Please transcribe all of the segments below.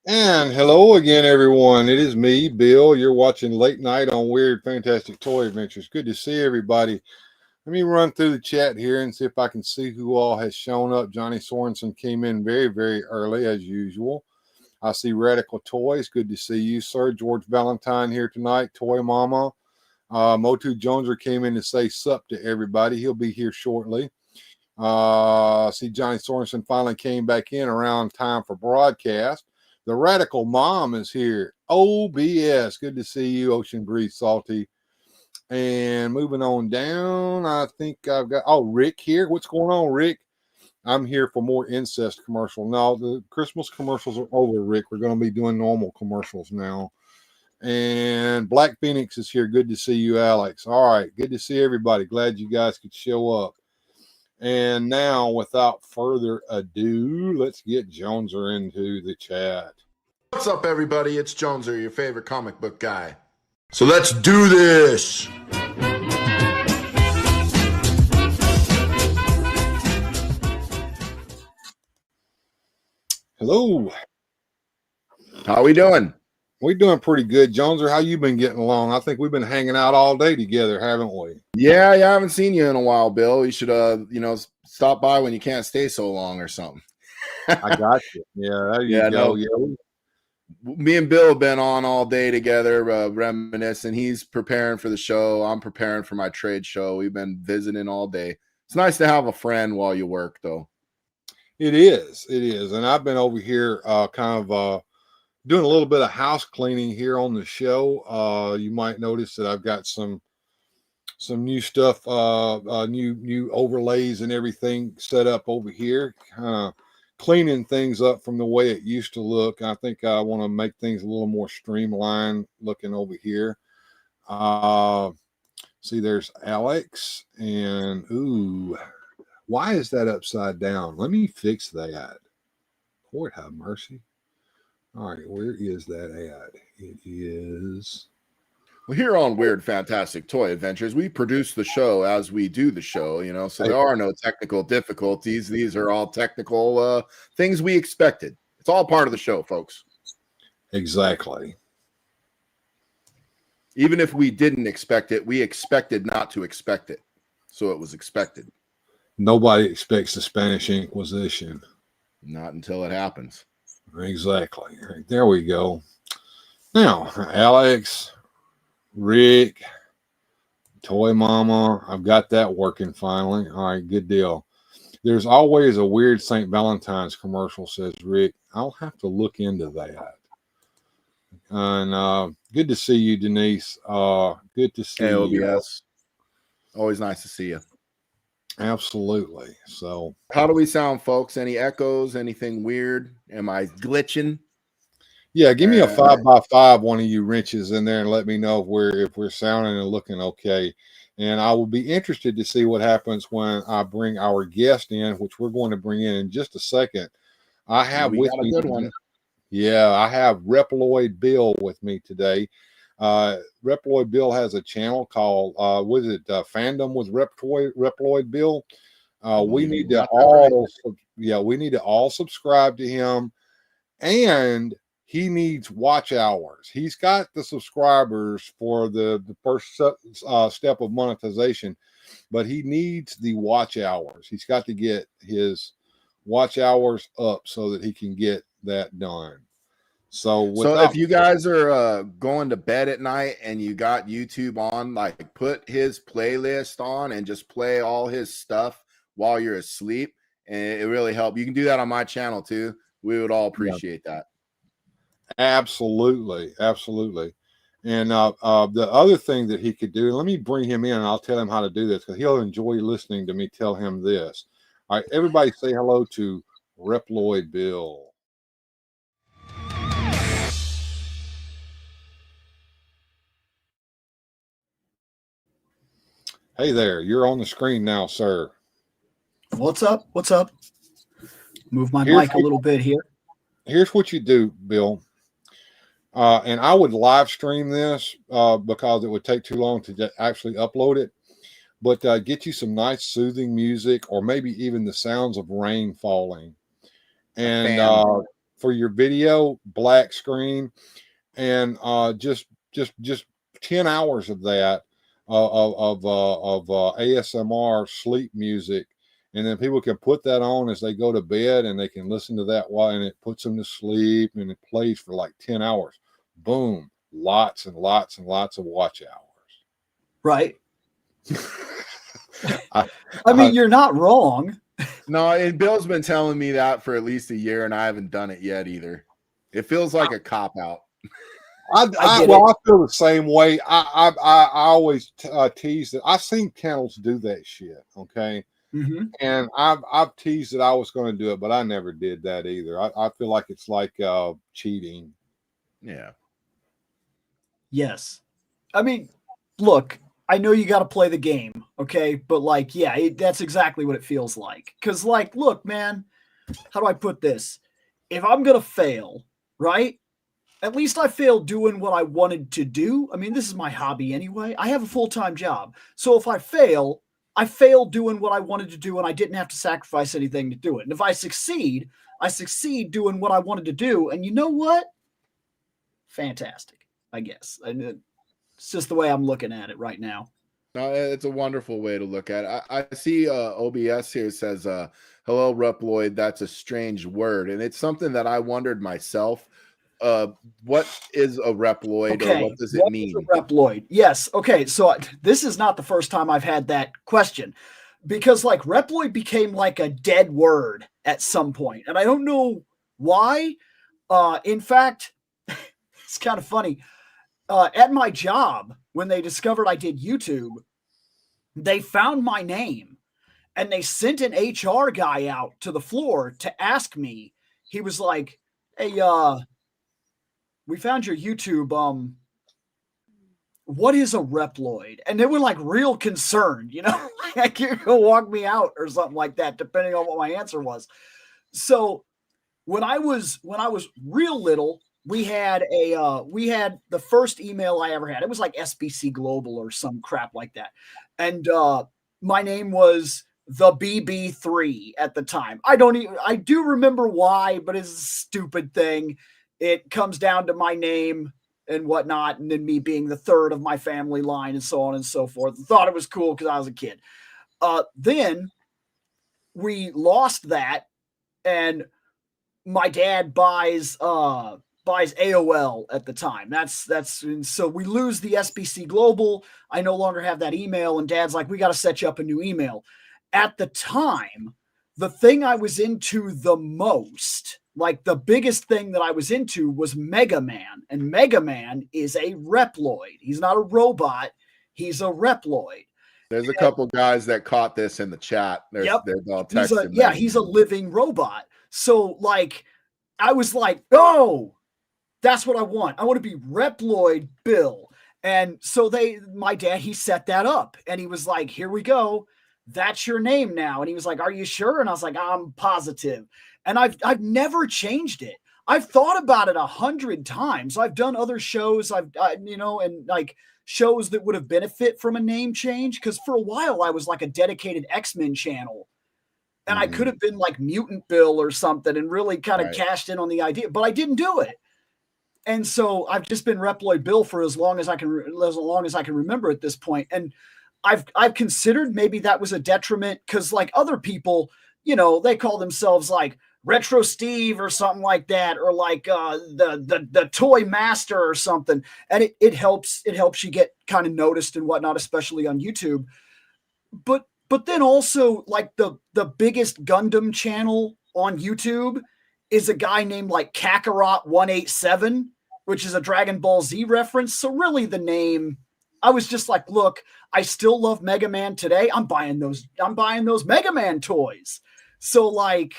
And hello again, everyone. It is me, Bill. You're watching Late Night on Weird Fantastic Toy Adventures. Good to see everybody. Let me run through the chat here and see if I can see who all has shown up. Johnny Sorensen came in very, very early, as usual. I see Radical Toys. Good to see you, sir. George Valentine here tonight. Toy Mama. Motu Joneser came in to say sup to everybody. He'll be here shortly. I see Johnny Sorensen finally came back in around time for broadcast. The Radical Mom is here. OBS. Good to see you, Ocean Breeze Salty. And moving on down, I think I've got, Rick here. What's going on, Rick? I'm here for more incest commercial. No, the Christmas commercials are over, Rick. We're going to be doing normal commercials now. And Black Phoenix is here. Good to see you, Alex. All right. Good to see everybody. Glad you guys could show up. And now, without further ado, let's get Joneser into the chat. What's up, everybody? It's Joneser, your favorite comic book guy. So let's do this! Hello. How we doing? We're doing pretty good. Joneser, how you been getting along? I think we've been hanging out all day together, haven't we? Yeah, I haven't seen you in a while, Bill. You should, stop by when you can't stay so long or something. I got you. Yeah, there you go. No. Yeah. Me and Bill have been on all day together, reminiscing. He's preparing for the show. I'm preparing for my trade show. We've been visiting all day. It's nice to have a friend while you work, though. It is. And I've been over here doing a little bit of house cleaning here on the show. You might notice that I've got some new stuff, new overlays and everything set up over here. Cleaning things up from the way it used to look. I think I want to make things a little more streamlined looking over here. See, there's Alex, and ooh, why is that upside down? Let me fix that. Lord have mercy. All right, where is that at? It is. Well, here on Weird Fantastic Toy Adventures, we produce the show as we do the show, so there are no technical difficulties. These are all technical things we expected. It's all part of the show, folks. Exactly. Even if we didn't expect it, we expected not to expect it. So it was expected. Nobody expects the Spanish Inquisition. Not until it happens. Exactly. Right, there we go. Now, Alex, Rick, Toy Mama, I've got that working finally. All right, good deal. There's always a weird St. Valentine's commercial, says Rick. I'll have to look into that. And good to see you, Denise. Good to see you. OBS. Always nice to see you. Absolutely. So how do we sound, folks? Any echoes? Anything weird? Am I glitching? Yeah, give me a 5x5, one of you wrenches in there, and let me know if we're sounding and looking okay. And I will be interested to see what happens when I bring our guest in, which we're going to bring in just a second. I have with me a good one. Yeah, I have Reploid Bill with me today. Reploid Bill has a channel called Fandom with Reploid Bill. We need to all subscribe to him, and he needs watch hours. He's got the subscribers for the first step of monetization, but he needs the watch hours. He's got to get his watch hours up so that he can get that done. So if you guys are going to bed at night and you got YouTube on, like put his playlist on and just play all his stuff while you're asleep, and it really helps. You can do that on my channel too. We would all appreciate that. Absolutely. And the other thing that he could do, let me bring him in and I'll tell him how to do this because he'll enjoy listening to me tell him this. All right, everybody say hello to Reploid Bill. Hey there, you're on the screen now, sir. What's up? Move my mic a little bit here. Here's what you do, Bill. And I would live stream this because it would take too long to actually upload it. But get you some nice soothing music or maybe even the sounds of rain falling. And for your video, black screen, and just 10 hours of that of ASMR sleep music, and then people can put that on as they go to bed, and they can listen to that while, and it puts them to sleep, and it plays for like 10 hours. Boom, lots and lots and lots of watch hours. Right. I mean, you're not wrong. No, and Bill's been telling me that for at least a year, and I haven't done it yet either. It feels like a cop out. I feel the same way. I always tease that. I've seen channels do that shit. Okay. Mm-hmm. And I've teased that I was going to do it, but I never did that either. I feel like it's like cheating. Yeah. Yes. I mean, look, I know you got to play the game, okay? But like, yeah, that's exactly what it feels like. Because like, look, man, how do I put this? If I'm going to fail, right? At least I failed doing what I wanted to do. I mean, this is my hobby anyway. I have a full-time job. So if I fail doing what I wanted to do, and I didn't have to sacrifice anything to do it. And if I succeed doing what I wanted to do. And you know what? Fantastic, I guess. It's just the way I'm looking at it right now. No, it's a wonderful way to look at it. I see OBS here says, hello, Reploid. That's a strange word. And it's something that I wondered myself. What is a Reploid, okay. Or what does it mean? A Reploid? Yes. Okay. So this is not the first time I've had that question, because like Reploid became like a dead word at some point, and I don't know why. In fact, it's kind of funny. At my job, when they discovered I did YouTube, they found my name and they sent an HR guy out to the floor to ask me. He was like, hey, we found your YouTube. What is a Reploid? And they were like real concerned, you know, like you're gonna walk me out or something like that, depending on what my answer was. So when I was real little, we had the first email I ever had. It was like SBC Global or some crap like that. And my name was the BB3 at the time. I do remember why, but it's a stupid thing. It comes down to my name and whatnot, and then me being the third of my family line and so on and so forth. Thought it was cool because I was a kid. Then we lost that, and my dad buys AOL at the time. And so we lose the SBC Global. I no longer have that email, and Dad's like, we got to set you up a new email. At the time, the thing I was into the most, like the biggest thing that I was into, was Mega Man. And Mega Man is a Reploid. He's not a robot. He's a Reploid. There's a couple guys that caught this in the chat. They're all texting. He's a living robot. So like, I was like, oh, that's what I want. I want to be Reploid Bill. And so my dad, he set that up, and he was like, here we go. That's your name now. And he was like, are you sure? And I was like, I'm positive. And I've never changed it. I've thought about it 100 times. I've done other shows, and like shows that would have benefit from a name change. Cause for a while I was like a dedicated X-Men channel, and I could have been like Mutant Bill or something and really kind of cashed in on the idea, but I didn't do it. And so I've just been Reploid Bill for as long as I can remember at this point. And I've considered maybe that was a detriment, because like other people, you know, they call themselves like Retro Steve or something like that, or like the Toy Master or something, and it helps you get kind of noticed and whatnot, especially on YouTube. But then also like the biggest Gundam channel on YouTube is a guy named like Kakarot 187, which is a Dragon Ball Z reference. So really the name, I was just like, look, I still love Mega Man today. I'm buying those Mega Man toys. So like,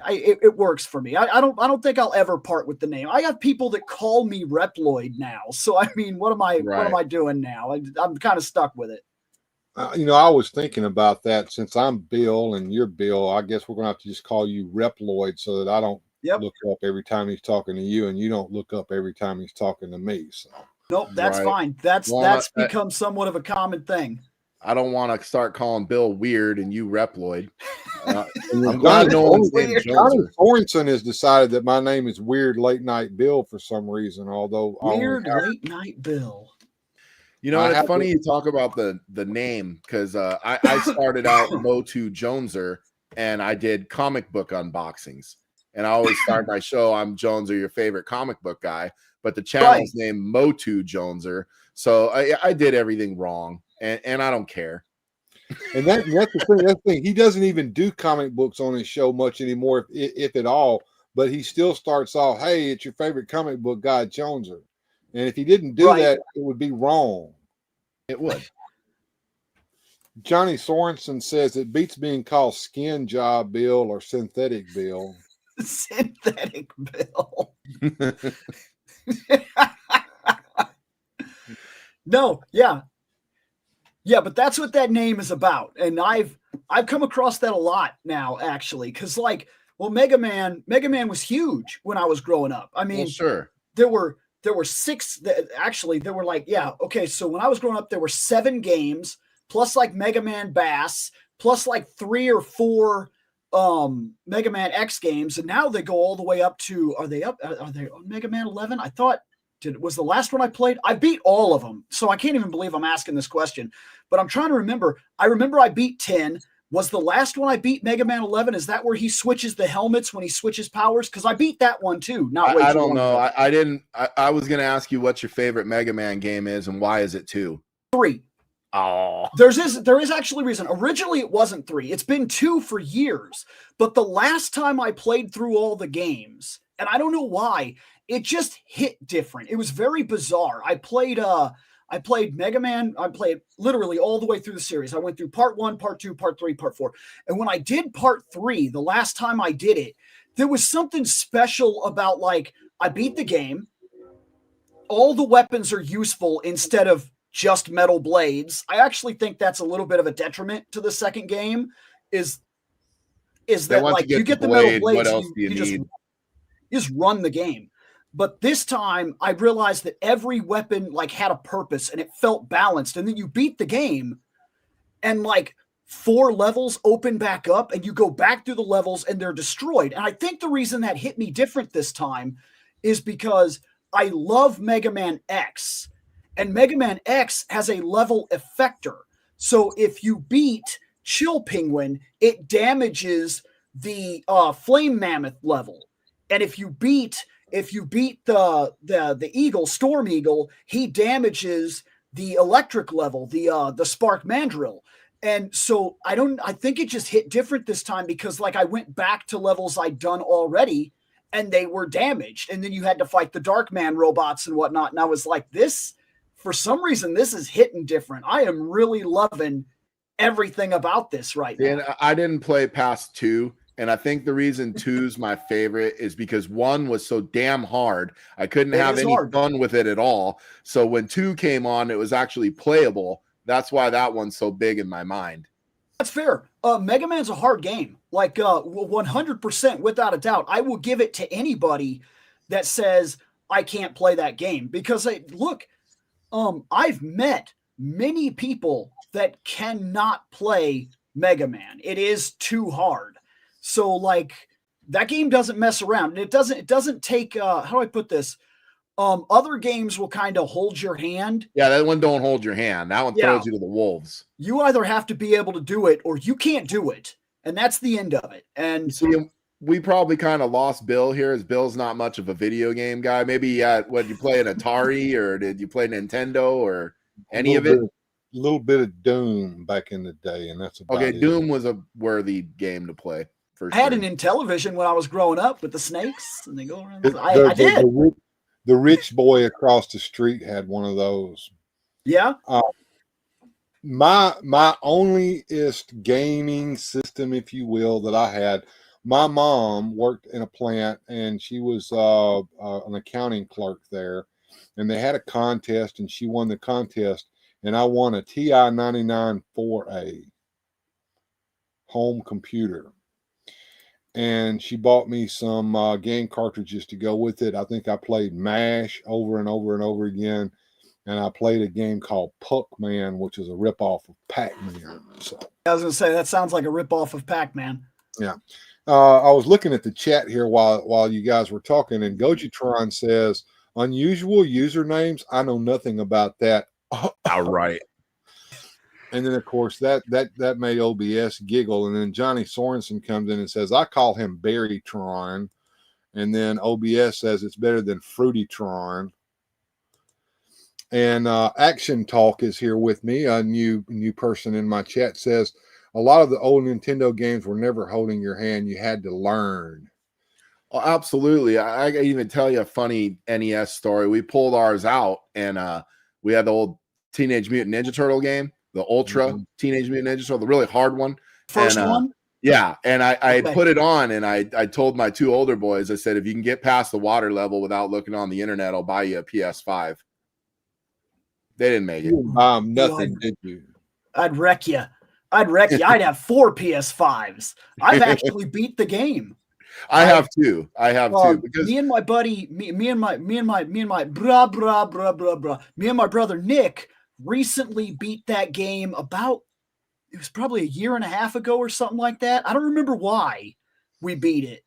it works for me. I don't think I'll ever part with the name. I have people that call me Reploid now. So I mean, what am I doing now? I'm kind of stuck with it. I was thinking about that. Since I'm Bill and you're Bill, I guess we're going to have to just call you Reploid, so that I don't look up every time he's talking to you, and you don't look up every time he's talking to me. So nope, that's fine. That's become somewhat of a common thing. I don't want to start calling Bill Weird and you Reploid. And I'm glad no one's named Weird. Johnny Joneser. Sorensen has decided that my name is Weird Late Night Bill for some reason, although I only Weird have- Late Night Bill. You know, I and it's have funny to- you talk about the name because I started out Motu Joneser and I did comic book unboxings. And I always start my show, I'm Joneser, your favorite comic book guy. But the channel's named Motu Joneser. So I did everything wrong. And I don't care. And that's the thing. That's the thing. He doesn't even do comic books on his show much anymore, if at all. But he still starts off, "Hey, it's your favorite comic book guy, Joneser." And if he didn't do Right. that, it would be wrong. It would. Johnny Sorensen says it beats being called Skin Job Bill or Synthetic Bill. Synthetic Bill. No, yeah. Yeah, but that's what that name is about. And I've come across that a lot now, actually, because Mega Man was huge when I was growing up. I mean, Well, sure. there were six actually there were so when I was growing up, there were 7 games plus Mega Man Bass, plus 3 or 4 Mega Man X games, and now they go all the way up to are they on Mega Man 11? I thought was the last one I played. I beat all of them, so I can't even believe I'm asking this question, but I'm trying to remember. I remember I beat 10. Was the last one I beat Mega Man 11? Is that where he switches the helmets when he switches powers? Because I beat that one too. I don't know. I didn't. I was going to ask you what your favorite Mega Man game is and why is it 2? 3. Oh, There is actually a reason. Originally, it wasn't 3. It's been 2 for years. But the last time I played through all the games, and I don't know why, it just hit different. It was very bizarre. I played Mega Man. I played literally all the way through the series. I went through part 1, part 2, part 3, part 4. And when I did part 3, the last time I did it, there was something special about I beat the game. All the weapons are useful instead of just metal blades. I actually think that's a little bit of a detriment to the second game. Is that you get the metal blades, what else do you you need? just run the game. But this time I realized that every weapon had a purpose and it felt balanced. And then you beat the game and 4 levels open back up and you go back through the levels and they're destroyed. And I think the reason that hit me different this time is because I love Mega Man X, and Mega Man X has a level effector. So if you beat Chill Penguin, it damages the Flame Mammoth level. And if you beat the Eagle, Storm Eagle, he damages the electric level, the Spark Mandrill. And so I think it just hit different this time because I went back to levels I'd done already and they were damaged. And then you had to fight the Darkman robots and whatnot. And I was like, this, for some reason, this is hitting different. I am really loving everything about this right now. And I didn't play past 2. And I think the reason 2's my favorite is because 1 was so damn hard. I couldn't have any fun with it at all. So when 2 came on, it was actually playable. That's why that one's so big in my mind. That's fair. Mega Man's a hard game. 100% without a doubt. I will give it to anybody that says I can't play that game because I've met many people that cannot play Mega Man. It is too hard. So that game doesn't mess around. And it doesn't take how do I put this? Other games will kind of hold your hand. Yeah, that one don't hold your hand. That one throws you to the wolves. You either have to be able to do it or you can't do it. And that's the end of it. And see, we probably kind of lost Bill here, as Bill's not much of a video game guy. Maybe you play an Atari or did you play Nintendo or any of it? A little bit of Doom back in the day, and that's about it. Doom was a worthy game to play. I had an Intellivision when I was growing up with the snakes, and they go around. I did. The rich boy across the street had one of those. Yeah. My onlyest gaming system, if you will, that I had. My mom worked in a plant, and she was an accounting clerk there. And they had a contest, and she won the contest. And I won a TI 99 4A home computer. And she bought me some game cartridges to go with it. I think I played MASH over and over and over again. and I played a game called Puck-Man, which is a ripoff of Pac-Man. So I was going to say, that sounds like a ripoff of Pac-Man. yeah. I was looking at the chat here while you guys were talking, and Gojitron says, unusual usernames. I know nothing about that. All right. And then, of course, that made OBS giggle. And then Johnny Sorensen comes in and says, I call him Berrytron. And then OBS says it's better than Fruitytron. And Action Talk is here with me. A new person in my chat says, a lot of the old Nintendo games were never holding your hand. You had to learn. Oh, absolutely. I can even tell you a funny NES story. We pulled ours out, and we had the old Teenage Mutant Ninja Turtle game, the Ultra Teenage Mutant Ninja Turtle, the really hard one. First one? Yeah. And I put it on, and I told my two older boys, I said, if you can get past the water level without looking on the internet, I'll buy you a PS5. They didn't make it. You didn't buy them nothing, did you? I'd wreck you. I'd have 4 PS5s. I've actually beat the game. I have two. Because me and my buddy, me and my brother Nick recently beat that game it was probably a year and a half ago or something like that. I don't remember why we beat it,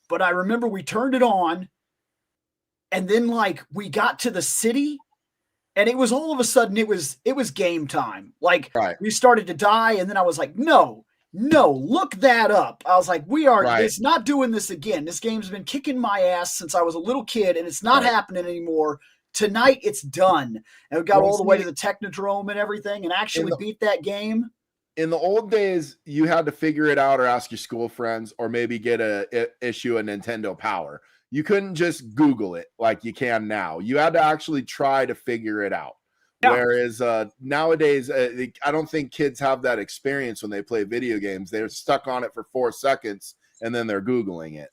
but I remember we turned it on, and then like we got to the city, and it was all of a sudden it was game time. Like we started to die, and then I was like, no, look that up. I was like, it's not doing this again. This game's been kicking my ass since I was a little kid, and it's not happening anymore. Tonight it's done. And we got all the way to the Technodrome and everything, and actually beat that game. In the old days, you had to figure it out or ask your school friends, or maybe issue a Nintendo Power. You couldn't just Google it like you can now. You had to actually try to figure it out. Yeah. Whereas nowadays, I don't think kids have that experience when they play video games. They're stuck on it for 4 seconds, and then they're Googling it.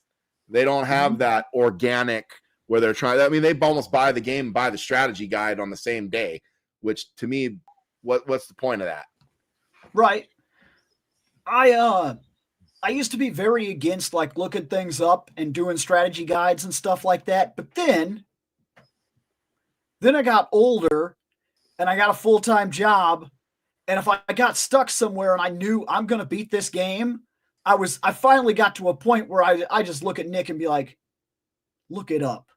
They don't have that organic where they're trying. I mean, they almost buy the game, buy the strategy guide on the same day, which to me, what's the point of that? Right. I used to be very against like looking things up and doing strategy guides and stuff like that. But then I got older and I got a full-time job. And if I got stuck somewhere and I knew I'm going to beat this game, I finally got to a point where I just look at Nick and be like, look it up.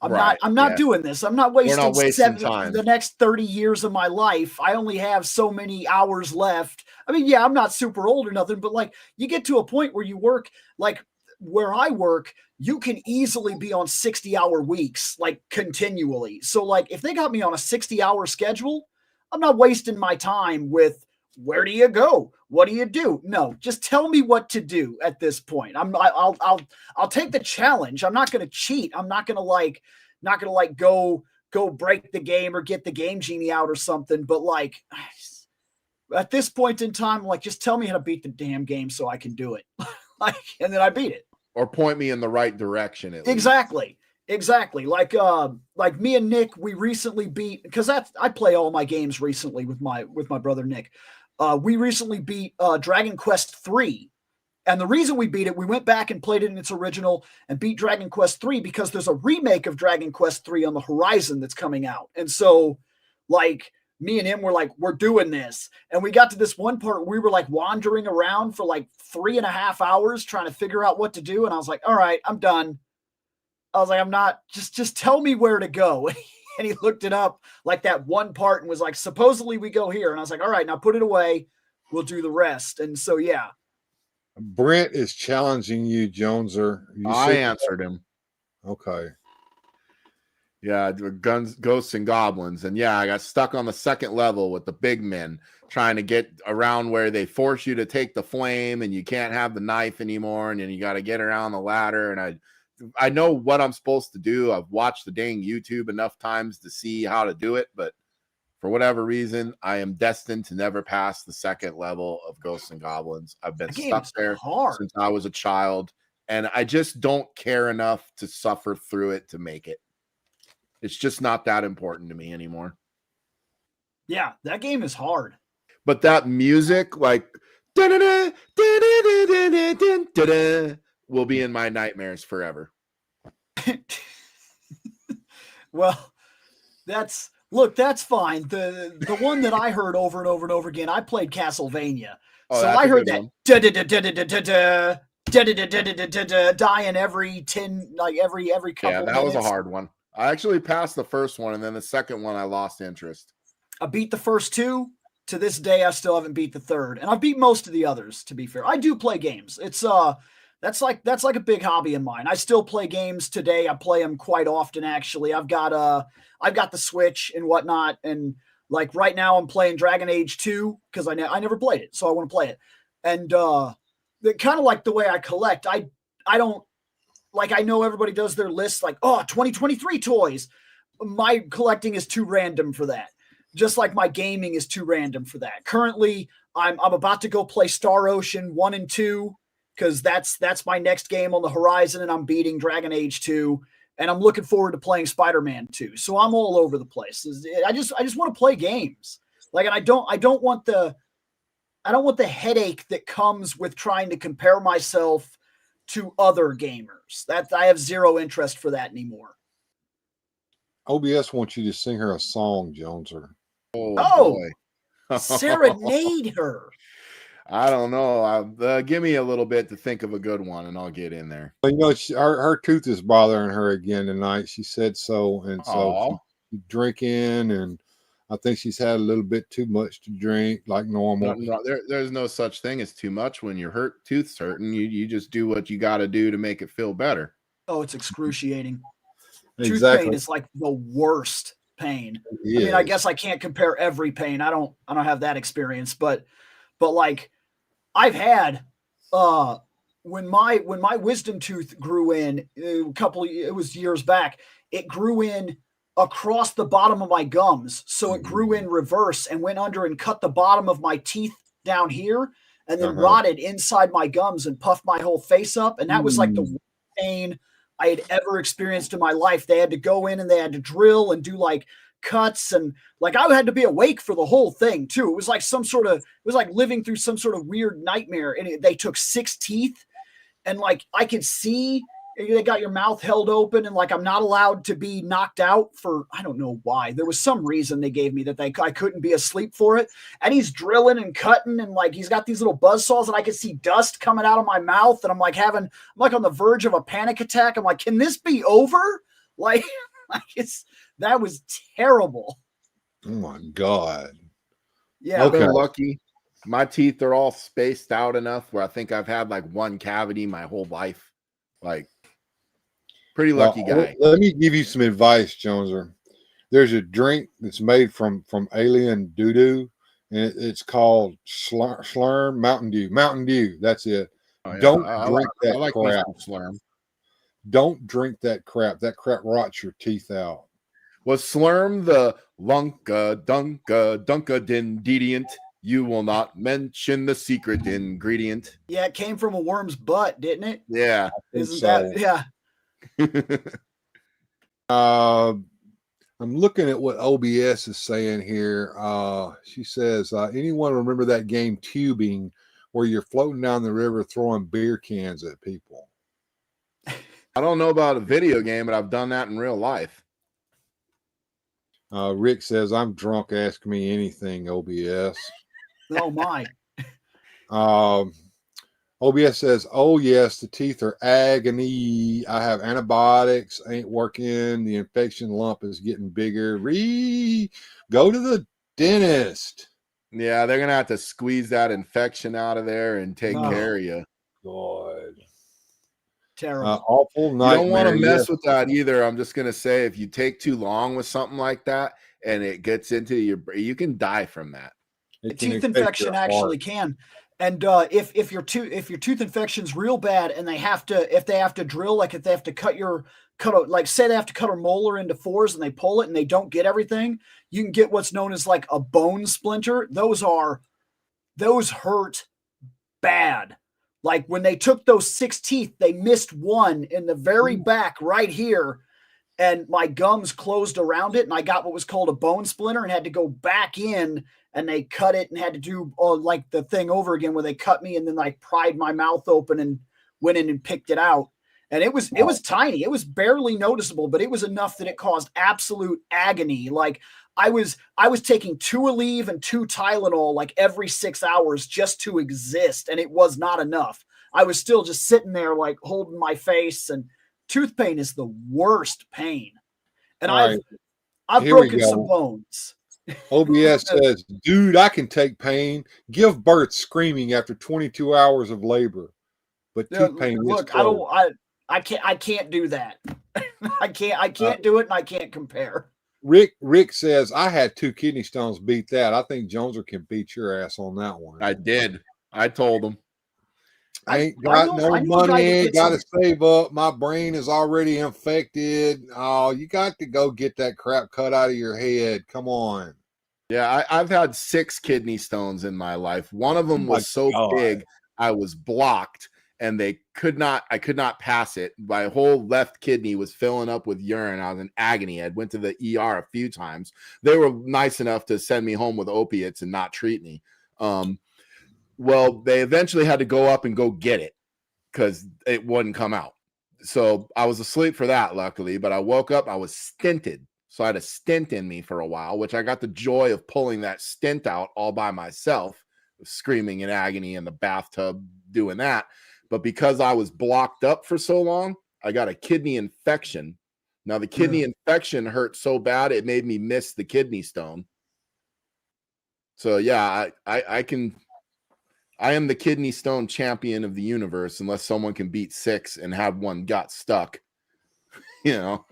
I'm not doing this. I'm not wasting time. The next 30 years of my life. I only have so many hours left. I mean, yeah, I'm not super old or nothing, but like you get to a point where you work, like where I work, you can easily be on 60-hour weeks, like continually. So like if they got me on a 60-hour schedule, I'm not wasting my time with where do you go? What do you do? No, just tell me what to do at this point. I'll take the challenge. I'm not going to cheat. I'm not going to go break the game or get the game genie out or something. But like at this point in time, like just tell me how to beat the damn game so I can do it. And then I beat it. Or point me in the right direction. Exactly. Like me and Nick, we recently beat, because I play all my games recently with my brother Nick. We recently beat Dragon Quest 3. And the reason we beat it, we went back and played it in its original and beat Dragon Quest 3 because there's a remake of Dragon Quest 3 on the horizon that's coming out. And so like me and him were like, we're doing this. And we got to this one part where we were like wandering around for like 3.5 hours trying to figure out what to do. And I was like, all right, I'm done. I was like, I'm not, just tell me where to go. And he looked it up like that one part and was like, supposedly we go here. And I was like, all right, now put it away. We'll do the rest. And so, yeah. Brent is challenging you, Joneser. I answered him. Okay. Yeah, guns, ghosts, and goblins. And yeah, I got stuck on the second level with the big men trying to get around where they force you to take the flame and you can't have the knife anymore. And then you got to get around the ladder. And I know what I'm supposed to do. I've watched the dang YouTube enough times to see how to do it, but for whatever reason, I am destined to never pass the second level of Ghosts and Goblins. I've been stuck there since I was a child, and I just don't care enough to suffer through it to make it. It's just not that important to me anymore. Yeah, that game is hard. But that music, like will be in my nightmares forever. Well, that's Look, that's fine. The one that I heard over and over and over again, I played Castlevania. Oh, So that's I a heard good that one. dying every 10, like every Yeah, couple that minutes. was a hard one. I actually passed the first one, and then the second one I lost interest. I beat the first two. To this day, I still haven't beat the third, and I've beat most of the others. To be fair, I do play games. It's that's like a big hobby of mine. I still play games today. I play them quite often. Actually, I've got the Switch and whatnot, and like right now I'm playing Dragon Age 2 because I never played it, so I want to play it. And kind of like the way I collect. I don't like, I know everybody does their lists like, oh, 2023 toys. My collecting is too random for that. Just like my gaming is too random for that. Currently, I'm about to go play Star Ocean 1 and 2 because that's my next game on the horizon, and I'm beating Dragon Age 2, and I'm looking forward to playing Spider-Man 2. So I'm all over the place. I just want to play games. Like, and I don't want the headache that comes with trying to compare myself to other gamers. That I have zero interest for that anymore. OBS wants you to sing her a song, Joneser. Oh, serenade her. I don't know. Give me a little bit to think of a good one, and I'll get in there. Well, you know, her tooth is bothering her again tonight. She said so, and so she's drinking, and I think she's had a little bit too much to drink, like normal. There's no such thing as too much when your tooth's hurting. You just do what you got to do to make it feel better. Oh, it's excruciating. Exactly. Tooth pain is like the worst pain. I mean, I guess I can't compare every pain. I don't have that experience, but like I've had when my wisdom tooth grew in it was years back, it grew in across the bottom of my gums. So it grew in reverse and went under and cut the bottom of my teeth down here, and then rotted inside my gums and puffed my whole face up. And that was like the worst pain I had ever experienced in my life. They had to go in and they had to drill and do like cuts, and like I had to be awake for the whole thing too. It was like living through some sort of weird nightmare. And they took 6 teeth, and like I could see they got your mouth held open, and like I'm not allowed to be knocked out for, I don't know why. There was some reason they gave me that I couldn't be asleep for it. And he's drilling and cutting, and like he's got these little buzz saws, and I could see dust coming out of my mouth, and I'm like on the verge of a panic attack. I'm like, can this be over? Like that was terrible. Oh my God. Yeah. I've been lucky. My teeth are all spaced out enough where I think I've had like one cavity my whole life. Like, pretty lucky guy. Let me give you some advice, Joneser. There's a drink that's made from alien doo-doo, and it's called Slurm Mountain Dew. Mountain Dew, that's it. Oh, yeah. Don't drink that like crap. Slurm. Don't drink that crap. That crap rots your teeth out. Was Slurm the lunka dunka din deviant? You will not mention the secret ingredient. Yeah, it came from a worm's butt, didn't it? Yeah. Isn't that? Yeah. I'm looking at what OBS is saying here. She says, anyone remember that game Tubing where you're floating down the river throwing beer cans at people? I don't know about a video game, but I've done that in real life. Rick says, I'm drunk, ask me anything, OBS. Oh my. OBS says, oh yes, the teeth are agony. I have antibiotics, ain't working. The infection lump is getting bigger. Go to the dentist. Yeah, they're gonna have to squeeze that infection out of there and take care of you. God. Terrible. Awful nightmare. You don't want to mess with that either. I'm just gonna say, if you take too long with something like that and it gets into your brain, you can die from that. A tooth infection actually can. And if your tooth infection's real bad, and if they have to drill, like if they have to say they have to cut a molar into 4s and they pull it and they don't get everything, you can get what's known as like a bone splinter. Those hurt bad. Like when they took those 6 teeth, they missed one in the very back right here, and my gums closed around it, and I got what was called a bone splinter and had to go back in, and they cut it and had to do like the thing over again where they cut me and then I pried my mouth open and went in and picked it out. And it was tiny. It was barely noticeable, but it was enough that it caused absolute agony. Like I was taking 2 Aleve and 2 Tylenol like every 6 hours just to exist, and it was not enough. I was still just sitting there like holding my face, and tooth pain is the worst pain. And I've broken some bones. OBS says, dude, I can take pain. Give birth screaming after 22 hours of labor. But tooth pain look, is I can't do that. I can't do it, and I can't compare. Rick says, I had 2 kidney stones. Beat that. I think Joneser can beat your ass on that one. I did. I told him. I ain't got no money. Got to save up. My brain is already infected. Oh, you got to go get that crap cut out of your head. Come on. Yeah, I've had 6 kidney stones in my life. One of them was so big, I was blocked, and I could not pass it. My whole left kidney was filling up with urine. I was in agony. I went to the ER a few times. They were nice enough to send me home with opiates and not treat me. Well, they eventually had to go up and go get it because it wouldn't come out. So I was asleep for that, luckily, but I woke up, I was stented. So I had a stent in me for a while, which I got the joy of pulling that stent out all by myself, screaming in agony in the bathtub doing that. But because I was blocked up for so long, I got a kidney infection. Now, the kidney infection hurt so bad, it made me miss the kidney stone. So, yeah, I am the kidney stone champion of the universe, unless someone can beat 6 and have one got stuck. You know.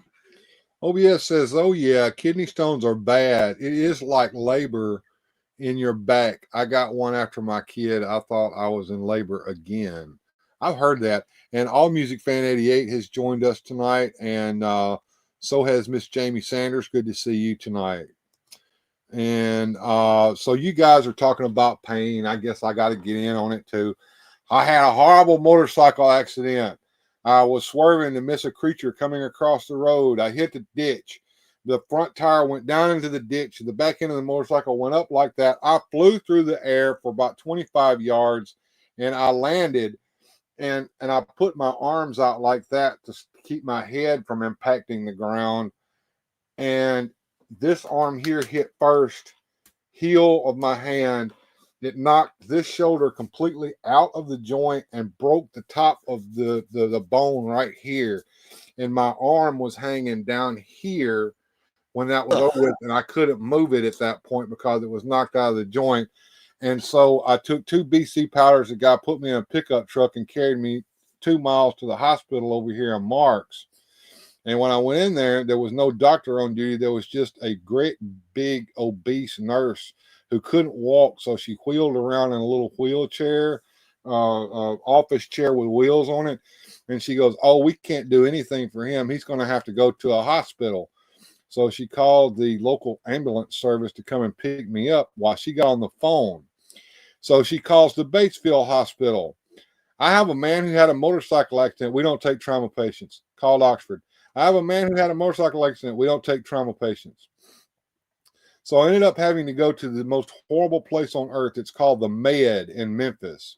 OBS says, oh, yeah, kidney stones are bad. It is like labor in your back. I got one after my kid. I thought I was in labor again. I've heard that. And All Music Fan 88 has joined us tonight. And so has Miss Jamie Sanders. Good to see you tonight. And so you guys are talking about pain. I guess I got to get in on it too. I had a horrible motorcycle accident. I was swerving to miss a creature coming across the road. I hit the ditch. The front tire went down into the ditch. The back end of the motorcycle went up like that. I flew through the air for about 25 yards, and I landed, and I put my arms out like that to keep my head from impacting the ground. And this arm here hit first, heel of my hand. It knocked this shoulder completely out of the joint and broke the top of the bone right here. And my arm was hanging down here when that was over with, and I couldn't move it at that point because it was knocked out of the joint. And so I took 2 BC powders. The guy put me in a pickup truck and carried me 2 miles to the hospital over here in Marks. And when I went in there, there was no doctor on duty. There was just a great big obese nurse who couldn't walk, so she wheeled around in a little wheelchair, office chair with wheels on it. And she goes, oh, we can't do anything for him. He's going to have to go to a hospital. So she called the local ambulance service to come and pick me up while she got on the phone. So she calls the Batesville Hospital. I have a man who had a motorcycle accident. We don't take trauma patients. Called Oxford. I have a man who had a motorcycle accident. We don't take trauma patients. So I ended up having to go to the most horrible place on earth. It's called the Med in Memphis,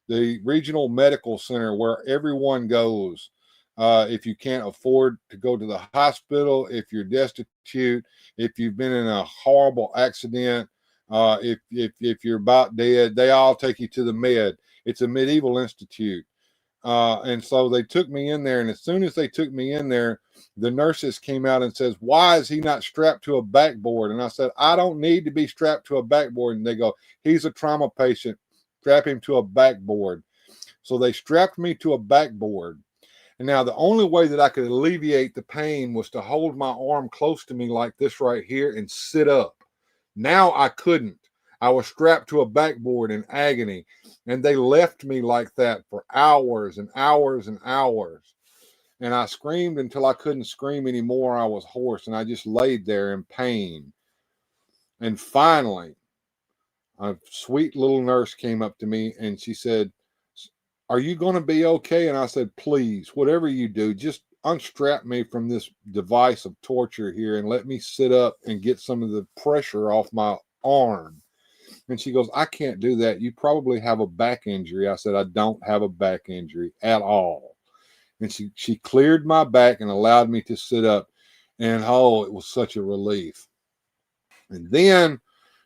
the regional medical center where everyone goes. If you can't afford to go to the hospital, if you're destitute, if you've been in a horrible accident, if you're about dead, they all take you to the Med. It's a medieval institute. And so they took me in there, and as soon as they took me in there, the nurses came out and says, why is he not strapped to a backboard? And I said, I don't need to be strapped to a backboard. And they go, he's a trauma patient. Strap him to a backboard. So they strapped me to a backboard. And now the only way that I could alleviate the pain was to hold my arm close to me like this right here and sit up. Now I couldn't. I was strapped to a backboard in agony, and they left me like that for hours and hours and hours. And I screamed until I couldn't scream anymore. I was hoarse, and I just laid there in pain. And finally, a sweet little nurse came up to me, and she said, are you going to be okay? And I said, please, whatever you do, just unstrap me from this device of torture here and let me sit up and get some of the pressure off my arm. And she goes, I can't do that. You probably have a back injury. I said, I don't have a back injury at all. and she cleared my back and allowed me to sit up. And oh, it was such a relief. And then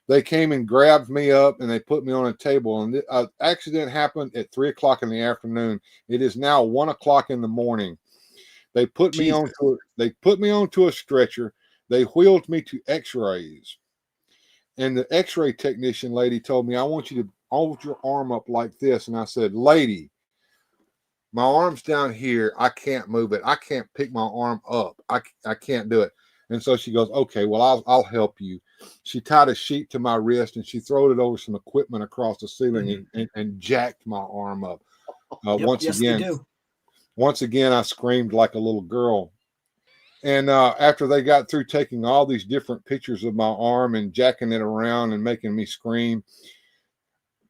they came and grabbed me up and they put me on a table. And the accident happened at 3:00 in the afternoon. It is now 1:00 in the morning. They put me onto a stretcher. They wheeled me to X-rays. And the X-ray technician lady told me, I want you to hold your arm up like this. And I said, lady, my arm's down here. I can't move it. I can't pick my arm up. I can't do it. And so she goes, okay, well, I'll help you. She tied a sheet to my wrist and she threw it over some equipment across the ceiling and jacked my arm up. Once again, I screamed like a little girl. And after they got through taking all these different pictures of my arm and jacking it around and making me scream,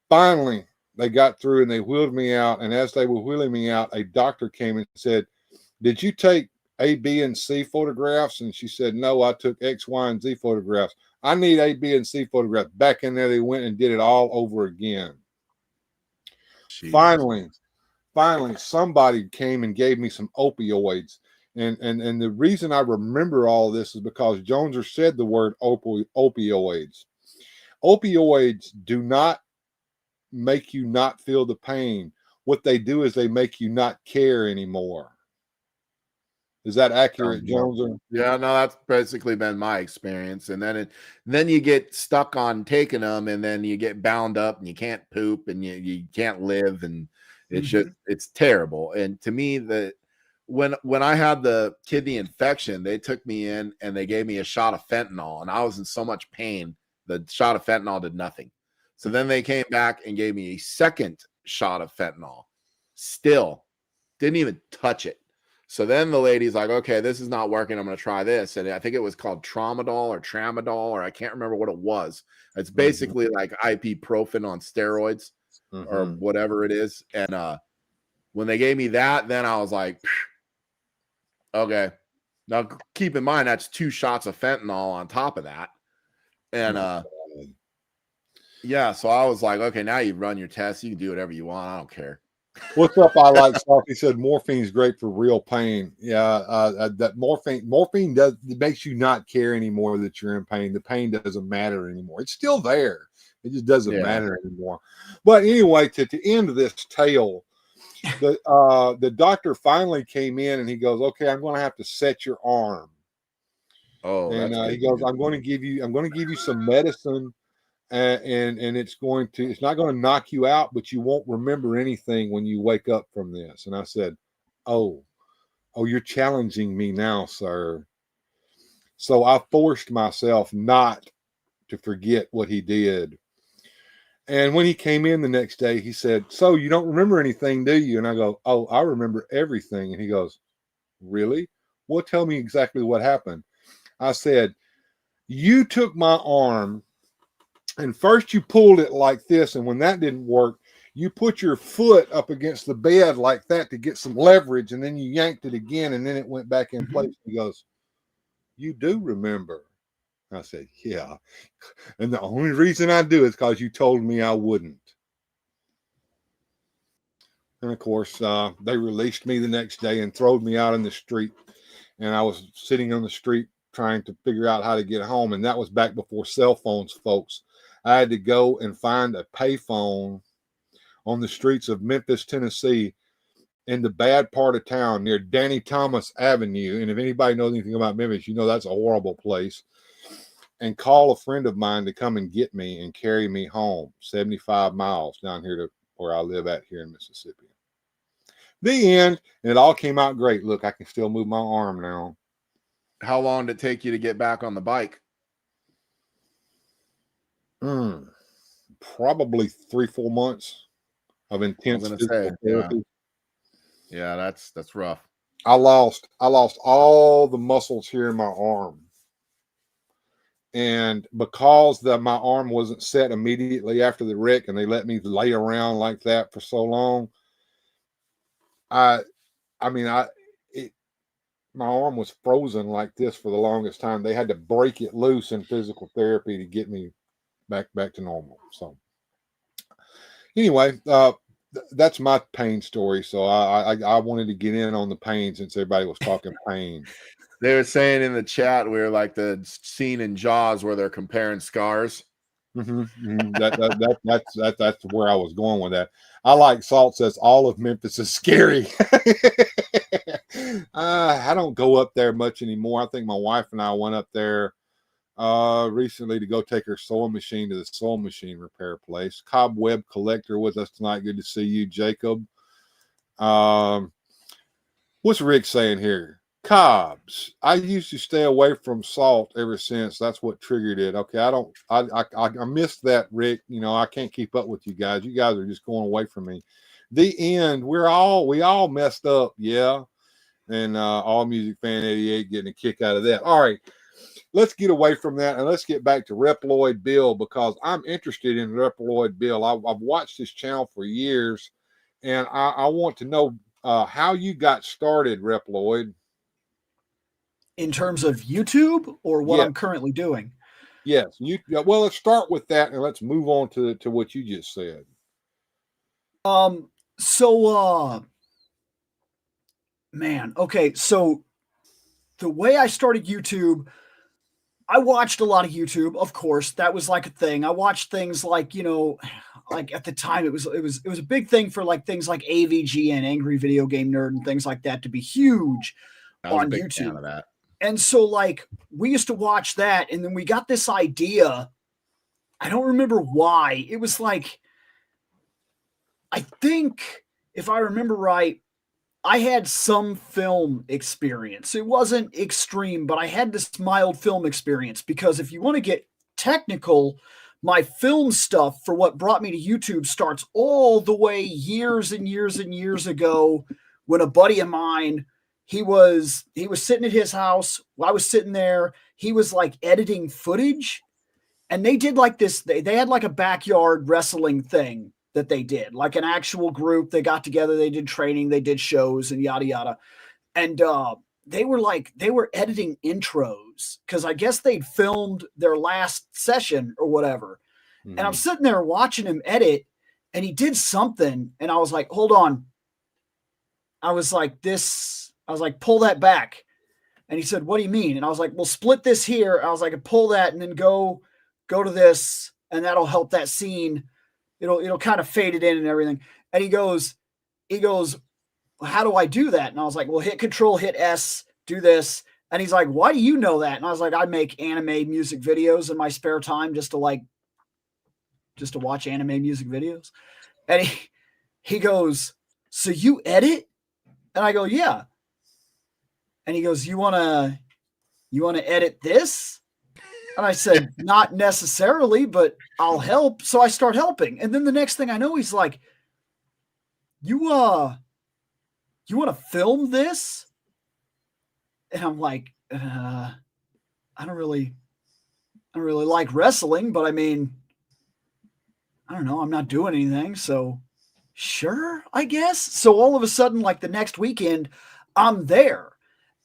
finally, they got through and they wheeled me out. And as they were wheeling me out, a doctor came and said, did you take A, B, and C photographs? And she said, no, I took X, Y, and Z photographs. I need A, B, and C photographs. Back in there, they went and did it all over again. Jesus. Finally, somebody came and gave me some opioids. And the reason I remember all of this is because Joneser said the word opioids. Opioids do not make you not feel the pain. What they do is they make you not care anymore. Is that accurate, Joneser? Yeah, no, that's basically been my experience. And then you get stuck on taking them, and then you get bound up, and you can't poop, and you can't live, and it's just it's terrible. And to me, when I had the kidney infection, they took me in and they gave me a shot of fentanyl, and I was in so much pain. The shot of fentanyl did nothing. So then they came back and gave me a second shot of fentanyl. Still didn't even touch it. So then the lady's like, okay, this is not working. I'm going to try this. And I think it was called tramadol, or I can't remember what it was. It's basically like ibuprofen on steroids or whatever it is. And when they gave me that, then I was like, okay. Now, keep in mind, that's 2 shots of fentanyl on top of that. And yeah, so I was like, okay, now you've run your test. You can do whatever you want. I don't care. What's up? I like stuff. He said morphine's great for real pain. Yeah, that morphine makes you not care anymore that you're in pain. The pain doesn't matter anymore. It's still there. It just doesn't matter anymore. But anyway, to end this tale, the doctor finally came in and he goes, okay, I'm going to have to set your arm. Oh, and he goes, I'm going to give you some medicine. And it's not going to knock you out, but you won't remember anything when you wake up from this. And I said, oh, you're challenging me now, sir. So I forced myself not to forget what he did. And when he came in the next day, he said, so you don't remember anything, do you? And I go, oh, I remember everything. And he goes, really? Well, tell me exactly what happened. I said, you took my arm, and first you pulled it like this, and when that didn't work, you put your foot up against the bed like that to get some leverage, and then you yanked it again, and then it went back in place. He goes, you do remember. I said, yeah. And the only reason I do is because you told me I wouldn't. And of course, they released me the next day and threw me out in the street. And I was sitting on the street trying to figure out how to get home. And that was back before cell phones, folks. I had to go and find a payphone on the streets of Memphis, Tennessee, in the bad part of town near Danny Thomas Avenue. And if anybody knows anything about Memphis, you know that's a horrible place. And call a friend of mine to come and get me and carry me home 75 miles down here to where I live at here in Mississippi. The end. And it all came out great. Look, I can still move my arm now. How long did it take you to get back on the bike? Probably 3-4 months of intense physical therapy. Yeah, that's rough. I lost all the muscles here in my arm. And because my arm wasn't set immediately after the wreck and they let me lay around like that for so long, my arm was frozen like this for the longest time. They had to break it loose in physical therapy to get me back to normal. So anyway, that's my pain story. So I wanted to get in on the pain since everybody was talking pain. They were saying in the chat where like the scene in Jaws where they're comparing scars. That's where I was going with that. I like Salt says all of Memphis is scary. I don't go up there much anymore. I think my wife and I went up there recently to go take her sewing machine to the sewing machine repair place. Cobweb Collector with us tonight. Good to see you, Jacob. What's Rick saying here? Cobs. I used to stay away from Salt ever since. That's what triggered it. Okay, I missed that, Rick. You know, I can't keep up with you guys. You guys are just going away from me. The end. We all messed up, yeah. And All Music Fan 88 getting a kick out of that. All right, let's get away from that and let's get back to Reploid Bill, because I'm interested in Reploid Bill. I've watched this channel for years, and I want to know how you got started, Reploid. In terms of YouTube or what I'm currently doing? Yes. Well, let's start with that and let's move on to what you just said. Man, okay. So the way I started YouTube, I watched a lot of YouTube. Of course, that was like a thing. I watched things like, you know, like at the time it was a big thing for like things like AVG and Angry Video Game Nerd and things like that to be huge on YouTube. Fan of that. And so like we used to watch that, and then we got this idea. I don't remember why. It was like, I think if I remember right, I had some film experience. It wasn't extreme, but I had this mild film experience, because if you want to get technical, my film stuff for what brought me to YouTube starts all the way years and years and years ago, when a buddy of mine, he was sitting at his house. I was sitting there. He was like editing footage, and they did like this. They had like a backyard wrestling thing that they did, like an actual group. They got together, they did training, they did shows and yada, yada. And they were editing intros, because I guess they'd filmed their last session or whatever. Mm-hmm. And I'm sitting there watching him edit, and he did something. And I was like, hold on. I was like, pull that back. And he said, what do you mean? And I was like, well, split this here. I was like, pull that and then go to this, and that'll help that scene. It'll kind of fade it in and everything. And he goes, how do I do that? And I was like, well, hit Control, hit S, do this. And he's like, why do you know that? And I was like, I make anime music videos in my spare time just to watch anime music videos. And he goes, so you edit? And I go, yeah. And he goes, you want to edit this? And I said, not necessarily, but I'll help. So I start helping. And then the next thing I know, he's like, you want to film this? And I'm like, I don't really like wrestling, but I mean, I don't know. I'm not doing anything. So sure, I guess. So all of a sudden, like the next weekend, I'm there,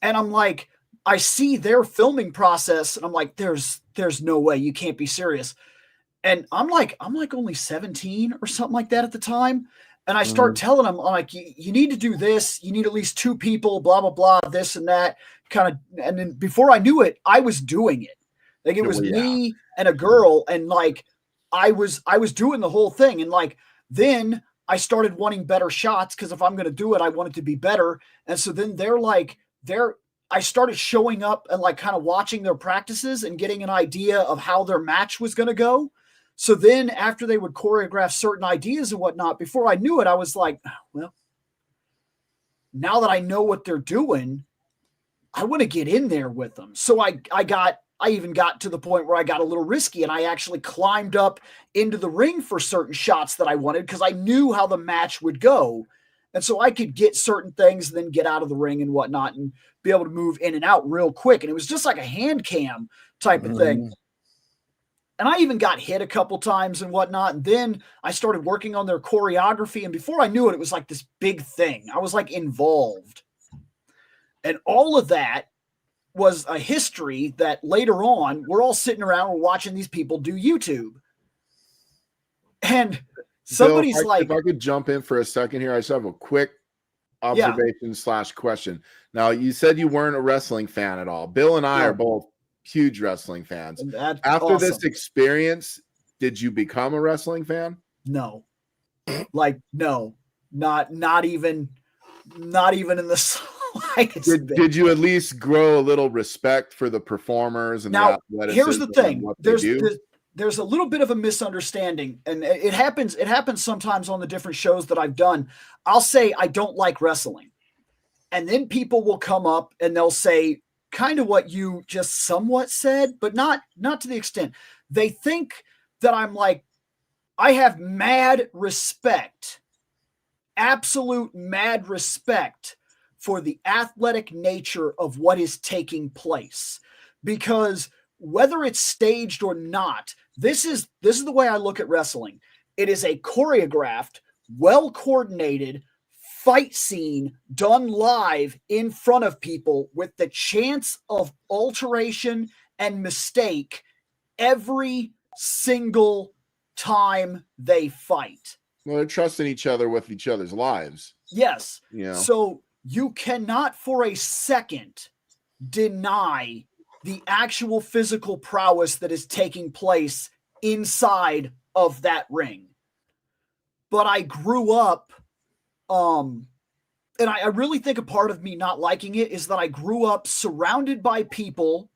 and I'm like, I see their filming process, and I'm like, there's no way, you can't be serious. And I'm like only 17 or something like that at the time. And I start telling them, I'm like, you need to do this. You need at least 2 people, blah, blah, blah, this and that kind of. And then before I knew it, I was doing it. Like it was me and a girl. And like, I was doing the whole thing. And like, then I started wanting better shots, because if I'm going to do it, I want it to be better. And so then I started showing up and like kind of watching their practices and getting an idea of how their match was going to go. So then after they would choreograph certain ideas and whatnot, before I knew it, I was like, well, now that I know what they're doing, I want to get in there with them. So I even got to the point where I got a little risky, and I actually climbed up into the ring for certain shots that I wanted, because I knew how the match would go. And so I could get certain things and then get out of the ring and whatnot and be able to move in and out real quick. And it was just like a hand cam type of thing. And I even got hit a couple times and whatnot. And then I started working on their choreography. And before I knew it, it was like this big thing. I was like involved. And all of that was a history that later on, we're all sitting around, we're watching these people do YouTube. And Somebody's Bill, like, if I could jump in for a second here, I just have a quick observation / question. Now, you said you weren't a wrestling fan at all. Bill and I are both huge wrestling fans. After this experience, did you become a wrestling fan? No, like, no, not even in the slightest. Did you at least grow a little respect for the performers and now, the athleticism? Here's the thing. What there's a little bit of a misunderstanding, and it happens sometimes on the different shows that I've done. I'll say I don't like wrestling, and then people will come up and they'll say kind of what you just somewhat said, but not to the extent. They think that I'm like, I have mad respect, absolute mad respect for the athletic nature of what is taking place, because whether it's staged or not, this is the way I look at wrestling. It is a choreographed, well-coordinated fight scene done live in front of people with the chance of alteration and mistake every single time they fight. Well, they're trusting each other with each other's lives. Yes. You know? So you cannot for a second deny the actual physical prowess that is taking place inside of that ring. But I grew up, and I really think a part of me not liking it is that I grew up surrounded by people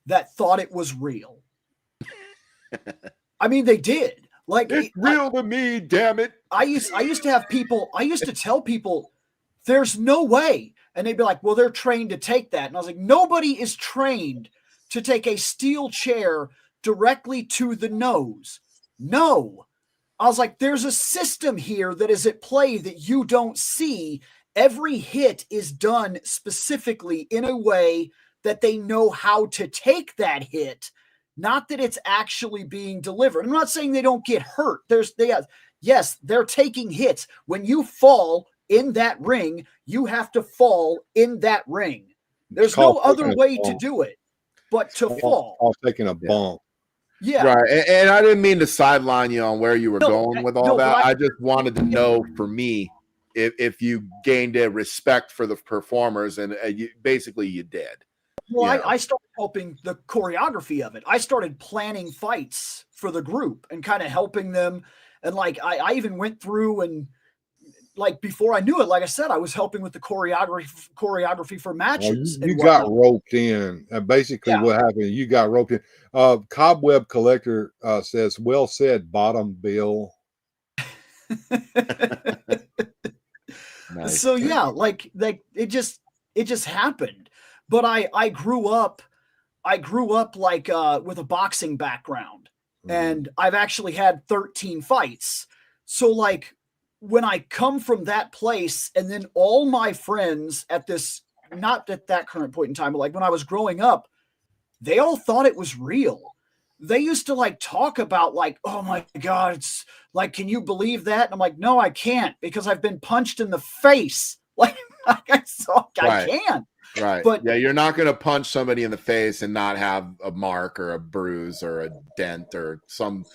that thought it was real. I mean, they did. Like, it's real to me, damn it. I used to tell people, there's no way. And they'd be like, well, they're trained to take that. And I was like, nobody is trained to take a steel chair directly to the nose. No. I was like, there's a system here that is at play that you don't see. Every hit is done specifically in a way that they know how to take that hit, not that it's actually being delivered. I'm not saying they don't get hurt. Yes, they're taking hits. When you fall in that ring, you have to fall in that ring. There's no other way to do it but to fall. I was taking a bump. Yeah. Right. And I didn't mean to sideline you on where you were going with all that. I just wanted to know, for me, if you gained a respect for the performers, and you did. Well, I started helping the choreography of it. I started planning fights for the group and kind of helping them. And like, I even went through and, like, before I knew it, like I said, I was helping with the choreography for matches. You got roped in. Basically, what happened, you got roped in. Cobweb Collector says, well said, Bottom Bill. Nice. So yeah, like it just happened. But I grew up like with a boxing background, and I've actually had 13 fights. So like, when I come from that place, and then all my friends not at that current point in time, but like when I was growing up, they all thought it was real. They used to like talk about like, oh my God, it's like, can you believe that? And I'm like, no, I can't, because I've been punched in the face. Like I can't. Right. But yeah, you're not going to punch somebody in the face and not have a mark or a bruise or a dent or some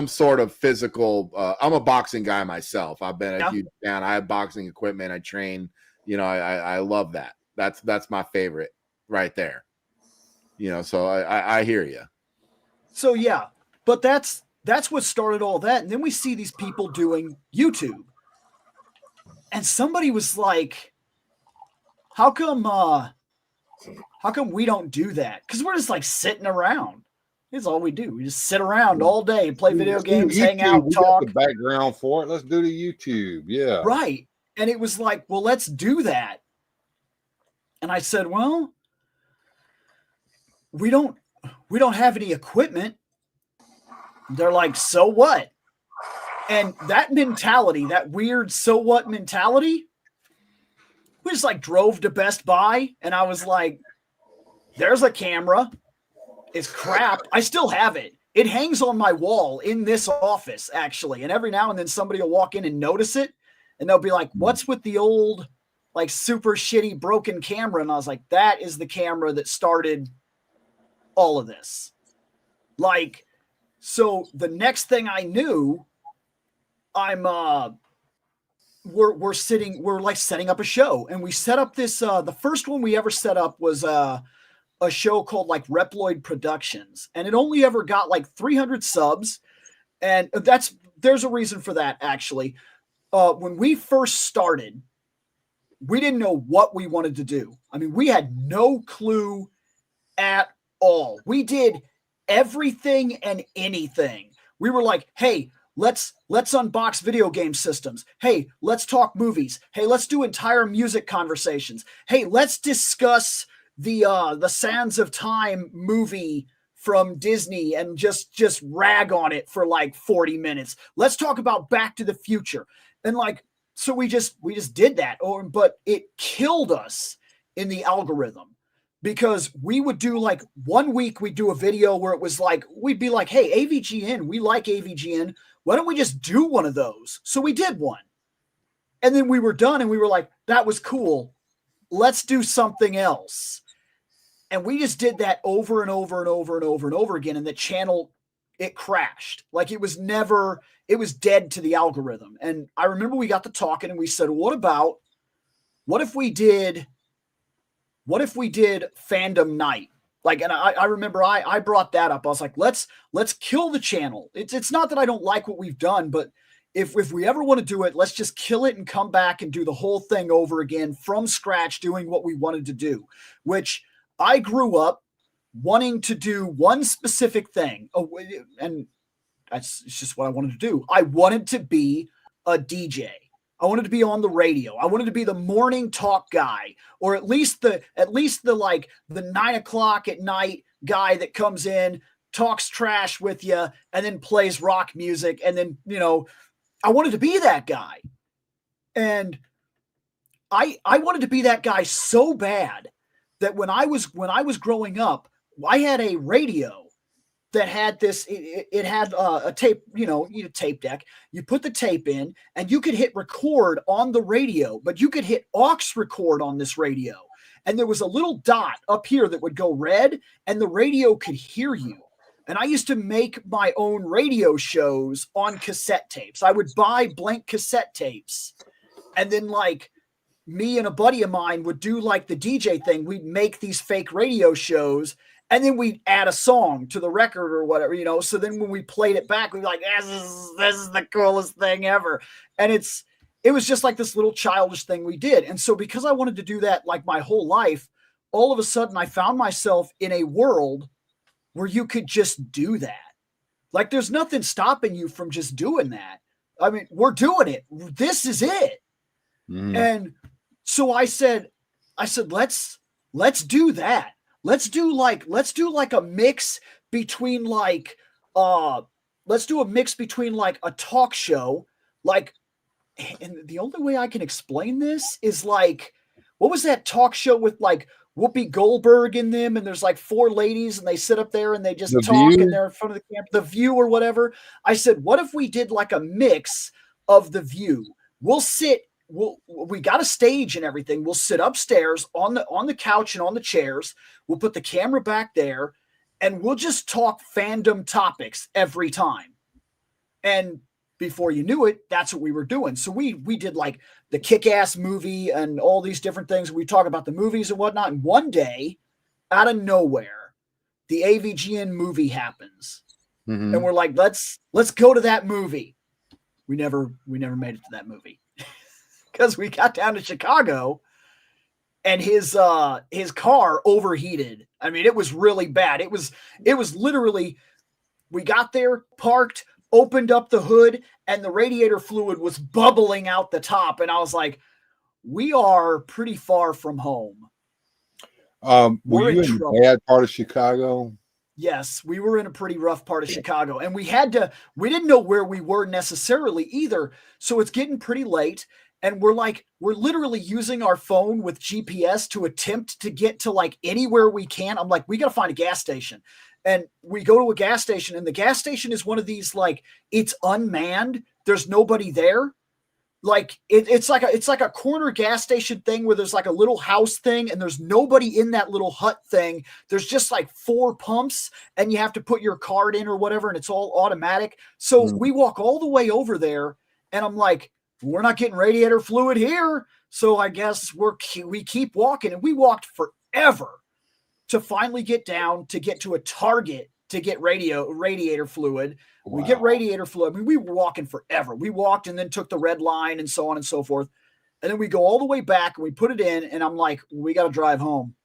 sort of physical. I'm a boxing guy myself. I've been a huge fan. I have boxing equipment. I train. I love that. That's my favorite right there. So I hear you. So yeah, but that's what started all that. And then we see these people doing YouTube, and somebody was like, how come we don't do that? Because we're just like sitting around. That's all we do. We just sit around all day, play video games, hang out, talk. We got the background for it. Let's do the YouTube. Yeah. Right. And it was like, well, let's do that. And I said, well, we don't have any equipment. They're like, so what? And that mentality, that weird so what mentality, we just like drove to Best Buy, and I was like, there's a camera. It's crap. I still have it. It hangs on my wall in this office, actually. And every now and then somebody will walk in and notice it, and they'll be like, what's with the old, like, super shitty broken camera? And I was like, that is the camera that started all of this. Like, So the next thing I knew, we're setting up a show, and we set up this. The first one we ever set up was a show called like Reploid Productions, and it only ever got like 300 subs, and there's a reason for that actually. When we first started, we didn't know what we wanted to do. I mean, we had no clue at all. We did everything and anything. We were like, hey, let's unbox video game systems. Hey, let's talk movies. Hey, let's do entire music conversations. Hey, let's discuss the Sands of Time movie from Disney and just rag on it for like 40 minutes. Let's talk about Back to the Future. And like, so we just did that. But it killed us in the algorithm, because we would do like 1 week, we'd do a video where it was like, we'd be like, hey, AVGN, we like AVGN. Why don't we just do one of those? So we did one. And then we were done and we were like, that was cool. Let's do something else. And we just did that over and over and over and over and over again. And the channel, it crashed. Like it was dead to the algorithm. And I remember we got to talking and we said, what if we did fandom night? Like, and I remember I brought that up. I was like, let's kill the channel. It's not that I don't like what we've done, but if we ever want to do it, let's just kill it and come back and do the whole thing over again from scratch, doing what we wanted to do, which I grew up wanting to do one specific thing. And it's just what I wanted to do. I wanted to be a DJ. I wanted to be on the radio. I wanted to be the morning talk guy, or at least the 9 o'clock at night guy that comes in, talks trash with you, and then plays rock music. And then, I wanted to be that guy. And I wanted to be that guy so bad that when I was growing up, I had a radio that had this, it had a tape, you need a tape deck. You put the tape in and you could hit record on the radio, but you could hit aux record on this radio. And there was a little dot up here that would go red and the radio could hear you. And I used to make my own radio shows on cassette tapes. I would buy blank cassette tapes. And then like me and a buddy of mine would do like the DJ thing. We'd make these fake radio shows. And then we'd add a song to the record or whatever, So then when we played it back, we'd be like, this is the coolest thing ever. And it was just like this little childish thing we did. And so because I wanted to do that like my whole life, all of a sudden I found myself in a world where you could just do that. Like there's nothing stopping you from just doing that. I mean, we're doing it. This is it. Mm. And so I said, let's do that. Let's do like a mix between like a talk show, like, and the only way I can explain this is like, what was that talk show with like Whoopi Goldberg in them? And there's like 4 ladies and they sit up there and they just talk and they're in front of the camera, The View or whatever. I said, what if we did like a mix of The View? We got a stage and everything. We'll sit upstairs on the couch and on the chairs. We'll put the camera back there and we'll just talk fandom topics every time. And before you knew it, that's what we were doing. So we did like the Kick-Ass movie and all these different things. We talk about the movies and whatnot. And one day, out of nowhere, the AVGN movie happens. Mm-hmm. And we're like, let's go to that movie. We never made it to that movie. Because we got down to Chicago and his car overheated. I mean, it was really bad. It was literally, we got there, parked, opened up the hood, and the radiator fluid was bubbling out the top. And I was like, we are pretty far from home. Were you in a bad part of Chicago? Yes, we were in a pretty rough part of Chicago. And we didn't know where we were necessarily either. So it's getting pretty late. And we're literally using our phone with GPS to attempt to get to like anywhere we can. I'm like, we got to find a gas station. And we go to a gas station and the gas station is one of these, like, it's unmanned. There's nobody there. like it's like a corner gas station thing where there's like a little house thing and there's nobody in that little hut thing. There's just like 4 pumps and you have to put your card in or whatever and it's all automatic. So we walk all the way over there and I'm like, we're not getting radiator fluid here. So I guess we keep walking, and we walked forever to finally get down to get to a Target to get radiator fluid. Wow. We get radiator fluid. I mean, we were walking forever. We walked and then took the red line and so on and so forth. And then we go all the way back and we put it in, and I'm like, we got to drive home.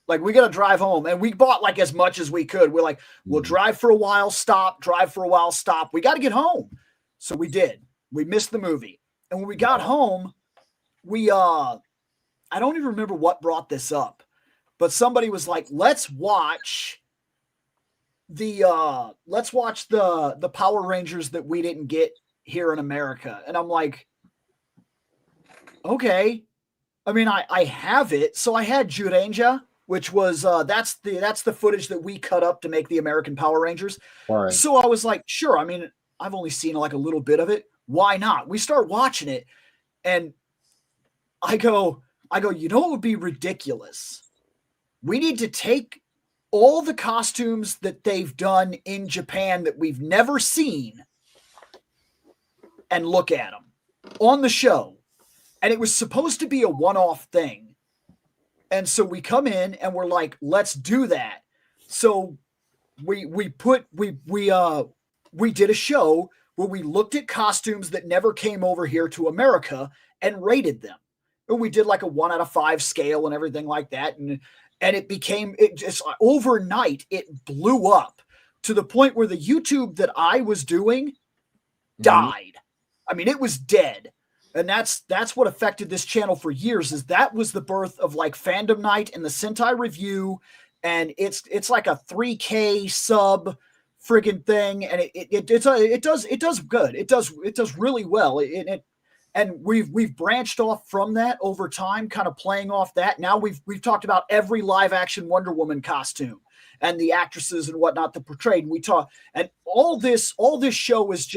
Like, we got to drive home. And we bought like as much as we could. We're like, we'll drive for a while, stop, drive for a while, stop. We got to get home. So we did. We missed the movie. And when we got home, we, I don't even remember what brought this up, but somebody was like, let's watch the Power Rangers that we didn't get here in America. And I'm like, okay. I mean, I have it. So I had Juranger, which was, that's the footage that we cut up to make the American Power Rangers. Right. So I was like, sure. I mean, I've only seen like a little bit of it. Why not? We start watching it and I go, you know, it would be ridiculous. We need to take all the costumes that they've done in Japan that we've never seen and look at them on the show. And it was supposed to be a one-off thing. And so we come in and we're like, let's do that. So we did a show where we looked at costumes that never came over here to America and rated them. And we did like a 1 out of 5 scale and everything like that. And it just overnight, it blew up to the point where the YouTube that I was doing died. I mean, it was dead. And that's what affected this channel for years, is that was the birth of like Fandom Night and the Sentai Review. And it's like a 3K sub friggin' thing. And it does good. It does really well. And we've branched off from that over time, kind of playing off that. Now we've talked about every live action Wonder Woman costume and the actresses and whatnot that portrayed. And all this show is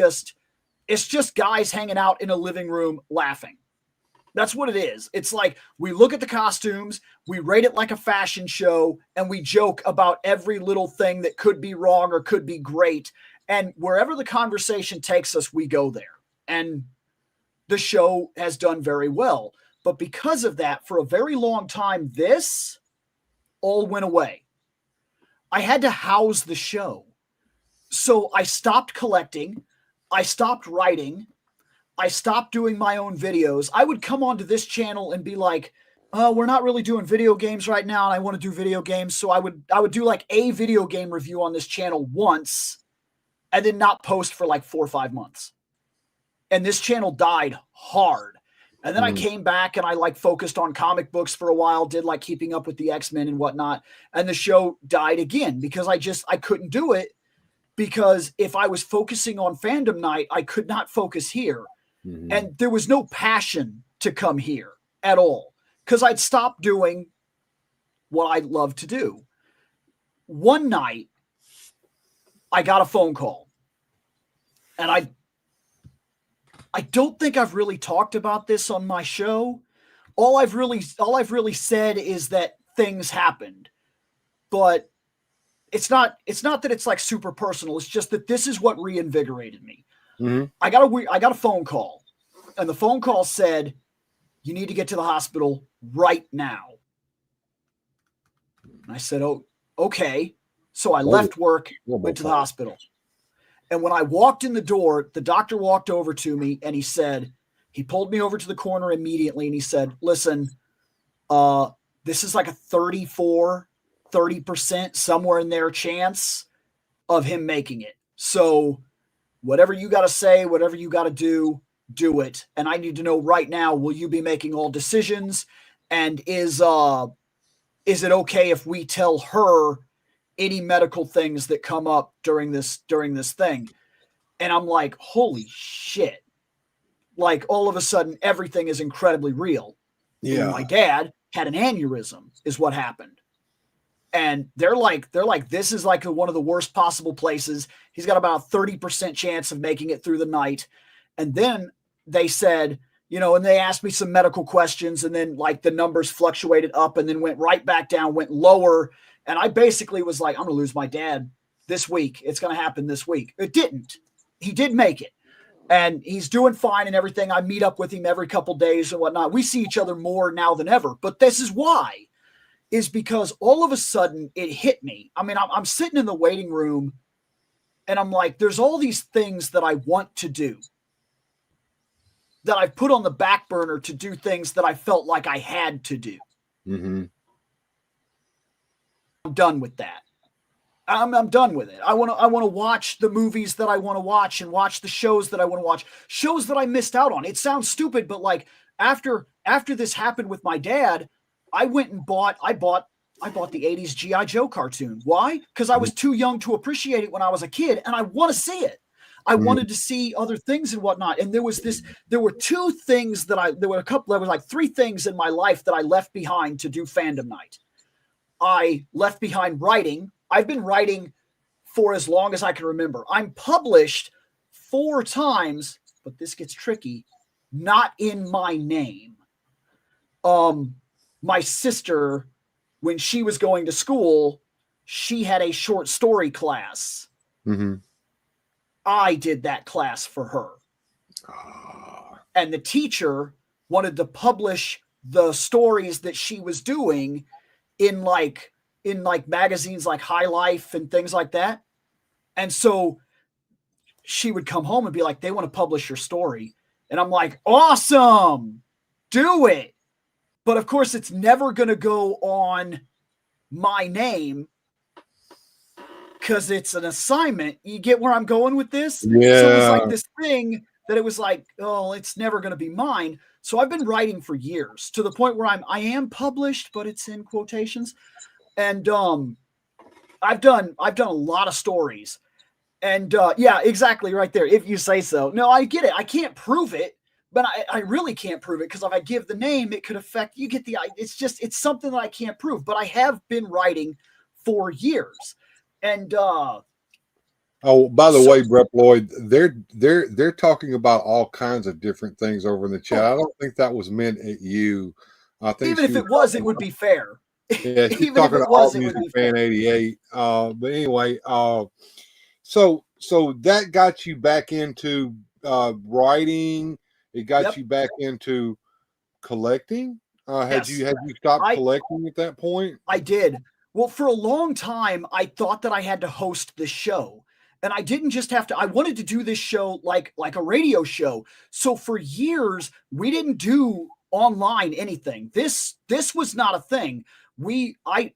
it's just guys hanging out in a living room laughing. That's what it is. It's like we look at the costumes, we rate it like a fashion show, and we joke about every little thing that could be wrong or could be great. And wherever the conversation takes us, we go there. And the show has done very well. But because of that, for a very long time, this all went away. I had to house the show. So I stopped collecting. I stopped writing. I stopped doing my own videos. I would come onto this channel and be like, we're not really doing video games right now, and I want to do video games. So I would do like a video game review on this channel once and then not post for like 4 or 5 months. And this channel died hard. And then I came back and I like focused on comic books for a while, did like Keeping Up with the X-Men and whatnot. And the show died again because I couldn't do it, because if I was focusing on Fandom Night, I could not focus here. And there was no passion to come here at all, because I'd stopped doing what I love to do. One night I got a phone call, and I don't think I've really talked about this on my show. All I've really said is that things happened, but it's not that it's like super personal. It's just that this is what reinvigorated me. I got a phone call, and the phone call said, "You need to get to the hospital right now." And I said, "Oh, okay." So I left work, went to the hospital. And when I walked in the door, the doctor walked over to me and he pulled me over to the corner immediately. And he said, "Listen, this is like a 30% somewhere in there chance of him making it. So whatever you got to say, whatever you got to do it. And I need to know right now, will you be making all decisions? And is it okay if we tell her any medical things that come up during this thing?" And I'm like, holy shit. Like, all of a sudden, everything is incredibly real. Yeah. And my dad had an aneurysm is what happened. And they're like, this is like one of the worst possible places. He's got about a 30% chance of making it through the night. And then they said, and they asked me some medical questions, and then like the numbers fluctuated up and then went right back down, went lower. And I basically was like, I'm going to lose my dad this week. It's going to happen this week. It didn't. He did make it. And he's doing fine and everything. I meet up with him every couple days and whatnot. We see each other more now than ever. But this is why, is because all of a sudden it hit me. I mean, I'm sitting in the waiting room and I'm like, there's all these things that I want to do that I've put on the back burner to do things that I felt like I had to do. Mm-hmm. I'm done with that. I'm done with it. I want to watch the movies that I want to watch and watch the shows that I want to watch, shows that I missed out on. It sounds stupid, but like after this happened with my dad, I went and bought the 80s G.I. Joe cartoon. Why? Because I was too young to appreciate it when I was a kid, and I want to see it. I wanted to see other things and whatnot. And there were two things there was like three things in my life that I left behind to do fandom night. I left behind writing. I've been writing for as long as I can remember. I'm published 4 times, but this gets tricky, not in my name. My sister, when she was going to school, she had a short story class. Mm-hmm. I did that class for her. And the teacher wanted to publish the stories that she was doing in magazines like High Life and things like that. And so she would come home and be like, they want to publish your story. And I'm like, awesome, do it. But of course, it's never going to go on my name because it's an assignment. You get where I'm going with this? Yeah. So it was like this thing that it was like, oh, it's never going to be mine. So I've been writing for years to the point where I am published, but it's in quotations. And I've done a lot of stories. And yeah, exactly right there. If you say so. No, I get it. I can't prove it, but I really can't prove it because if I give the name, it could affect, you get it's something that I can't prove, but I have been writing for years. And oh, by the way, Reploid, they're talking about all kinds of different things over in the chat. I don't think that was meant at you. I think even if it was, it would be fair. Yeah, she's talking to All Music Fan 88. But anyway, so that got you back into writing. It got you back into collecting. Had you stopped collecting at that point? I did. Well, for a long time, I thought that I had to host the show. And I didn't just have to, I wanted to do this show like a radio show. So for years, we didn't do online anything. This was not a thing. I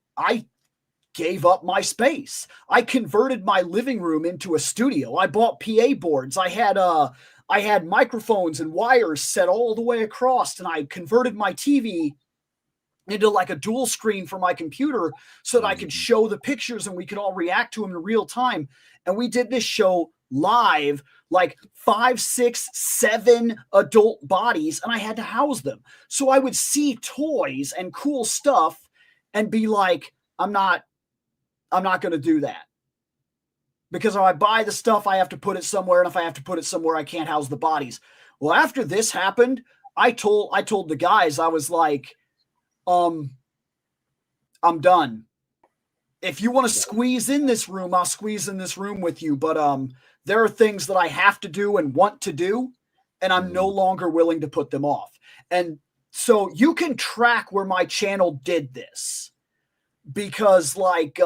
gave up my space. I converted my living room into a studio. I bought PA boards. I had microphones and wires set all the way across, and I converted my TV into like a dual screen for my computer so that I could show the pictures and we could all react to them in real time. And we did this show live, like 5, 6, 7 adult bodies, and I had to house them. So I would see toys and cool stuff and be like, I'm not going to do that. Because if I buy the stuff, I have to put it somewhere. And if I have to put it somewhere, I can't house the bodies. Well, after this happened, I told the guys, I was like, I'm done. If you want to squeeze in this room, I'll squeeze in this room with you. But there are things that I have to do and want to do, and I'm no longer willing to put them off. And so you can track where my channel did this, because like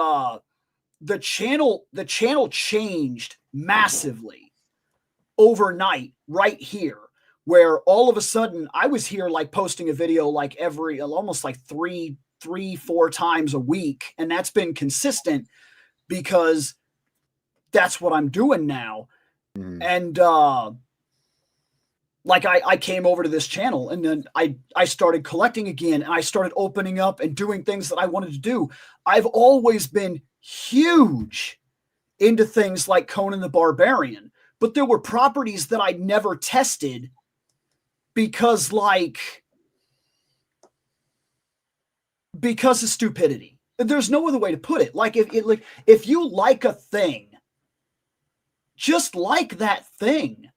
the channel changed massively overnight right here, where all of a sudden I was here like posting a video like almost like 3-4 times a week. And that's been consistent because that's what I'm doing now. And like I came over to this channel, and then I started collecting again, and I started opening up and doing things that I wanted to do. I've always been huge into things like Conan the Barbarian, but there were properties that I never tested because of stupidity. There's no other way to put it. Like if you like a thing, just like that thing.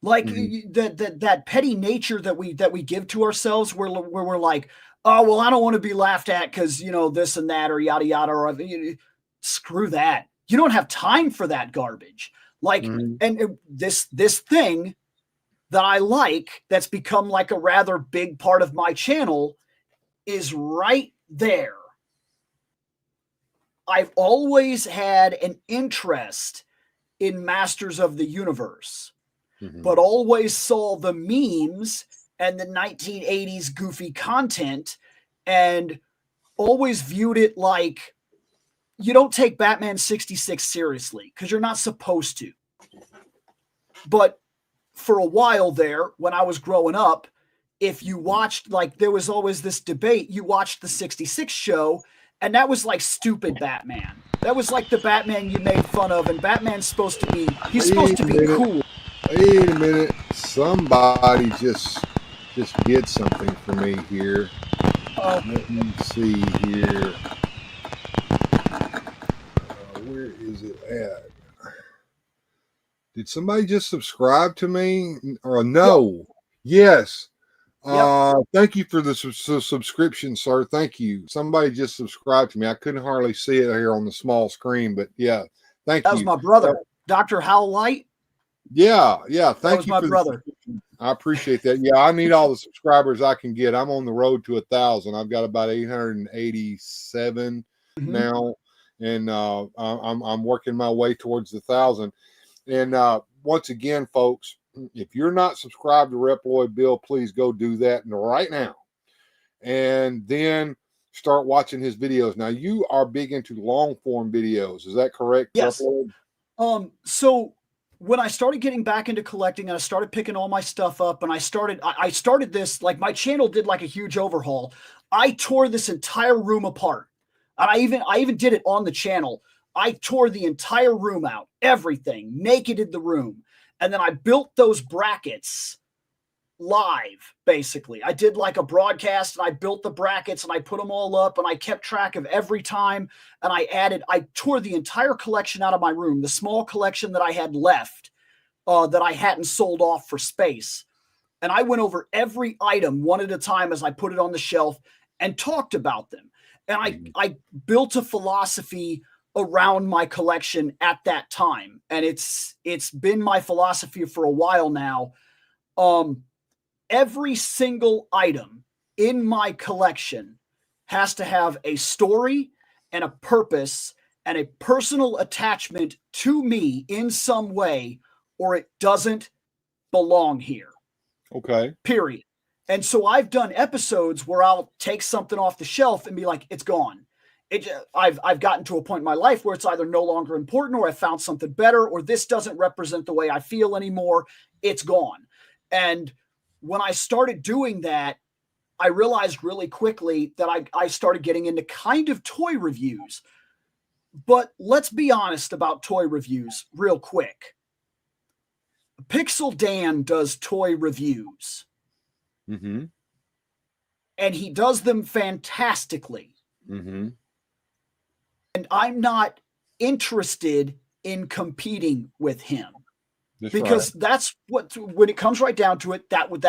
Like that petty nature that we give to ourselves, where we're like, oh well, I don't want to be laughed at because this and that or yada yada, or screw that. You don't have time for that garbage. Like, and this thing that I like, that's become like a rather big part of my channel, is right there. I've always had an interest in Masters of the Universe, but always saw the memes and the 1980s goofy content, and always viewed it like, you don't take Batman 66 seriously because you're not supposed to. But for a while there, when I was growing up, if you watched, like, there was always this debate, you watched the 66 show, and that was like stupid Batman. That was like the Batman you made fun of, and Batman's supposed to be, he's supposed to be cool. Wait a minute. Somebody just did something for me here. Let me see here. Where is it at? Did somebody just subscribe to me? Or no? Yes. Thank you for the subscription, sir. Thank you. Somebody just subscribed to me. I couldn't hardly see it here on the small screen, but yeah, thank you. That was my brother, Dr. Hal Light. Yeah. Thank you. That was my brother. I appreciate that. Yeah, I need all the subscribers I can get. I'm on the road to 1,000. I've got about 887 now, and I'm working my way towards 1,000. And once again, folks, if you're not subscribed to Reploid Bill, please go do that right now, and then start watching his videos. Now, you are big into long form videos. Is that correct? Yes. Reploid? So when I started getting back into collecting, and I started picking all my stuff up, and I started this, like, my channel did like a huge overhaul. I tore this entire room apart, and I even did it on the channel. I tore the entire room out, everything, nakeded the room. And then I built those brackets live, basically. I did like a broadcast, and I built the brackets, and I put them all up, and I kept track of every time. And I tore the entire collection out of my room, the small collection that I had left, that I hadn't sold off for space. And I went over every item one at a time as I put it on the shelf and talked about them. And I built a philosophy around my collection at that time, and it's been my philosophy for a while now. Every single item in my collection has to have a story and a purpose and a personal attachment to me in some way, or it doesn't belong here. Okay. Period. And so I've done episodes where I'll take something off the shelf and be like, it's gone. I've gotten to a point in my life where it's either no longer important, or I found something better, or this doesn't represent the way I feel anymore. It's gone. And when I started doing that, I realized really quickly that I started getting into kind of toy reviews. But let's be honest about toy reviews real quick. Pixel Dan does toy reviews. And he does them fantastically. And I'm not interested in competing with him. Because that's what, when it comes right down to it, that would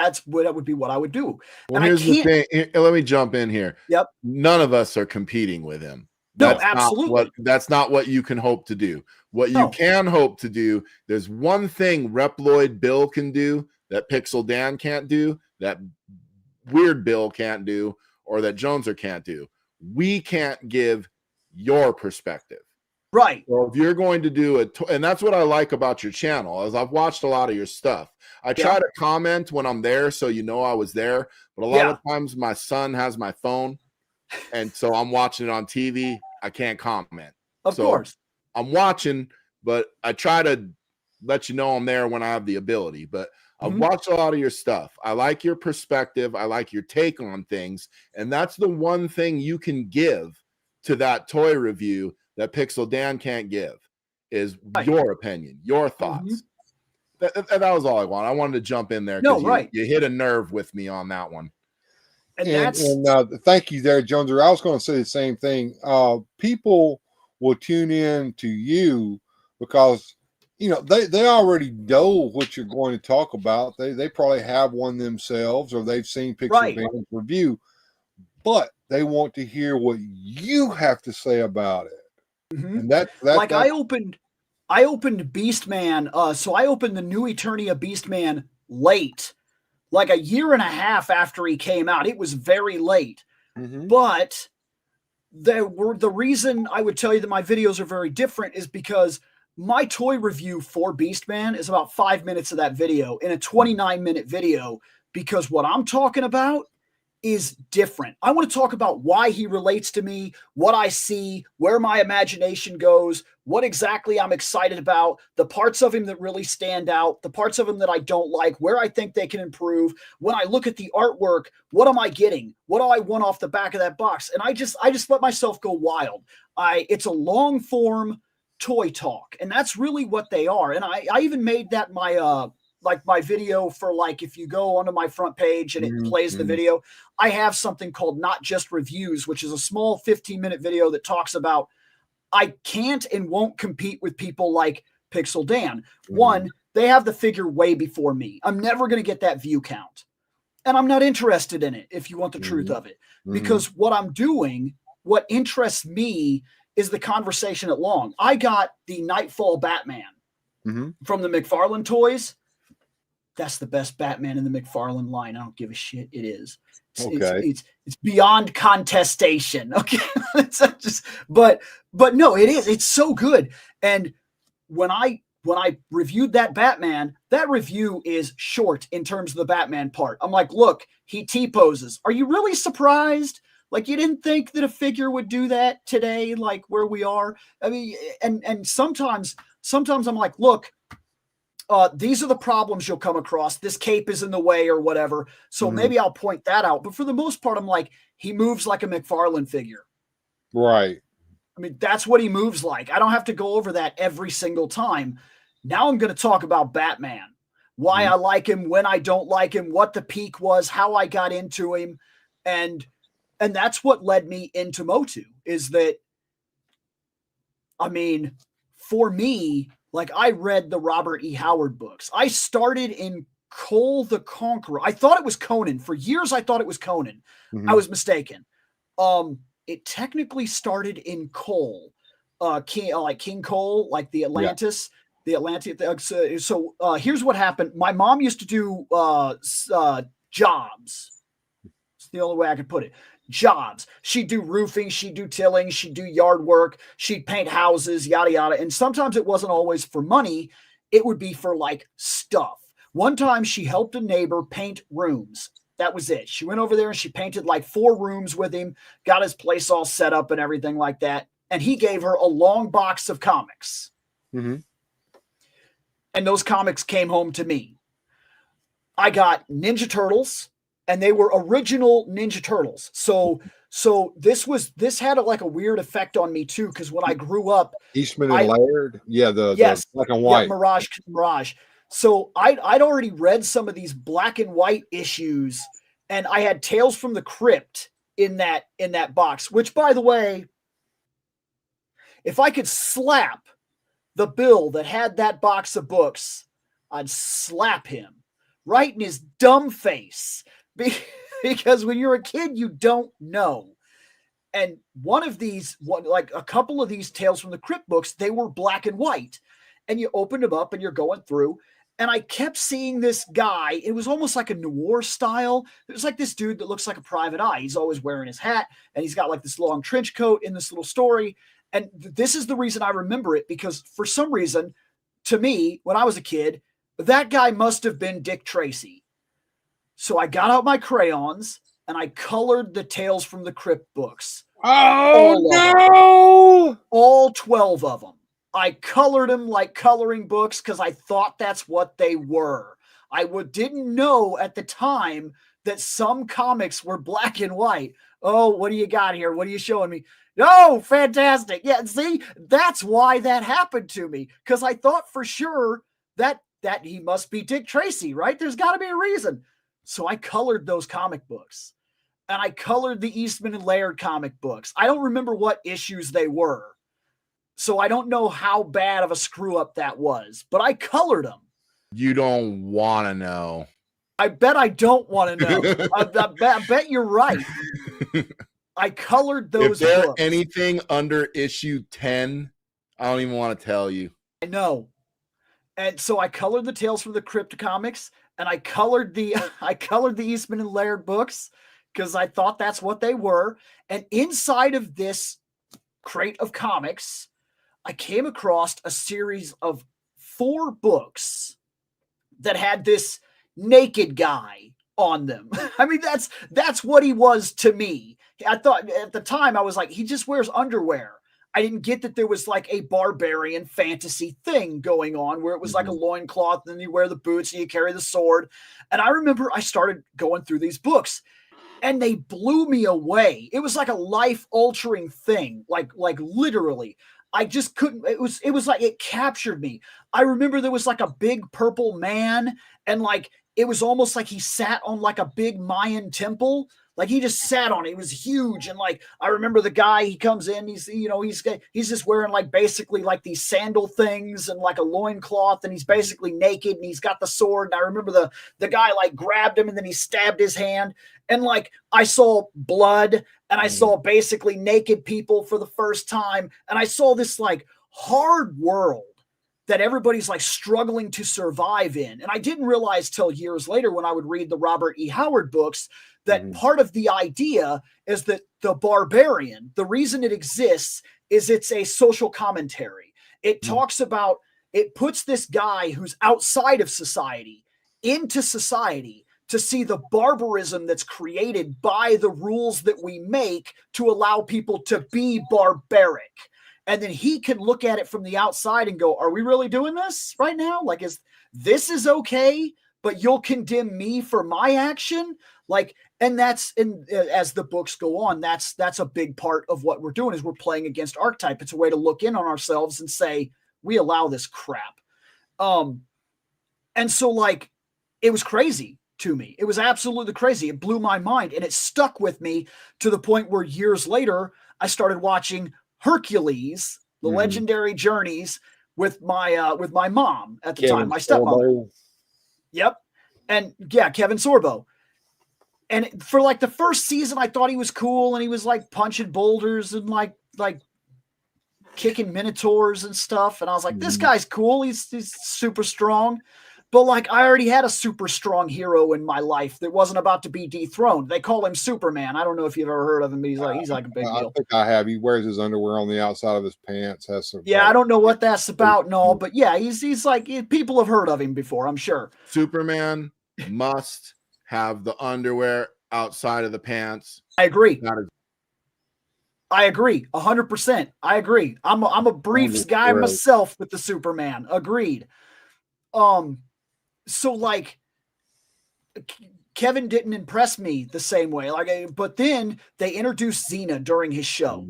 be what I would do. Well, here's the thing. Let me jump in here. Yep. None of us are competing with him. That's absolutely. That's not what you can hope to do. What you can hope to do, there's one thing Reploid Bill can do that Pixel Dan can't do, that Weird Bill can't do, or that Joneser can't do. We can't give your perspective. Right. So if you're going to do it, and that's what I like about your channel, is I've watched a lot of your stuff. I try to comment when I'm there, so you know I was there. But a lot of times my son has my phone, and so I'm watching it on TV. I can't comment. Of course. I'm watching, but I try to let you know I'm there when I have the ability. But I've watched a lot of your stuff. I like your perspective. I like your take on things. And that's the one thing you can give to that toy review that Pixel Dan can't give, is your opinion, your thoughts. That was all I wanted. I wanted to jump in there because you hit a nerve with me on that one. And thank you there, Jones. I was going to say the same thing. People will tune in to you because you know, they already know what you're going to talk about. They probably have one themselves, or they've seen Pixel Right. Van's review, but they want to hear what you have to say about it. Mm-hmm. And that like I opened Beastman. So I opened the New Eternia Beastman late, like a year and a half after he came out. It was very late, but the reason I would tell you that my videos are very different is because my toy review for Beastman is about 5 minutes of that video in a 29-minute video, because what I'm talking about is different. I want to talk about why he relates to me, what I see, where my imagination goes, what exactly I'm excited about, the parts of him that really stand out, the parts of him that I don't like, where I think they can improve. When I look at the artwork, what am I getting? What do I want off the back of that box? And I just let myself go wild. It's a long form toy talk, and that's really what they are. And I even made that my video for, like, if you go onto my front page and it plays the video, I have something called Not Just Reviews, which is a small 15-minute video that talks about I can't and won't compete with people like Pixel Dan. One, they have the figure way before me. I'm never going to get that view count. And I'm not interested in it, if you want the truth of it. Because what I'm doing, what interests me, is the conversation at long. I got the Nightfall Batman from the McFarlane toys. That's the best Batman in the McFarlane line. I don't give a shit. It is. It's beyond contestation. Okay. But no, it is. It's so good. And when I reviewed that Batman, that review is short in terms of the Batman part. I'm like, look, he T-poses. Are you really surprised? Like, you didn't think that a figure would do that today, like where we are? I mean, and sometimes I'm like, look, these are the problems you'll come across. This cape is in the way or whatever. So maybe I'll point that out. But for the most part, I'm like, he moves like a McFarlane figure. Right. I mean, that's what he moves like. I don't have to go over that every single time. Now I'm going to talk about Batman, why I like him, when I don't like him, what the peak was, how I got into him. And that's what led me into Motu, is that, I mean, for me, like, I read the Robert E. Howard books. I started in Cole the Conqueror. I thought it was Conan. For years, I thought it was Conan. I was mistaken. It technically started in Cole, King Cole, like the Atlantis, the Atlantic. So here's what happened. My mom used to do jobs. It's the only way I could put it. Jobs. She'd do roofing, she'd do tilling, she'd do yard work, she'd paint houses, yada yada. And sometimes it wasn't always for money, it would be for, like, stuff. One time she helped a neighbor paint rooms. That was it. She went over there and she painted like 4 rooms with him, got his place all set up and everything like that. And he gave her a long box of comics. And those comics came home to me. I got Ninja Turtles, and they were original Ninja Turtles. So this had like a weird effect on me too, because when I grew up, Eastman and Laird, the black and white, Mirage. So I'd already read some of these black and white issues, and I had Tales from the Crypt in that box. Which, by the way, if I could slap the Bill that had that box of books, I'd slap him right in his dumb face. Because when you're a kid, you don't know. And like a couple of these Tales from the Crypt books, they were black and white. And you opened them up and you're going through. And I kept seeing this guy. It was almost like a noir style. It was like this dude that looks like a private eye. He's always wearing his hat, and he's got like this long trench coat in this little story. And this is the reason I remember it, because for some reason, to me, when I was a kid, that guy must have been Dick Tracy. So I got out my crayons and I colored the Tales from the Crypt books. Oh, no! All 12 of them. I colored them like coloring books because I thought that's what they were. I didn't know at the time that some comics were black and white. Oh, what do you got here? What are you showing me? Oh, fantastic. Yeah, see, that's why that happened to me, because I thought for sure that he must be Dick Tracy, right? There's got to be a reason. So I colored those comic books, and I colored the Eastman and Laird comic books. I don't remember what issues they were. So I don't know how bad of a screw up that was, but I colored them. You don't want to know. I bet I don't want to know. I bet you're right. I colored those If they're books. anything under issue 10, I don't even want to tell you. I know. And so I colored the Tales from the Crypt comics, and I colored the Eastman and Laird books because I thought that's what they were. And inside of this crate of comics, I came across a series of 4 books that had this naked guy on them. I mean, that's what he was to me. I thought at the time, I was like, he just wears underwear. I didn't get that there was like a barbarian fantasy thing going on where it was like a loincloth and you wear the boots and you carry the sword. And I remember I started going through these books and they blew me away. It was like a life altering thing. Like literally, I just couldn't, it was like, it captured me. I remember there was like a big purple man and like, it was almost like he sat on like a big Mayan temple. Like he just sat on it. It was huge. And like, I remember the guy, he comes in, he's just wearing like basically like these sandal things and like a loincloth and he's basically naked and he's got the sword. And I remember the guy like grabbed him and then he stabbed his hand. And like, I saw blood and I saw basically naked people for the first time. And I saw this like hard world that everybody's like struggling to survive in. And I didn't realize till years later when I would read the Robert E. Howard books that part of the idea is that the barbarian, the reason it exists is it's a social commentary. It talks about, it puts this guy who's outside of society into society to see the barbarism that's created by the rules that we make to allow people to be barbaric. And then he can look at it from the outside and go, are we really doing this right now? Like, this is okay, but you'll condemn me for my action? Like, and as the books go on, that's a big part of what we're doing is we're playing against archetype. It's a way to look in on ourselves and say, we allow this crap. And so like, it was crazy to me. It was absolutely crazy. It blew my mind and it stuck with me to the point where years later, I started watching Hercules, the legendary journeys with my mom at the time, my stepmom. Yep. And yeah, Kevin Sorbo. And for like the first season, I thought he was cool and he was like punching boulders and like kicking minotaurs and stuff. And I was like, this guy's cool. He's super strong. But like, I already had a super strong hero in my life that wasn't about to be dethroned. They call him Superman. I don't know if you've ever heard of him, but he's like a big deal. I think I have. He wears his underwear on the outside of his pants. Has some. Yeah, I don't know what that's about. No, but yeah, he's like, people have heard of him before, I'm sure. Superman must have the underwear outside of the pants. I agree. I agree 100%. I agree. I'm a briefs guy myself with the Superman. Agreed. So like Kevin didn't impress me the same way. Like, but then they introduced Xena during his show.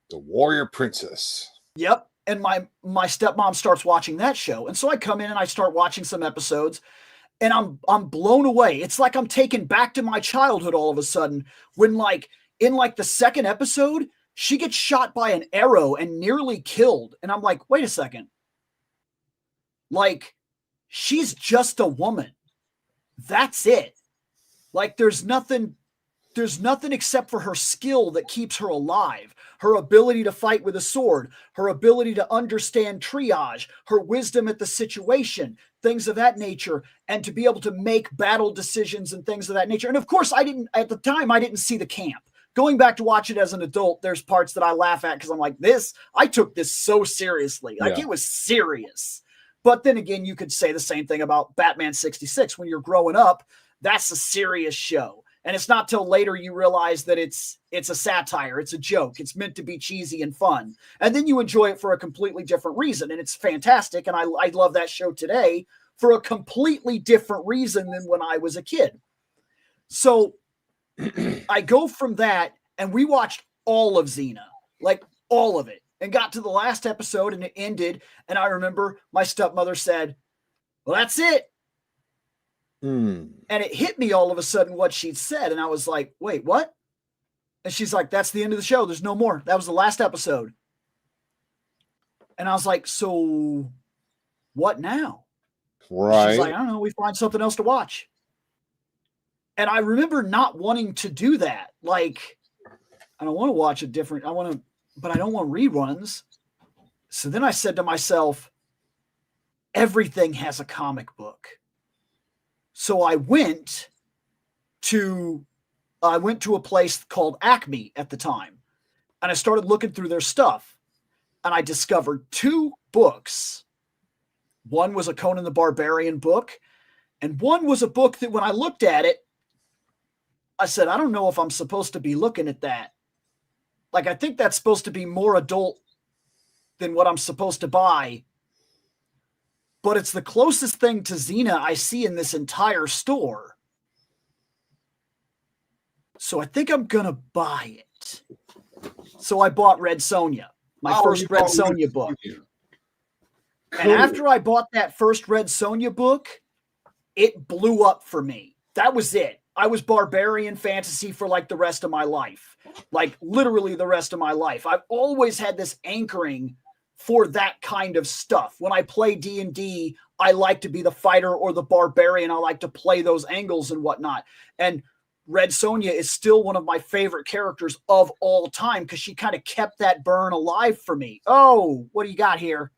The Warrior Princess. Yep. And my stepmom starts watching that show. And so I come in and I start watching some episodes and I'm blown away. It's like I'm taken back to my childhood all of a sudden when like in like the second episode, she gets shot by an arrow and nearly killed. And I'm like, wait a second. Like, she's just a woman. That's it. Like there's nothing except for her skill that keeps her alive. Her ability to fight with a sword, her ability to understand triage, her wisdom at the situation, things of that nature, and to be able to make battle decisions and things of that nature. And of course, at the time, I didn't see the camp. Going back to watch it as an adult, there's parts that I laugh at because I'm like, I took this so seriously. Like it was serious. But then again, you could say the same thing about Batman 66. When you're growing up, that's a serious show. And it's not till later you realize that it's a satire. It's a joke. It's meant to be cheesy and fun. And then you enjoy it for a completely different reason. And it's fantastic. And I love that show today for a completely different reason than when I was a kid. So I go from that and we watched all of Xena, like all of it. And got to the last episode and it ended. And I remember my stepmother said, well, that's it. And it hit me all of a sudden what she'd said. And I was like, wait, what? And she's like, that's the end of the show. There's no more. That was the last episode. And I was like, so what now? Right. She's like, I don't know. We find something else to watch. And I remember not wanting to do that. Like, I don't want to watch but I don't want reruns. So then I said to myself, everything has a comic book. So I went to a place called Acme at the time, and I started looking through their stuff, and I discovered 2 books. One was a Conan the Barbarian book, and one was a book that when I looked at it, I said, I don't know if I'm supposed to be looking at that. Like, I think that's supposed to be more adult than what I'm supposed to buy. But it's the closest thing to Xena I see in this entire store. So I think I'm going to buy it. So I bought Red Sonja, my first Red Sonja book. Cool. And after I bought that first Red Sonja book, it blew up for me. That was it. I was barbarian fantasy for like the rest of my life. Like literally the rest of my life. I've always had this anchoring for that kind of stuff. When I play D&D, I like to be the fighter or the barbarian. I like to play those angles and whatnot. And Red Sonja is still one of my favorite characters of all time because she kind of kept that burn alive for me. Oh, what do you got here?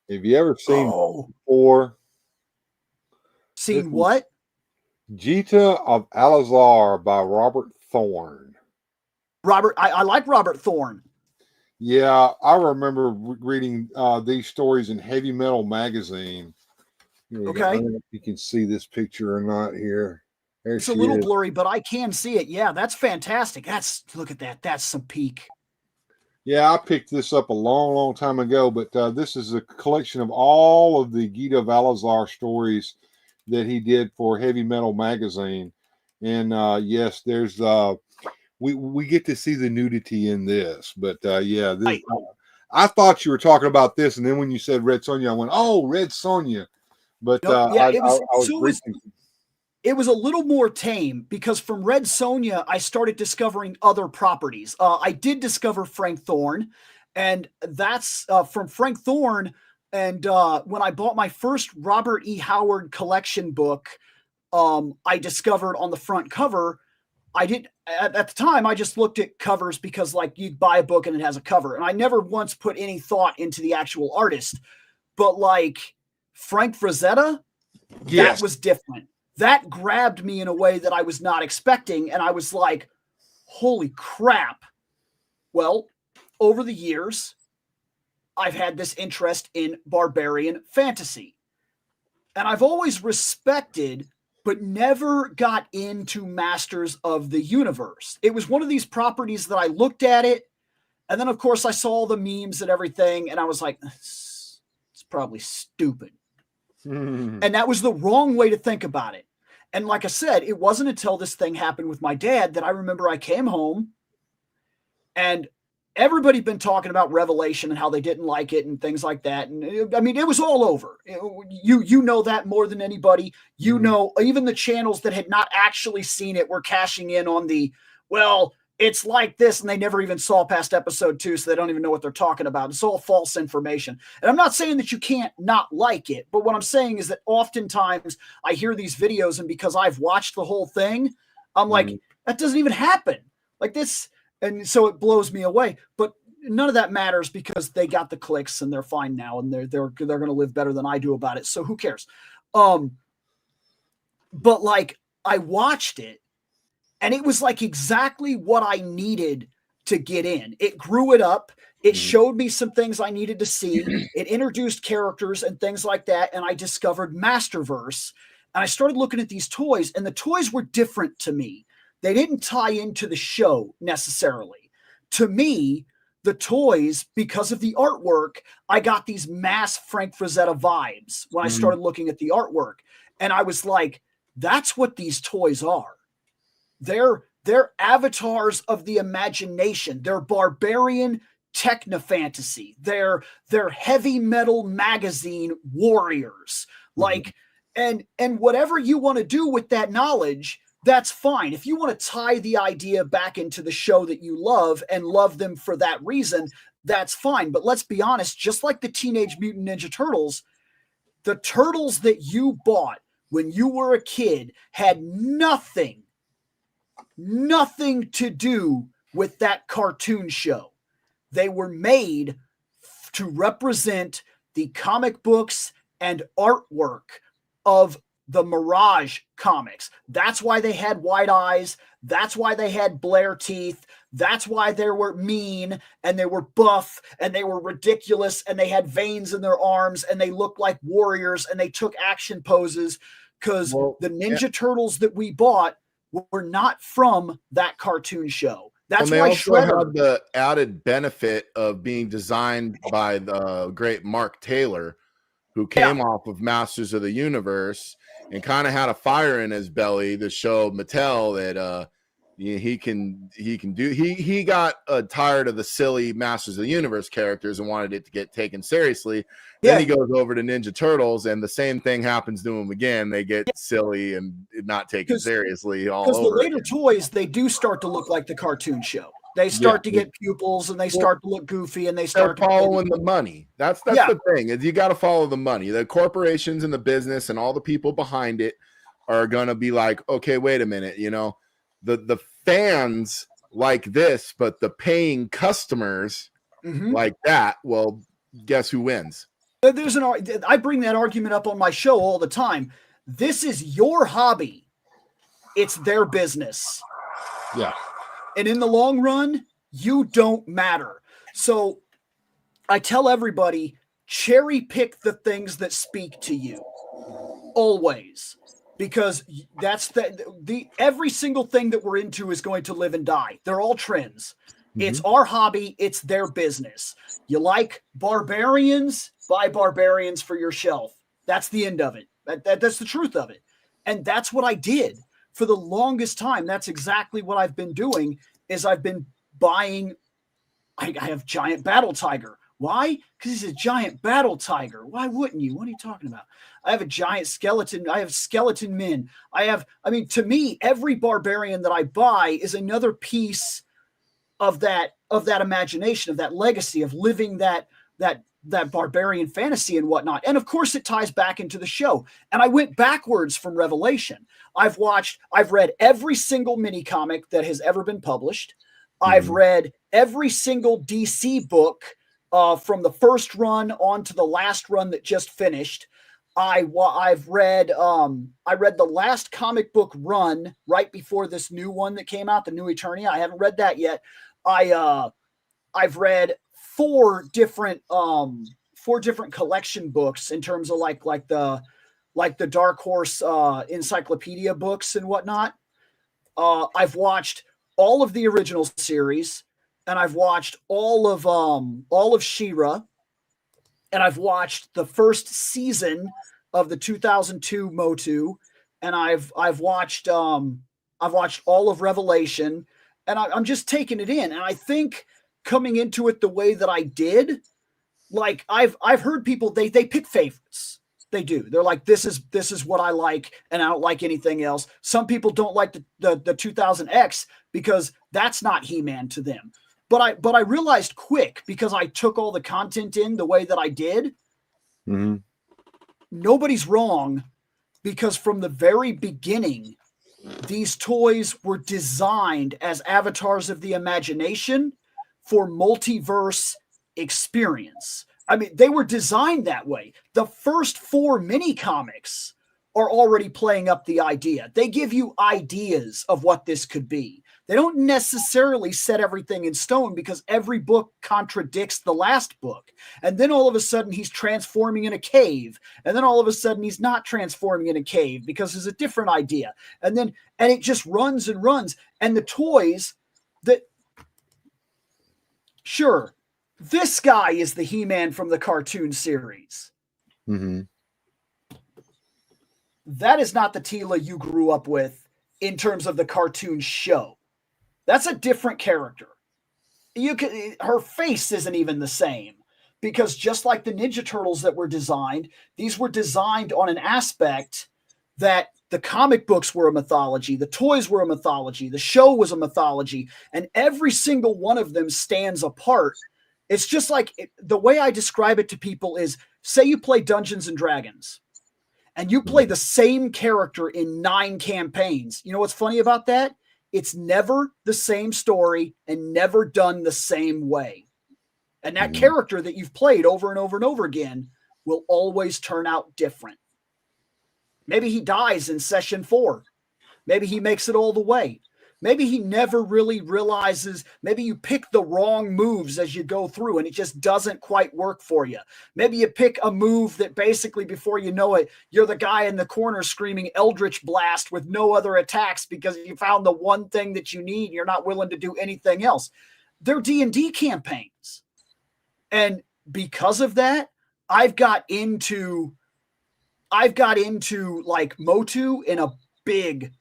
Have you ever seen before? Seen what? Gita of Alazar by Robert Thorne. I like Robert Thorne. Yeah, I remember reading these stories in Heavy Metal magazine. Okay. I don't know if you can see this picture or not here. It's a little blurry, but I can see it. Yeah, that's fantastic. Look at that. That's some peak. Yeah, I picked this up a long, long time ago, but this is a collection of all of the Gita of Alazar stories that he did for Heavy Metal magazine. And yes, there's we get to see the nudity in this, but yeah, this, I thought you were talking about this, and then when you said Red Sonja, I went, "Oh, Red Sonja." But yeah, it was a little more tame because from Red Sonja, I started discovering other properties. I did discover Frank Thorne, and that's from Frank Thorne. And when I bought my first Robert E. Howard collection book, I discovered on the front cover, at the time, I just looked at covers because like you'd buy a book and it has a cover. And I never once put any thought into the actual artist. But like Frank Frazetta, that was different. That grabbed me in a way that I was not expecting. And I was like, holy crap. Well, over the years, I've had this interest in barbarian fantasy. And I've always respected, but never got into Masters of the Universe. It was one of these properties that I looked at it. And then, of course, I saw all the memes and everything. And I was like, it's probably stupid. And that was the wrong way to think about it. And like I said, it wasn't until this thing happened with my dad that I remember I came home and everybody been talking about Revelation and how they didn't like it and things like that. And I mean, it was all over. You know that more than anybody. You know, even the channels that had not actually seen it were cashing in on well, it's like this, and they never even saw past episode 2, so they don't even know what they're talking about. It's all false information. And I'm not saying that you can't not like it, but what I'm saying is that oftentimes I hear these videos, and because I've watched the whole thing, I'm like, that doesn't even happen. Like this, and so it blows me away. But none of that matters because they got the clicks and they're fine now, and they're going to live better than I do about it. So who cares? But like I watched it. And it was like exactly what I needed to get in. It grew it up. It showed me some things I needed to see. It introduced characters and things like that. And I discovered Masterverse. And I started looking at these toys. And the toys were different to me. They didn't tie into the show necessarily. To me, the toys, because of the artwork, I got these mass Frank Frazetta vibes when I started looking at the artwork. And I was like, that's what these toys are. They're avatars of the imagination. They're barbarian techno-fantasy. They're heavy metal magazine warriors. Like, and whatever you want to do with that knowledge, that's fine. If you want to tie the idea back into the show that you love and love them for that reason, that's fine. But let's be honest, just like the Teenage Mutant Ninja Turtles, the turtles that you bought when you were a kid had nothing to do with that cartoon show. They were made to represent the comic books and artwork of the Mirage comics. That's why they had white eyes. That's why they had Blair teeth. That's why they were mean and they were buff and they were ridiculous and they had veins in their arms and they looked like warriors and they took action poses, because the Ninja Turtles that we bought were not from that cartoon show. That's why also had the added benefit of being designed by the great Mark Taylor, who came off of Masters of the Universe and kind of had a fire in his belly to show Mattel that he can do. He got tired of the silly Masters of the Universe characters and wanted it to get taken seriously. Then he goes over to Ninja Turtles, and the same thing happens to him again. They get silly and not taken seriously all over. Because the later toys, they do start to look like the cartoon show. They start to get pupils and they start to look goofy and they start following the money. That's the thing, is you got to follow the money. The corporations and the business and all the people behind it are going to be like, okay, wait a minute. You know, the fans like this, but the paying customers like that. Well, guess who wins? I bring that argument up on my show all the time. This is your hobby. It's their business. Yeah. And in the long run, you don't matter. So I tell everybody, cherry pick the things that speak to you. Always. Because that's the every single thing that we're into is going to live and die. They're all trends. It's our hobby. It's their business. You like barbarians? Buy barbarians for your shelf. That's the end of it. That's the truth of it. And that's what I did for the longest time. That's exactly what I've been doing. Is I've been buying. I have Giant Battle Tiger. Why? Because he's a giant battle tiger. Why wouldn't you? What are you talking about? I have a giant skeleton. I have skeleton men. To me, every barbarian that I buy is another piece of that imagination, of that legacy, of living that barbarian fantasy and whatnot. And of course it ties back into the show. And I went backwards from Revelation. I've read every single mini comic that has ever been published. I've read every single DC book from the first run on to the last run that just finished. I read the last comic book run right before this new one that came out, the New Eternia. I haven't read that yet. I've read four different collection books in terms of like the Dark Horse encyclopedia books and whatnot. I've watched all of the original series, and I've watched all of She-Ra, and I've watched the first season of the 2002 Motu, and I've watched all of Revelation, and I'm just taking it in. And I think coming into it the way that I did, like I've heard people they pick favorites. They do. They're like, this is what I like, and I don't like anything else. Some people don't like the 2000X because that's not He-Man to them. But I realized quick, because I took all the content in the way that I did. Nobody's wrong, because from the very beginning, these toys were designed as avatars of the imagination for multiverse experience. I mean, they were designed that way. The first 4 mini comics are already playing up the idea. They give you ideas of what this could be. They don't necessarily set everything in stone, because every book contradicts the last book. And then all of a sudden he's transforming in a cave. And then all of a sudden he's not transforming in a cave because there's a different idea. And it just runs and runs. And the toys that, sure, this guy is the He-Man from the cartoon series. That is not the Teela you grew up with in terms of the cartoon show. That's a different character. Her face isn't even the same, because just like the Ninja Turtles that were designed, these were designed on an aspect that the comic books were a mythology, the toys were a mythology, the show was a mythology, and every single one of them stands apart It's just like the way I describe it to people is, say you play Dungeons and Dragons and you play the same character in 9 campaigns. You know what's funny about that? It's never the same story and never done the same way. And that character that you've played over and over and over again will always turn out different. Maybe he dies in session 4. Maybe he makes it all the way. Maybe he never really realizes, maybe you pick the wrong moves as you go through and it just doesn't quite work for you. Maybe you pick a move that basically before you know it, you're the guy in the corner screaming Eldritch Blast with no other attacks because you found the one thing that you need. You're not willing to do anything else. They're D&D campaigns. And because of that, I've got into like Motu in a big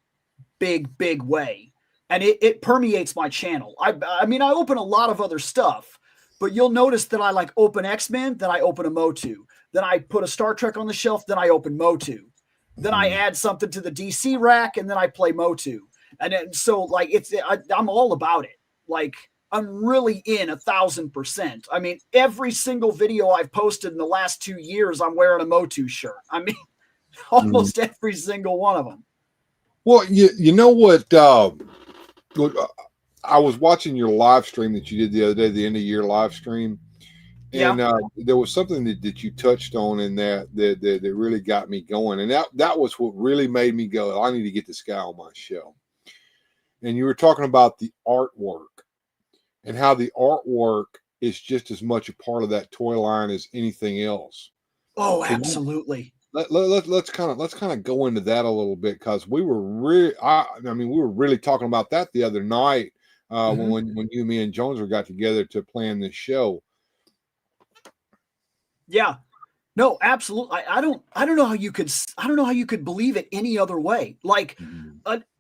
way. And it permeates my channel. I mean, I open a lot of other stuff, but you'll notice that I like open X-Men, then I open a Motu. Then I put a Star Trek on the shelf, then I open Motu. Then I add something to the DC rack, and then I play Motu. And then, so like I'm all about it. Like I'm really in 1,000%. I mean, every single video I've posted in the last 2 years, I'm wearing a Motu shirt. I mean, almost every single one of them. Well, you know what? I was watching your live stream that you did the other day, the end of year live stream, and there was something that you touched on in that really got me going, and that was what really made me go, I need to get this guy on my show. And you were talking about the artwork and how the artwork is just as much a part of that toy line as anything else. Oh, absolutely. Let's kind of go into that a little bit, because we were really, we were really talking about that the other night when you, me, and Jones got together to plan this show. Yeah, no, absolutely. I don't know how you could believe it any other way. Like,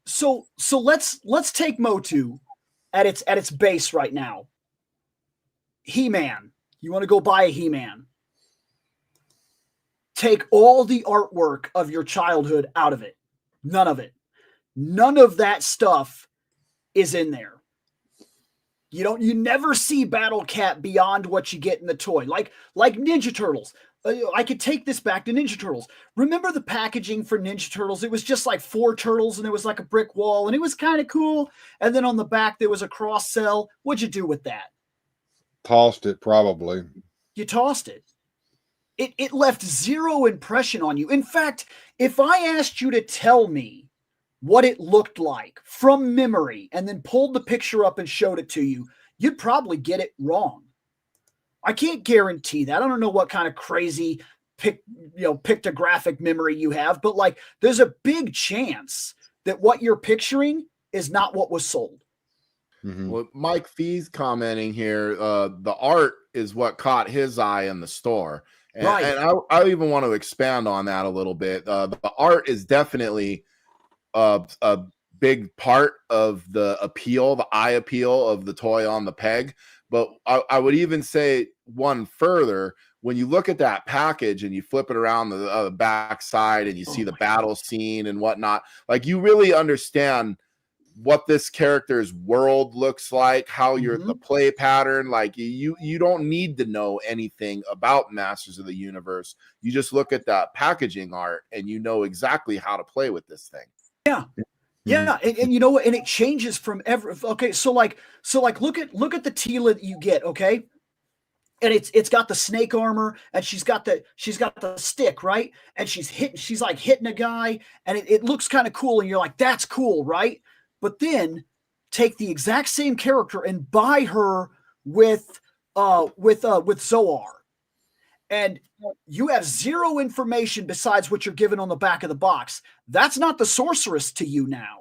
so let's take Motu at its base right now. He-Man. You want to go buy a He-Man? Take all the artwork of your childhood out of it. None of it. None of that stuff is in there. You never see Battle Cat beyond what you get in the toy. Like Ninja Turtles. I could take this back to Ninja Turtles. Remember the packaging for Ninja Turtles? It was just like 4 turtles and there was like a brick wall and it was kind of cool. And then on the back there was a cross cell. What'd you do with that? Tossed it, probably. You tossed it. It left zero impression on you. In fact, if I asked you to tell me what it looked like from memory and then pulled the picture up and showed it to you, you'd probably get it wrong. I can't guarantee that. I don't know what kind of crazy pictographic memory you have, but like there's a big chance that what you're picturing is not what was sold. Well, Mike Fee's commenting here, the art is what caught his eye in the store. And, right. And I even want to expand on that a little bit. The art is definitely a big part of the appeal, the eye appeal of the toy on the peg. But I would even say one further, when you look at that package and you flip it around the back side and you see the battle scene and whatnot, like you really understand what this character's world looks like, how the play pattern, like you don't need to know anything about Masters of the Universe. You just look at that packaging art and you know exactly how to play with this thing. Yeah. Yeah. And you know what? And it changes from every, okay. So like look at the Tila that you get. Okay. And it's got the snake armor and she's got the stick, right? And she's like hitting a guy and it looks kind of cool. And you're like, that's cool. Right. But then take the exact same character and buy her with Zoar. And you have zero information besides what you're given on the back of the box. That's not the sorceress to you now.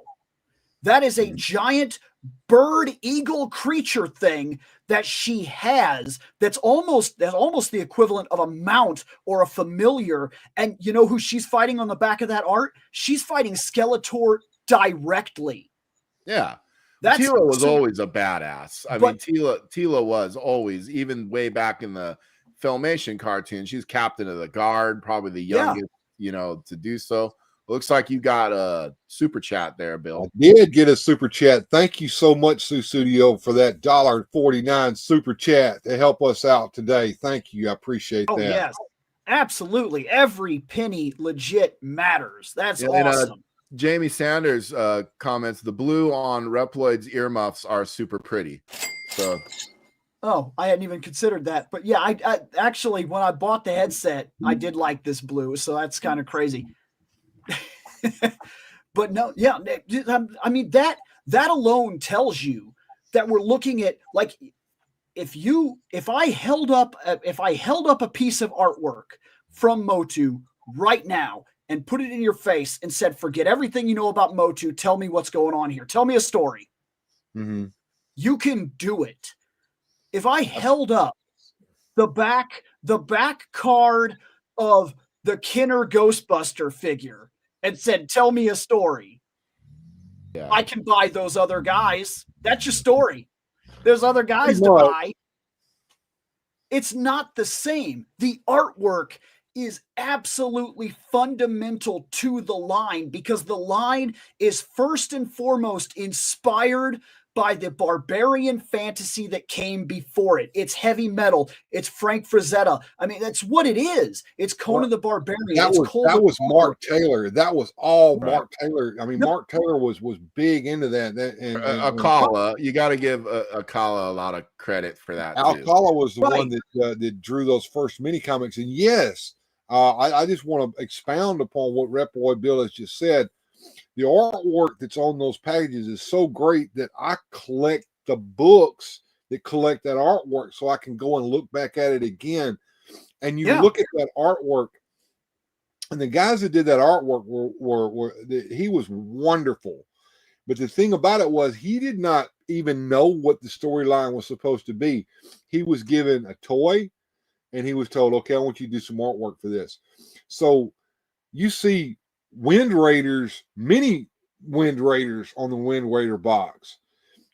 That is a giant bird eagle creature thing that she has that's almost the equivalent of a mount or a familiar. And you know who she's fighting on the back of that art? She's fighting Skeletor directly. Yeah. Tila was always a badass. I mean, Tila was always, even way back in the Filmation cartoon, she's captain of the guard, probably the youngest, to do so. Looks like you got a super chat there, Bill. I did get a super chat. Thank you so much, Sue Studio, for that $1.49 super chat to help us out today. Thank you. I appreciate that. Yes, absolutely. Every penny legit matters. That's And, awesome. Jamie Sanders comments, the blue on Reploid's earmuffs are super pretty. So, oh, I hadn't even considered that. But yeah, I actually, when I bought the headset, I did like this blue. So that's kind of crazy. But no, yeah, I mean, that alone tells you that we're looking at, like, if I held up a piece of artwork from Motu right now and put it in your face and said, forget everything you know about Motu, tell me what's going on here, tell me a story. Mm-hmm. You can do it. If I held up the back card of the Kinner Ghostbuster figure and said, tell me a story, yeah. I can buy those other guys. That's your story. There's other guys to buy. It's not the same. The artwork is absolutely fundamental to the line because the line is first and foremost inspired by the barbarian fantasy that came before it. It's heavy metal. It's Frank Frazetta. I mean, that's what it is. It's Conan the Barbarian. That was Mark Taylor. That was all Mark Taylor. I mean, Mark Taylor was big into that. And Akala, you got to give Akala a lot of credit for that. Akala was the one that drew those first mini comics. And yes, I just want to expound upon what Reploid Bill has just said. The artwork that's on those pages is so great that I collect the books that collect that artwork so I can go and look back at it again. And you look at that artwork, and the guys that did that artwork he was wonderful. But the thing about it was he did not even know what the storyline was supposed to be. He was given a toy, and he was told, okay, I want you to do some artwork for this. So you see Wind Raiders, mini Wind Raiders on the Wind Raider box.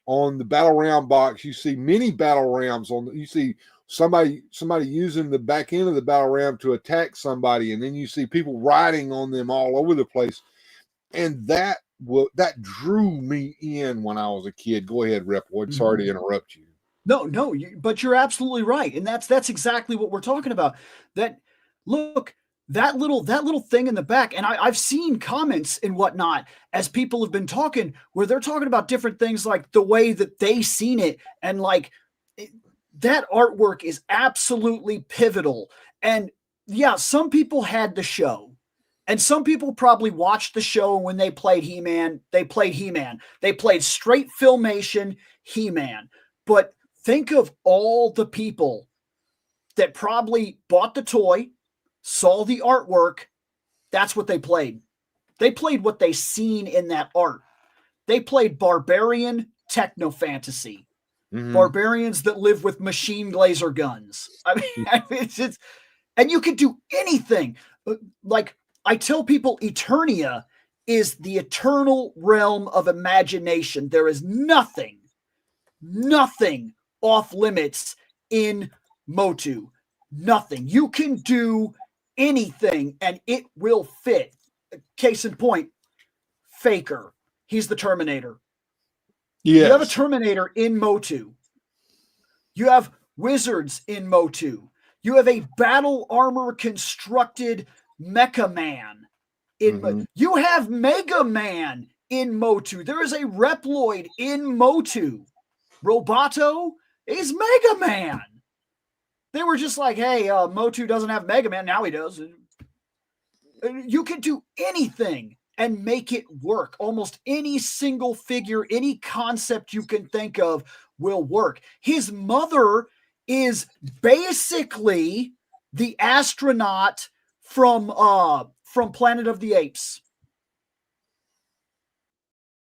On the Battle Ram box, you see many Battle Rams. You see somebody using the back end of the Battle Ram to attack somebody, and then you see people riding on them all over the place. And that drew me in when I was a kid. Go ahead, Reploid. Sorry to interrupt you. No, but you're absolutely right, and that's exactly what we're talking about. That look. That little thing in the back, and I've seen comments and whatnot as people have been talking where they're talking about different things like the way that they seen it, and like that artwork is absolutely pivotal. And yeah, some people had the show, and some people probably watched the show when they played He-Man. They played He-Man. They played straight Filmation He-Man. But think of all the people that probably bought the toy, saw the artwork. That's what they played. They played what they seen in that art. They played barbarian techno fantasy. Barbarians that live with machine laser guns. I mean, it's and you can do anything. Like I tell people, Eternia is the eternal realm of imagination. There is nothing off limits in Motu. Nothing. You can do anything and it will fit. Case in point, Faker. He's the Terminator. Yes. You have a Terminator in Motu. You have wizards in Motu. You have a battle armor constructed Mecha Man. You have Mega Man in Motu. There is a Reploid in Motu. Roboto is Mega Man. They were just like, hey, Motu doesn't have Mega Man. Now he does. You can do anything and make it work. Almost any single figure, any concept you can think of will work. His mother is basically the astronaut from Planet of the Apes.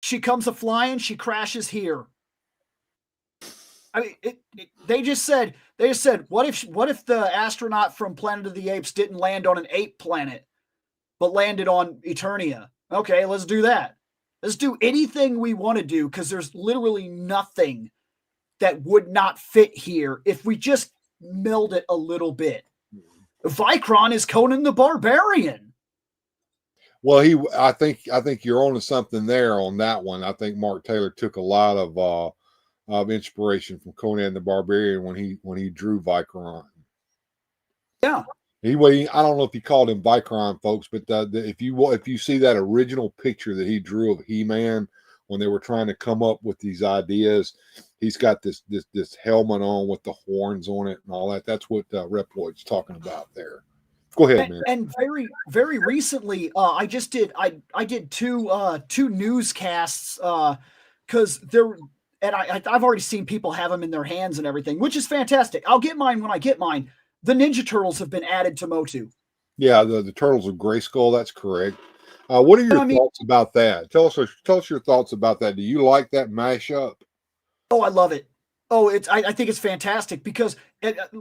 She comes a-flying, she crashes here. I mean, they just said, what if the astronaut from Planet of the Apes didn't land on an ape planet, but landed on Eternia? Okay, let's do that. Let's do anything we want to do because there's literally nothing that would not fit here if we just milled it a little bit. Vicron is Conan the Barbarian. Well, I think you're on to something there on that one. I think Mark Taylor took a lot of inspiration from Conan the Barbarian when he drew Vicron. Yeah. Anyway, I don't know if he called him Vicron, folks, but if you see that original picture that he drew of He-Man when they were trying to come up with these ideas, he's got this helmet on with the horns on it and all that. That's what Reploid's talking about there. Go ahead, man. And very, very recently, I did two newscasts because I've already seen people have them in their hands and everything, which is fantastic. I'll get mine when I get mine. The Ninja Turtles have been added to Motu. Yeah, the Turtles of Grayskull. That's correct. What are your thoughts about that? Tell us your thoughts about that. Do you like that mashup? Oh, I love it. Oh, I think it's fantastic because,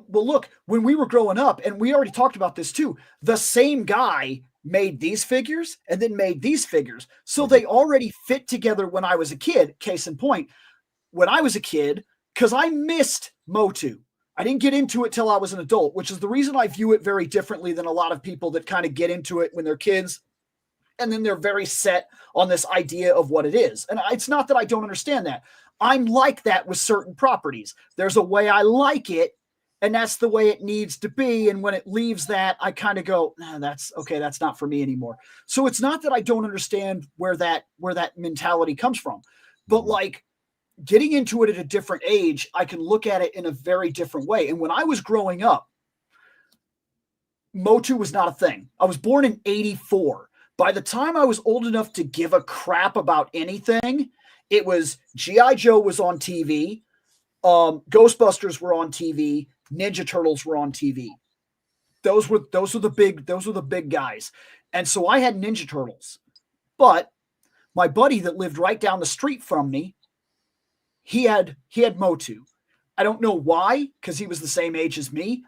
well, look, when we were growing up, and we already talked about this too, the same guy made these figures and then made these figures. So they already fit together when I was a kid. Case in point, when I was a kid, because I missed Motu. I didn't get into it till I was an adult, which is the reason I view it very differently than a lot of people that kind of get into it when they're kids. And then they're very set on this idea of what it is. And it's not that I don't understand that. I'm like that with certain properties. There's a way I like it, and that's the way it needs to be. And when it leaves that, I kind of go, that's okay. That's not for me anymore. So it's not that I don't understand where that mentality comes from, but like getting into it at a different age, I can look at it in a very different way. And when I was growing up, Motu was not a thing. I was born in 84. By the time I was old enough to give a crap about anything, it was G.I. Joe was on TV, Ghostbusters were on TV, Ninja Turtles were on TV. Those were the big guys. And so I had Ninja Turtles. But my buddy that lived right down the street from me, he had Motu. I don't know why, because he was the same age as me.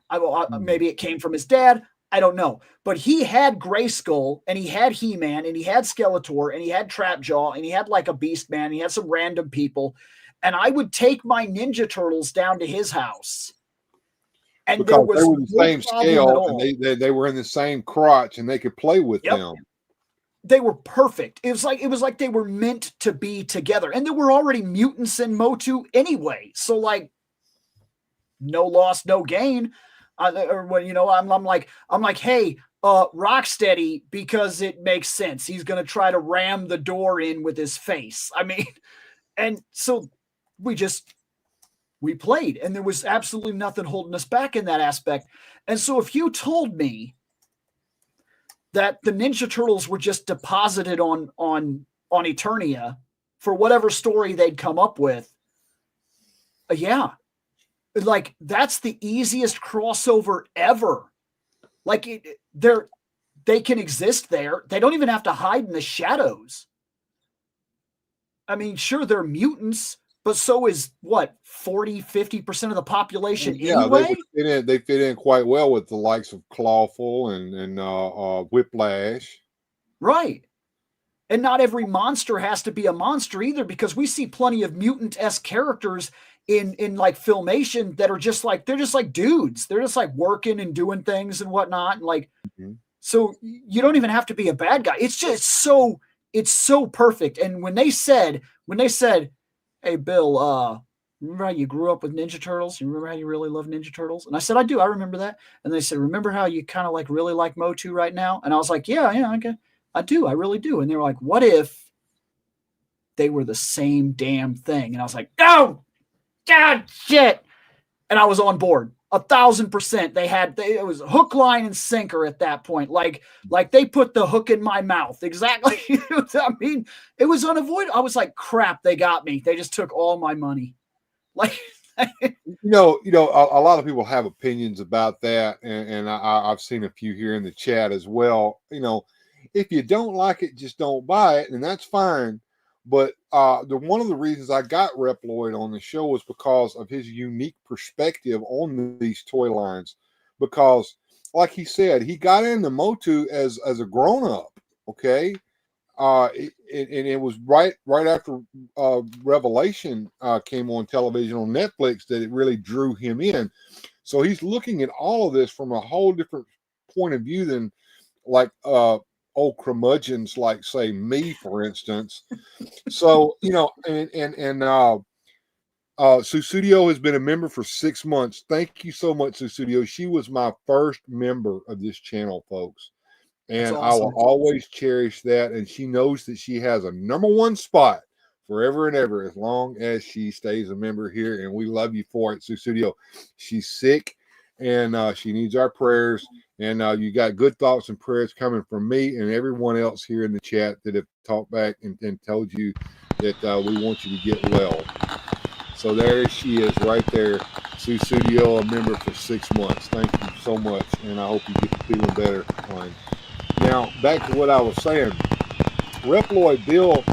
Maybe it came from his dad. I don't know. But he had Grayskull, and he had He-Man, and he had Skeletor, and he had Trapjaw, and he had like a Beast Man. He had some random people. And I would take my Ninja Turtles down to his house. And because there was they were the same scale, and they were in the same crotch, and they could play with them. They were perfect. It was like they were meant to be together. And there were already mutants in Motu anyway. So like, no loss, no gain. Or when I'm like, hey, Rocksteady, because it makes sense. He's going to try to ram the door in with his face. I mean, and so we played, and there was absolutely nothing holding us back in that aspect. And so if you told me that the Ninja Turtles were just deposited on Eternia for whatever story they'd come up with, yeah. Like, that's the easiest crossover ever. Like, they can exist there. They don't even have to hide in the shadows. I mean, sure, they're mutants, but so is, 40-50% of the population anyway? They fit in quite well with the likes of Clawful and Whiplash. Right. And not every monster has to be a monster either, because we see plenty of mutant-esque characters in like Filmation that are they're just like dudes. They're just like working and doing things and whatnot. And like, so you don't even have to be a bad guy. It's just it's so perfect. And when they said, hey, Bill, remember how you grew up with Ninja Turtles? You remember how you really love Ninja Turtles? And I said, I do. I remember that. And they said, remember how you kind of like really like Motu right now? And I was like, yeah, okay. I do. I really do. And they were like, what if they were the same damn thing? And I was like, no, God, shit. And I was on board 1,000%. It was hook, line, and sinker at that point. Like they put the hook in my mouth. Exactly. I mean, it was unavoidable. I was like, crap, they got me. They just took all my money. Like, a lot of people have opinions about that. And I've seen a few here in the chat as well. If you don't like it, just don't buy it. And that's fine. But one of the reasons I got Reploid on the show was because of his unique perspective on these toy lines. Because, like he said, he got into Motu as a grown-up, okay? And it was right after Revelation came on television on Netflix that it really drew him in. So he's looking at all of this from a whole different point of view than like old curmudgeons like, say, me, for instance. So, Susudio has been a member for 6 months. Thank you so much, Susudio. She was my first member of this channel, folks. And I will always cherish that. And she knows that she has a number one spot forever and ever, as long as she stays a member here. And we love you for it, Susudio. She's sick and she needs our prayers. And you got good thoughts and prayers coming from me and everyone else here in the chat that have talked back and told you that we want you to get well. So there she is right there, Susudio, a member for 6 months. Thank you so much. And I hope you get feeling better. Now, back to what I was saying. Reploid Bill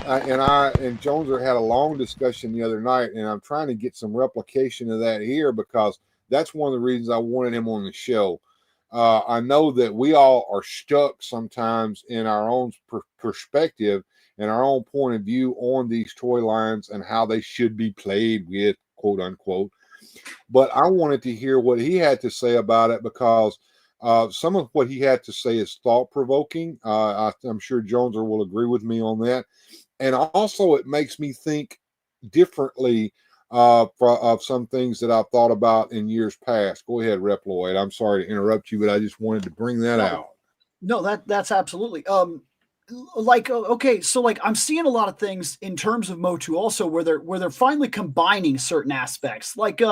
and I and Joneser had a long discussion the other night, and I'm trying to get some replication of that here because that's one of the reasons I wanted him on the show. I know that we all are stuck sometimes in our own perspective and our own point of view on these toy lines and how they should be played with, quote unquote. But I wanted to hear what he had to say about it because some of what he had to say is thought-provoking. I'm sure Joneser will agree with me on that. And also it makes me think differently of some things that I've thought about in years past. Go ahead, Reploid. I'm sorry to interrupt you, but I just wanted to bring that out. No, that's absolutely. Okay, so like I'm seeing a lot of things in terms of Motu also where they're finally combining certain aspects. Like you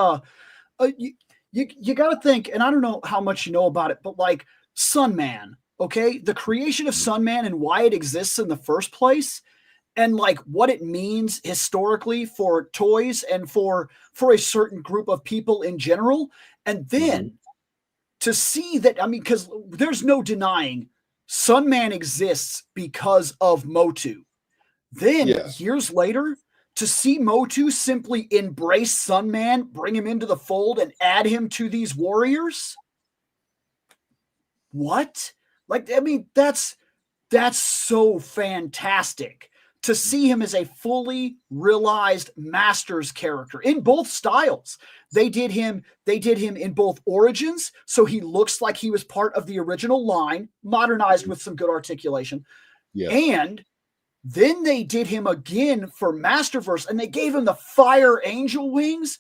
got to think, and I don't know how much you know about it, but like Sunman, okay, the creation of Sunman and why it exists in the first place, and like what it means historically for toys and for a certain group of people in general, and then to see that, I mean, because there's no denying Sunman exists because of Motu. Then years later, to see Motu simply embrace Sunman, bring him into the fold, and add him to these warriors. What? Like, I mean, that's so fantastic to see him as a fully realized Masters character in both styles. They did him in both Origins, so he looks like he was part of the original line, modernized with some good articulation. Yeah. And then they did him again for Masterverse, and they gave him the fire angel wings.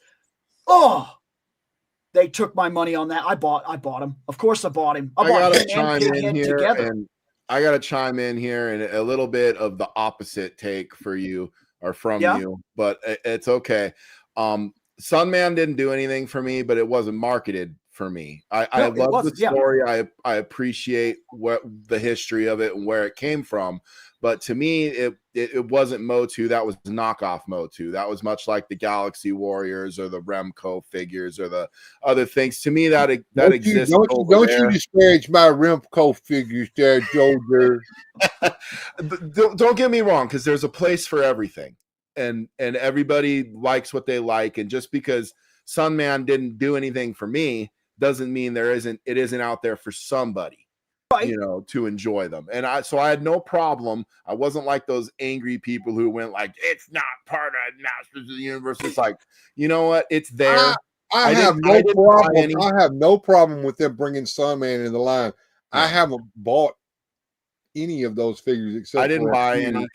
Oh, they took my money on that. I bought him. Of course I bought him. I bought him and Pinhead together. And I got to chime in here and a little bit of the opposite take for you or from you, but it's okay. Sunman didn't do anything for me, but it wasn't marketed for me. I love the story. I appreciate what the history of it and where it came from. But to me, it wasn't Motu. That was knockoff Motu. That was much like the Galaxy Warriors or the Remco figures or the other things. To me, that exists. Don't you disparage my Remco figures there, Joker. Don't get me wrong, because there's a place for everything. And everybody likes what they like. And just because Sunman didn't do anything for me doesn't mean it isn't out there for somebody. Right. You know, to enjoy them. And I had no problem. I wasn't like those angry people who went like, it's not part of Masters of the Universe. It's like, you know what? It's there. I have no problem with them bringing Sunman in the line. I haven't bought any of those figures except I didn't buy any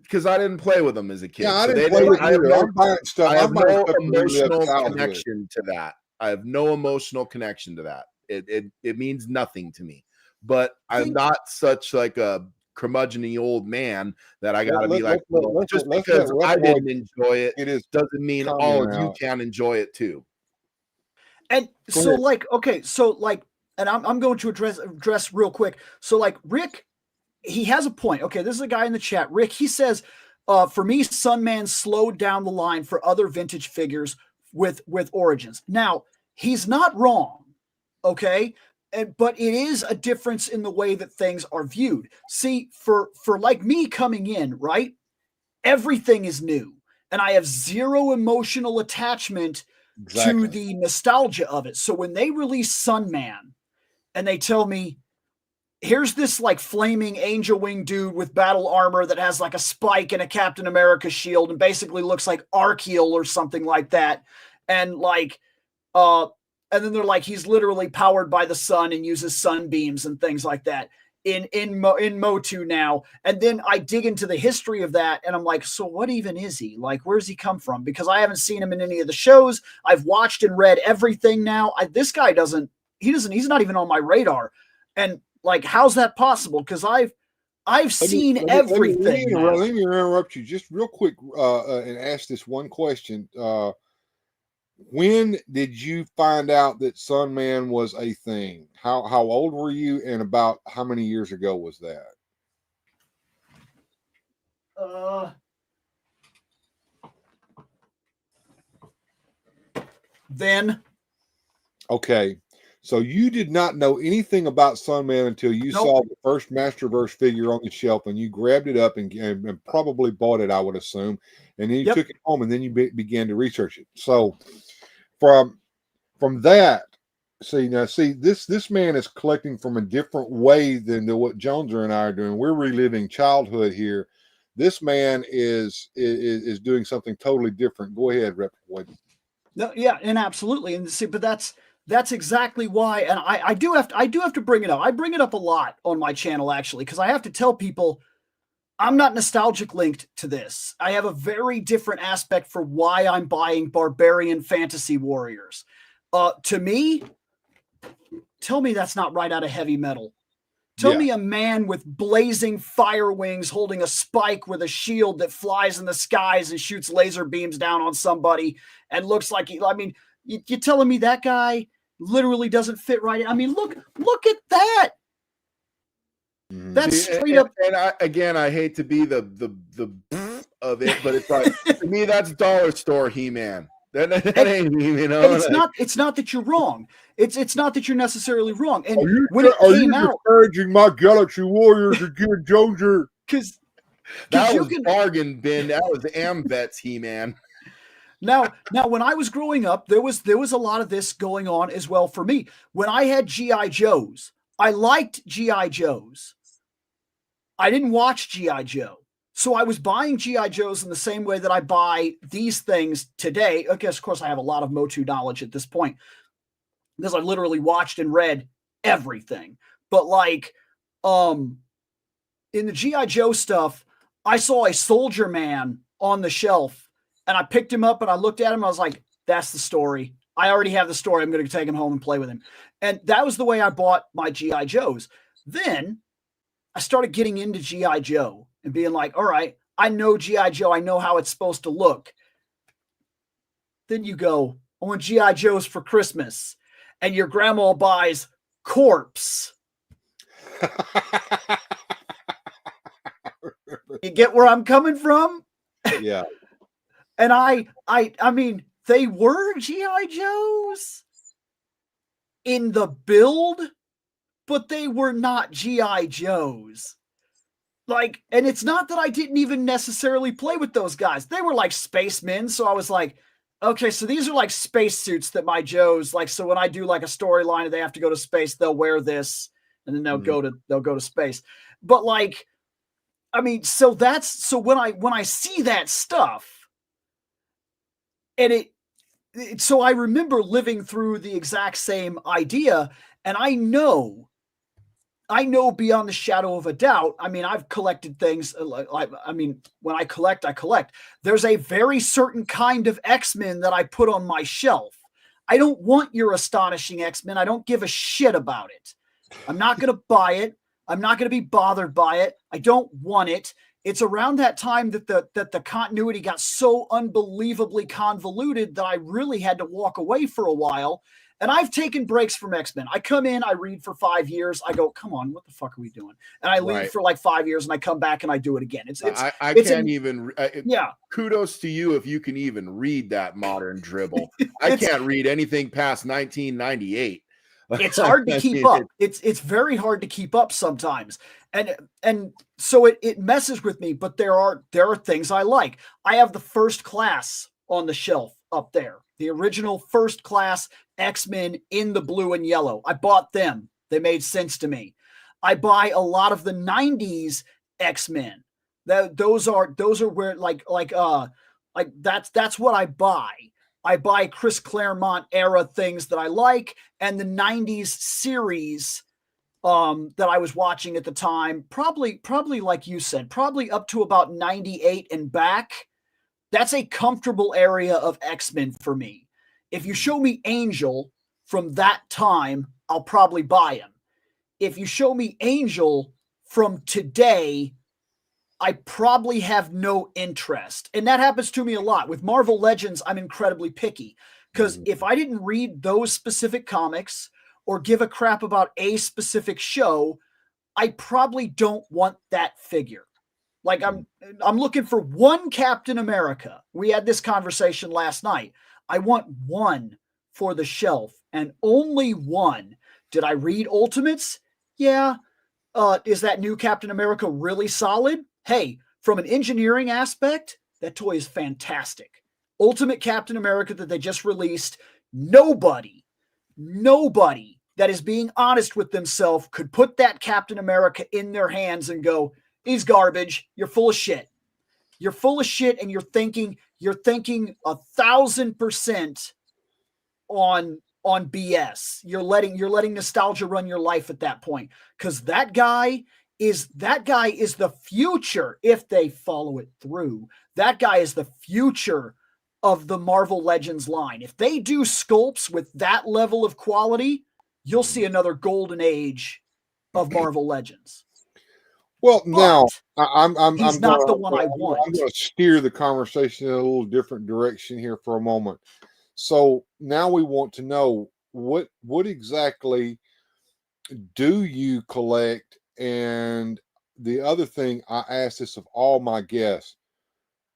because I didn't play with them as a kid. Yeah, I didn't play with them. I'm buying stuff. I have no emotional connection to that. I have no emotional connection to that. It means nothing to me. But I'm not such like a curmudgeon-y old man that I gotta be like, just because I didn't enjoy it, doesn't mean all of you can enjoy it too. And so like, okay, so like, and I'm going to address real quick. So like Rick, he has a point. Okay, this is a guy in the chat. Rick, he says, for me, Sunman slowed down the line for other vintage figures with Origins. Now, he's not wrong, okay? But it is a difference in the way that things are viewed. See, for like me coming in, right? Everything is new. And I have zero emotional attachment to the nostalgia of it. So when they release Sunman and they tell me, here's this like flaming angel wing dude with battle armor that has like a spike and a Captain America shield and basically looks like Archeel or something like that. And like, and then they're like, he's literally powered by the sun and uses sunbeams and things like that. in Motu now. And then I dig into the history of that, and I'm like, so what even is he? Like, where's he come from? Because I haven't seen him in any of the shows. I've watched and read everything now. This guy he's not even on my radar. And like, how's that possible? Because I've seen everything. Let me interrupt you just real quick and ask this one question. When did you find out that Sunman was a thing? How old were you, and about how many years ago was that? Then. Okay. So you did not know anything about Sunman until you saw the first Masterverse figure on the shelf, and you grabbed it up and probably bought it, I would assume, and then you took it home, and then you began to research it. So from that, this man is collecting from a different way than what Joneser and I are doing. We're reliving childhood here. This man is doing something totally different. Go ahead, Reploid. No, yeah, and absolutely, and see, but that's exactly why. And I do have to bring it up. I bring it up a lot on my channel, actually, because I have to tell people I'm not nostalgic linked to this. I have a very different aspect for why I'm buying Barbarian Fantasy Warriors. To me, tell me that's not right out of Heavy Metal. Tell me a man with blazing fire wings holding a spike with a shield that flies in the skies and shoots laser beams down on somebody and looks like you're telling me that guy literally doesn't fit right? I mean, look at that. That's straight up. And I hate to be the of it, but it's like, to me, that's dollar store He-Man. That ain't, It's not that you're wrong. It's not that you're necessarily wrong. And when it came out, discouraging my Galaxy Warriors again, Joneser? Because that was bargain bin. That was Amvet's He-Man. Now, when I was growing up, there was a lot of this going on as well for me. When I had G.I. Joes, I liked G.I. Joes. I didn't watch G.I. Joe. So I was buying G.I. Joes in the same way that I buy these things today. Okay, of course, I have a lot of Motu knowledge at this point because I literally watched and read everything. But like, in the G.I. Joe stuff, I saw a Soldier Man on the shelf, and I picked him up and I looked at him. I was like, that's the story. I already have the story. I'm going to take him home and play with him. And that was the way I bought my G.I. Joes. Then I started getting into G.I. Joe and being like, all right, I know G.I. Joe. I know how it's supposed to look. Then you go, I want G.I. Joes for Christmas. And your grandma buys Corpse. You get where I'm coming from? Yeah. And I mean, they were G.I. Joes in the build, but they were not G.I. Joes. Like, and it's not that I didn't even necessarily play with those guys. They were like spacemen. So I was like, okay, so these are like spacesuits that my Joes, like, so when I do like a storyline and they have to go to space, they'll wear this and then they'll go to space. But like, I mean, so when I see that stuff, and so I remember living through the exact same idea, and I know beyond the shadow of a doubt. I mean, I've collected things. I mean, when I collect. There's a very certain kind of X-Men that I put on my shelf. I don't want your astonishing X-Men. I don't give a shit about it. I'm not going to buy it. I'm not going to be bothered by it. I don't want it. It's around that time that the continuity got so unbelievably convoluted that I really had to walk away for a while. And I've taken breaks from X-Men. I come in, I read for 5 years. I go, come on, what the fuck are we doing? And I leave for like 5 years, and I come back and I do it again. Kudos to you if you can even read that modern dribble. I can't read anything past 1998. It's hard to keep up. It's very hard to keep up sometimes. And so it messes with me, but there are things I like. I have the First Class on the shelf up there. The original First Class X-Men in the blue and yellow. I bought them. They made sense to me. I buy a lot of the 90s X-Men. Those are where like that's what I buy. I buy Chris Claremont era things that I like, and the 90s series that I was watching at the time, probably like you said, probably up to about 98 and back. That's a comfortable area of X-Men for me. If you show me Angel from that time, I'll probably buy him. If you show me Angel from today, I probably have no interest. And that happens to me a lot. With Marvel Legends, I'm incredibly picky because if I didn't read those specific comics or give a crap about a specific show, I probably don't want that figure. Like I'm looking for one Captain America. We had this conversation last night. I want one for the shelf and only one. Did I read Ultimates? Yeah. Is that new Captain America really solid? Hey, from an engineering aspect, that toy is fantastic. Ultimate Captain America that they just released, nobody that is being honest with themselves could put that Captain America in their hands and go, he's garbage. You're full of shit. You're full of shit, and you're thinking 1,000% on BS. You're letting nostalgia run your life at that point. Because that guy is the future if they follow it through. That guy is the future of the Marvel Legends line. If they do sculpts with that level of quality, you'll see another golden age of Marvel Legends. Well, But now he's not the one I want. I'm going to steer the conversation in a little different direction here for a moment. So now we want to know what exactly do you collect? And the other thing, I ask this of all my guests: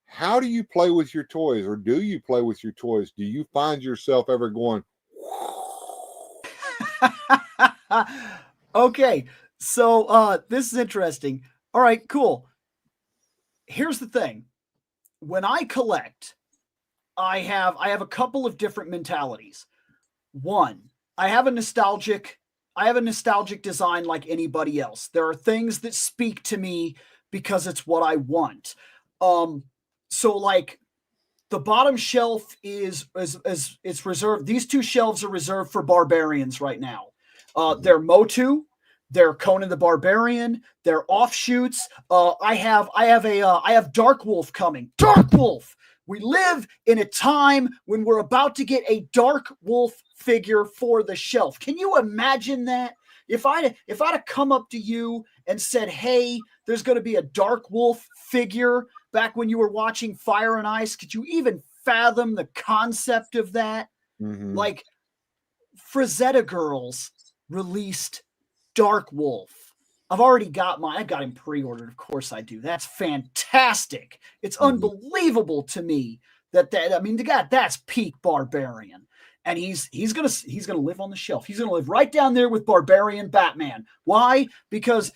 how do you play with your toys, or do you play with your toys? Do you find yourself ever going? Okay, so this is interesting. All right, cool. Here's the thing. When I collect, I have a couple of different mentalities. One, I have a nostalgic design like anybody else. There are things that speak to me because it's what I want. So like the bottom shelf is it's reserved. These two shelves are reserved for barbarians right now. They're Motu, they're Conan the Barbarian, they're offshoots. I have Dark Wolf coming. Dark Wolf. We live in a time when we're about to get a Dark Wolf figure for the shelf. Can you imagine that? If I'd have come up to you and said, "Hey, there's going to be a Dark Wolf figure," back when you were watching Fire and Ice, could you even fathom the concept of that? Mm-hmm. Like, Frazetta Girls released Dark Wolf. I've already got mine. I got him pre-ordered. Of course I do. That's fantastic. It's unbelievable to me that I mean, that's peak Barbarian. And he's gonna live on the shelf. He's gonna live right down there with Barbarian Batman. Why? Because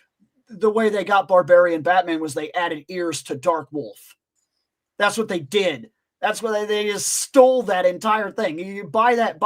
the way they got Barbarian Batman was they added ears to Dark Wolf. That's what they did. That's what they just stole that entire thing. You buy that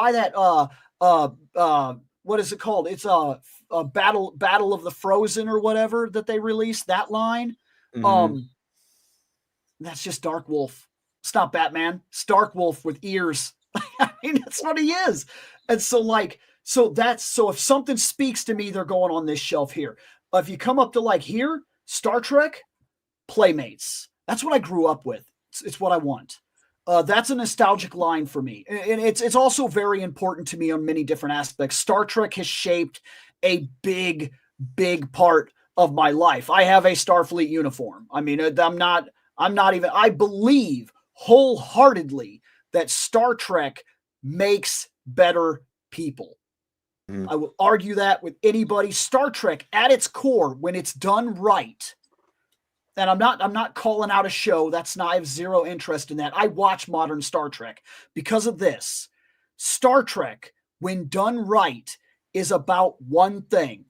what is it called? It's a Battle of the Frozen or whatever that they released, that line. That's just Dark Wolf. It's not Batman. It's Dark Wolf with ears. I mean, that's what he is. And so if something speaks to me, they're going on this shelf here. If you come up to like here, Star Trek, Playmates. That's what I grew up with. It's what I want. That's a nostalgic line for me. And it's also very important to me on many different aspects. Star Trek has shaped a big part of my life. I have a Starfleet uniform. I mean, I believe wholeheartedly that Star Trek makes better people. I will argue that with anybody. Star Trek at its core, when it's done right, and I'm not calling out a show. I have zero interest in that. I watch modern Star Trek because of this. Star Trek, when done right, is about one thing.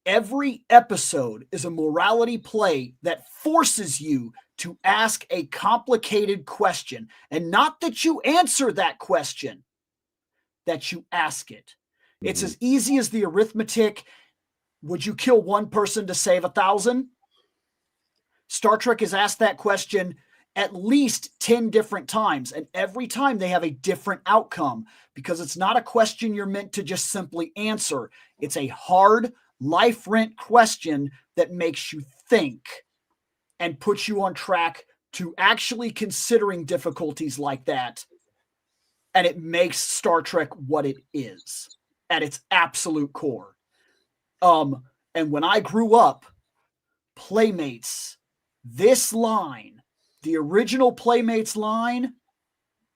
Every episode is a morality play that forces you to ask a complicated question. And not that you answer that question, that you ask it. It's as easy as the arithmetic. Would you kill one person to save 1,000? Star Trek has asked that question at least 10 different times, and every time they have a different outcome because it's not a question you're meant to just simply answer. It's a hard, life rent question that makes you think and puts you on track to actually considering difficulties like that. And it makes Star Trek what it is at its absolute core. And when I grew up, Playmates, this line, the original Playmates line,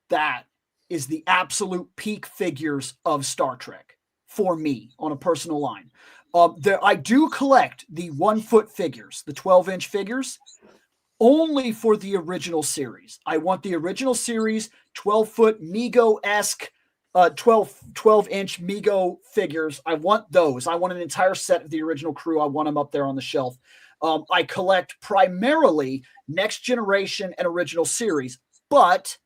that is the absolute peak figures of Star Trek for me on a personal line. I do collect the 1 foot figures, the 12-inch figures, only for the original series. I want the original series 12-foot Mego-esque 12-inch Mego figures. I want those. I want an entire set of the original crew. I want them up there on the shelf. I collect primarily Next Generation and original series, but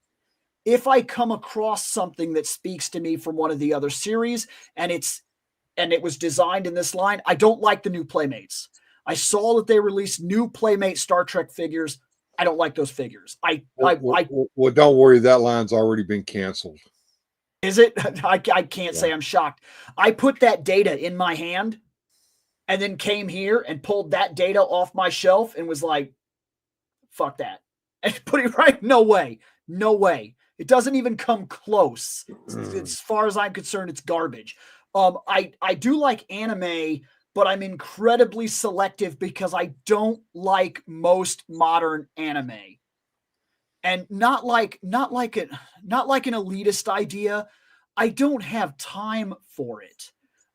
if I come across something that speaks to me from one of the other series and it was designed in this line, I don't like the new Playmates. I saw that they released new Playmate Star Trek figures. I don't like those figures. Well, don't worry. That line's already been canceled. Is it? I can't say I'm shocked. I put that data in my hand and then came here and pulled that data off my shelf and was like, fuck that. And put it right. No way. No way. It doesn't even come close. As far as I'm concerned, it's garbage. I do like anime, but I'm incredibly selective because I don't like most modern anime. And not like an elitist idea. I don't have time for it.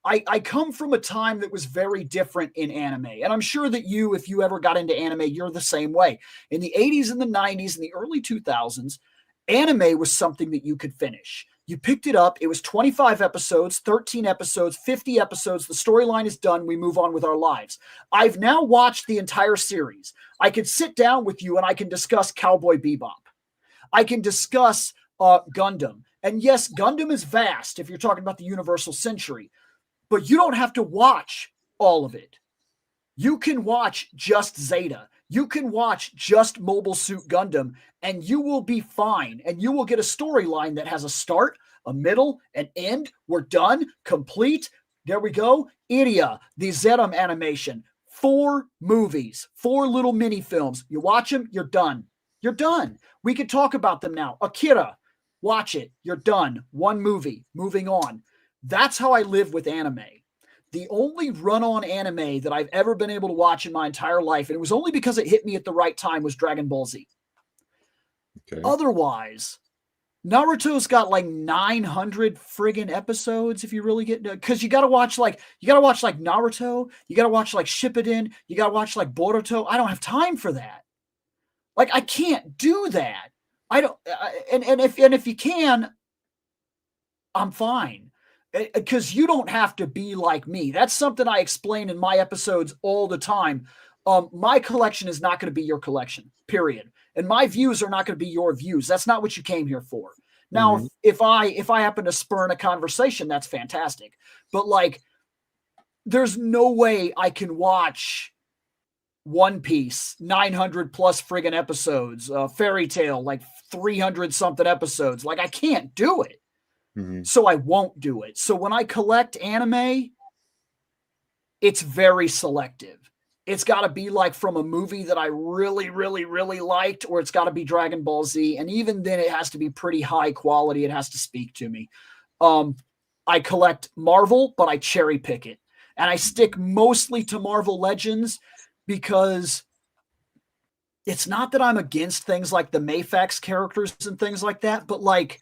I come from a time that was very different in anime. And I'm sure that if you ever got into anime, you're the same way. In the 80s and the 90s and the early 2000s, anime was something that you could finish. You picked it up. It was 25 episodes, 13 episodes, 50 episodes. The storyline is done. We move on with our lives. I've now watched the entire series. I could sit down with you and I can discuss Cowboy Bebop. I can discuss Gundam. And yes, Gundam is vast if you're talking about the Universal Century, but you don't have to watch all of it. You can watch just Zeta. You can watch just Mobile Suit Gundam, and you will be fine. And you will get a storyline that has a start, a middle, an end. We're done, complete. There we go. Iria, the Zetum animation. 4 movies, 4 little mini films. You watch them, you're done. You're done. We could talk about them now. Akira, watch it. You're done. 1 movie. Moving on. That's how I live with anime. The only run-on anime that I've ever been able to watch in my entire life, and it was only because it hit me at the right time, was Dragon Ball Z. Okay. Otherwise, Naruto's got like 900 friggin' episodes if you really get, because you gotta watch like Naruto, you gotta watch like Shippuden, you gotta watch like Boruto. I don't have time for that. Like, I can't do that. I don't, and if you can, I'm fine. Because you don't have to be like me. That's something I explain in my episodes all the time. My collection is not going to be your collection, period. And my views are not going to be your views. That's not what you came here for. Now, if I happen to spurn a conversation, that's fantastic. But like, there's no way I can watch One Piece, 900 plus friggin' episodes, Fairy Tail, like 300 something episodes. Like, I can't do it. So I won't do it. So when I collect anime, it's very selective. It's got to be like from a movie that I really, really, really liked, or it's got to be Dragon Ball Z. And even then it has to be pretty high quality. It has to speak to me. I collect Marvel, but I cherry pick it. And I stick mostly to Marvel Legends because it's not that I'm against things like the Mayfax characters and things like that, but like,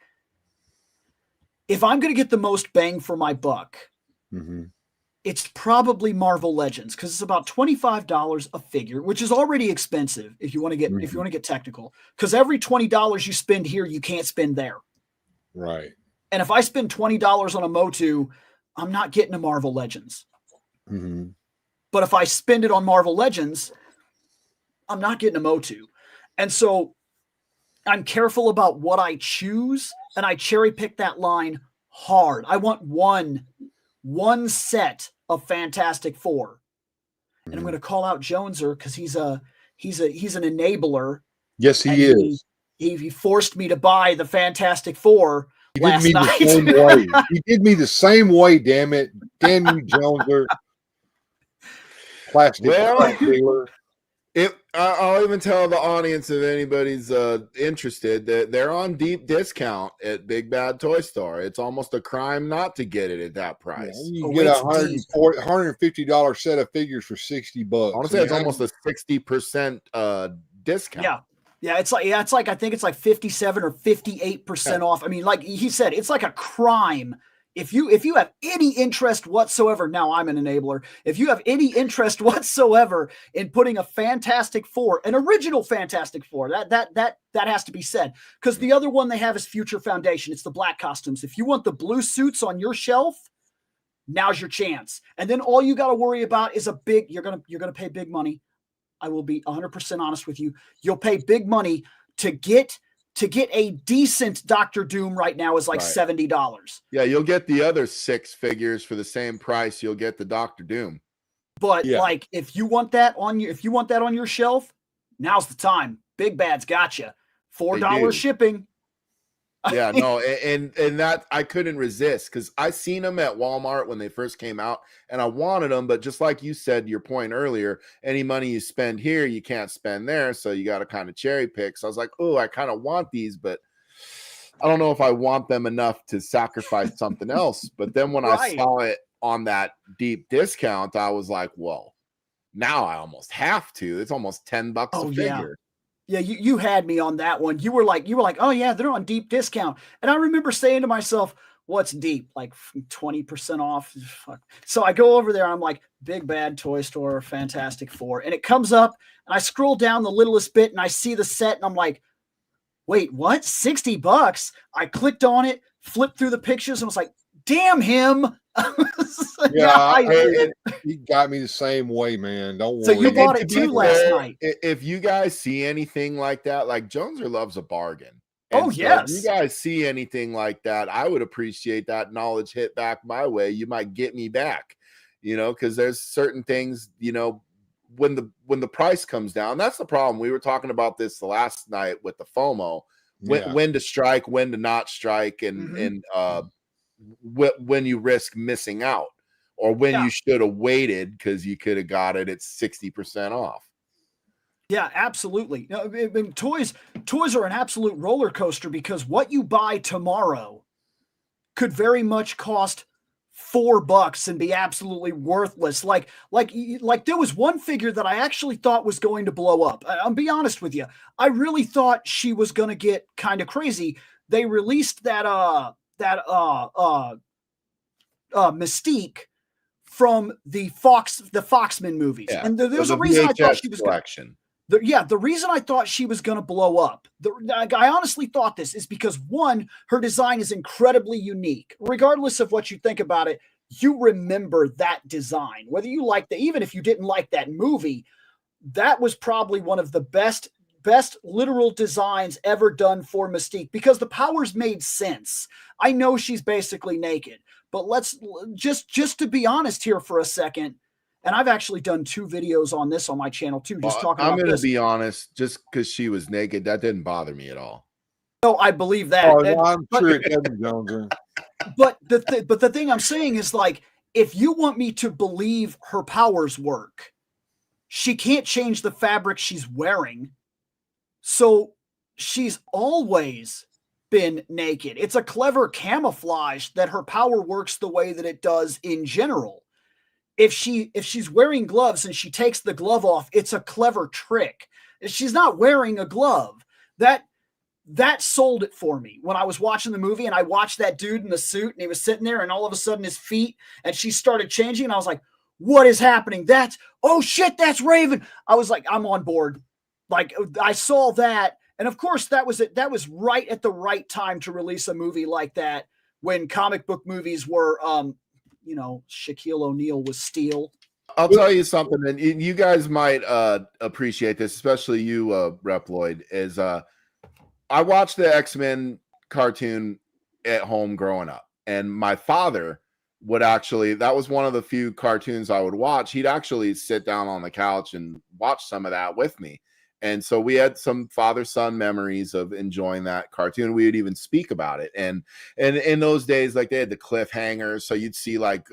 if I'm going to get the most bang for my buck, it's probably Marvel Legends, because it's about $25 a figure, which is already expensive if you want to get technical. Because every $20 you spend here, you can't spend there. Right. And if I spend $20 on a Motu, I'm not getting a Marvel Legends. But if I spend it on Marvel Legends, I'm not getting a Motu. And so I'm careful about what I choose, and I cherry pick that line hard. I want one set of Fantastic Four. And I'm going to call out Joneser because he's an enabler. Yes, he is. He forced me to buy the Fantastic Four last night. The same way. He did me the same way, damn it. Damn you, Joneser. Plastic Well, dealer. I'll even tell the audience, if anybody's interested, that they're on deep discount at Big Bad Toy Store. It's almost a crime not to get it at that price. You Oh, get it's $150 set of figures for $60. I want to say it's almost a 60% discount. Yeah, it's like I think it's like 57 or 58% off. I mean, like he said, it's like a crime. If you have any interest whatsoever, now I'm an enabler. If you have any interest whatsoever in putting a Fantastic Four, an original Fantastic Four, that has to be said, because the other one they have is Future Foundation. It's the black costumes. If you want the blue suits on your shelf, now's your chance. And then all you got to worry about is you're gonna pay big money. I will be 100% honest with you. You'll pay big money to get a decent Doctor Doom right now is like $70. Yeah, you'll get the other 6 figures for the same price you'll get the Doctor Doom. But like if you want that on your shelf, now's the time. Big Bad's got you. $4 shipping. Yeah, no, and that I couldn't resist because I seen them at Walmart when they first came out, and I wanted them, but just like you said, your point earlier, any money you spend here, you can't spend there, so you got to kind of cherry pick. So I was like, oh, I kind of want these, but I don't know if I want them enough to sacrifice something else. But then when I saw it on that deep discount, I was like, well, now I almost have to. It's almost $10 a figure. Yeah, you had me on that one. You were like, oh yeah, they're on deep discount. And I remember saying to myself, what's deep? Like 20% off. Fuck. So I go over there, I'm like, Big Bad Toy Store, Fantastic Four. And it comes up, and I scroll down the littlest bit, and I see the set, and I'm like, wait, what? $60? I clicked on it, flipped through the pictures, and was like, damn him. He got me the same way, man. Don't worry. So you bought it too last night. If you guys see anything like that, like Joneser loves a bargain. And yes. If you guys see anything like that, I would appreciate that knowledge hit back my way. You might get me back, because there's certain things, when the price comes down. That's the problem. We were talking about this the last night with the FOMO, when to strike, when to not strike, and when you risk missing out, or when you should have waited because you could have got it at 60% off. Yeah, absolutely. I mean, toys are an absolute roller coaster, because what you buy tomorrow could very much cost $4 and be absolutely worthless. Like there was one figure that I actually thought was going to blow up. I'll be honest with you. I really thought she was going to get kind of crazy. They released that Mystique from the Foxman movies. Yeah. And there's a reason I thought she was collection. The reason I thought she was going to blow up, I honestly thought this, is because, one, her design is incredibly unique. Regardless of what you think about it, you remember that design. Whether you like that, even if you didn't like that movie, that was probably one of the best literal designs ever done for Mystique, because the powers made sense. I know she's basically naked, but let's just to be honest here for a second. And I've actually done 2 videos on this on my channel too. Just talking about this. I'm going to be honest, just because she was naked, that didn't bother me at all. No, I believe that. I'm sure it doesn't, Jones. But the thing I'm saying is, like, if you want me to believe her powers work, she can't change the fabric she's wearing. So she's always been naked. It's a clever camouflage that her power works the way that it does in general. If she's wearing gloves and she takes the glove off, it's a clever trick. If she's not wearing a glove, that sold it for me. When I was watching the movie and I watched that dude in the suit and he was sitting there and all of a sudden his feet, and she started changing, and I was like, what is happening? Oh shit, that's Raven. I was like, I'm on board. Like, I saw that. And of course that was it. That was right at the right time to release a movie like that, when comic book movies were, Shaquille O'Neal was Steel. I'll tell you something, and you guys might appreciate this, especially you, Reploid, is I watched the X-Men cartoon at home growing up, and my father would actually, that was one of the few cartoons I would watch. He'd actually sit down on the couch and watch some of that with me. And so we had some father-son memories of enjoying that cartoon. We would even speak about it. And in those days, like, they had the cliffhangers. So you'd see like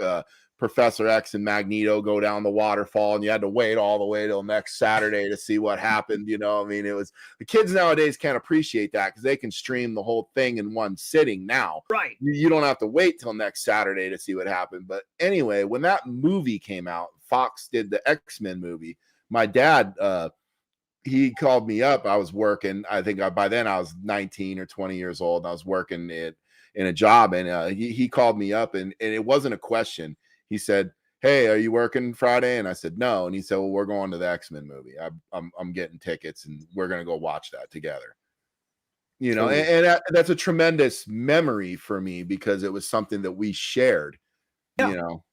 Professor X and Magneto go down the waterfall, and you had to wait all the way till next Saturday to see what happened. You know, I mean, it was the kids nowadays can't appreciate that because they can stream the whole thing in one sitting now. Right. You don't have to wait till next Saturday to see what happened. But anyway, when that movie came out, Fox did the X-Men movie. My dad, he called me up. I was working. I think by then I was 19 or 20 years old. I was working in a job, and he called me up, and it wasn't a question. He said, "Hey, are you working Friday?" And I said, "No." And he said, "Well, we're going to the X-Men movie. I'm getting tickets, and we're going to go watch that together." You know, and that's a tremendous memory for me because it was something that we shared. Yeah. You know,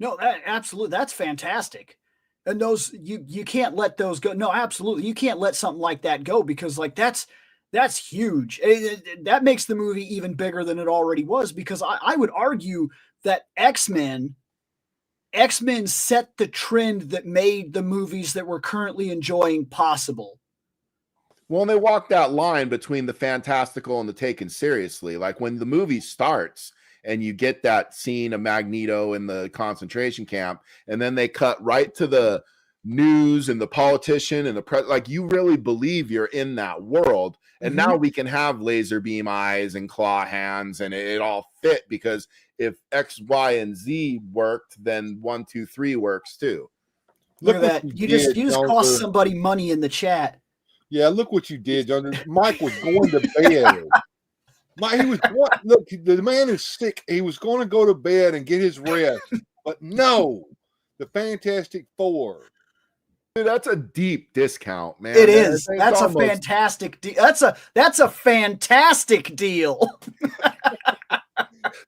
no, absolutely, that's fantastic. And those you can't let those go. No, absolutely, you can't let something like that go because like that's huge. That makes the movie even bigger than it already was because I would argue that X-Men set the trend that made the movies that we're currently enjoying possible. Well, and they walked that line between the fantastical and the taken seriously. Like when the movie starts and you get that scene of Magneto in the concentration camp, and then they cut right to the news and the politician and the like you really believe you're in that world. And now we can have laser beam eyes and claw hands, and it all fit because if X, Y, and Z worked, then 1, 2, 3 works too. Look at that. You just cost somebody money in the chat. Yeah, look what you did, John. Mike was going to bed. Look, the man is sick. He was going to go to bed and get his rest, but no, the Fantastic Four. Dude, that's a deep discount, man. It is. That's a fantastic deal. That's a fantastic deal.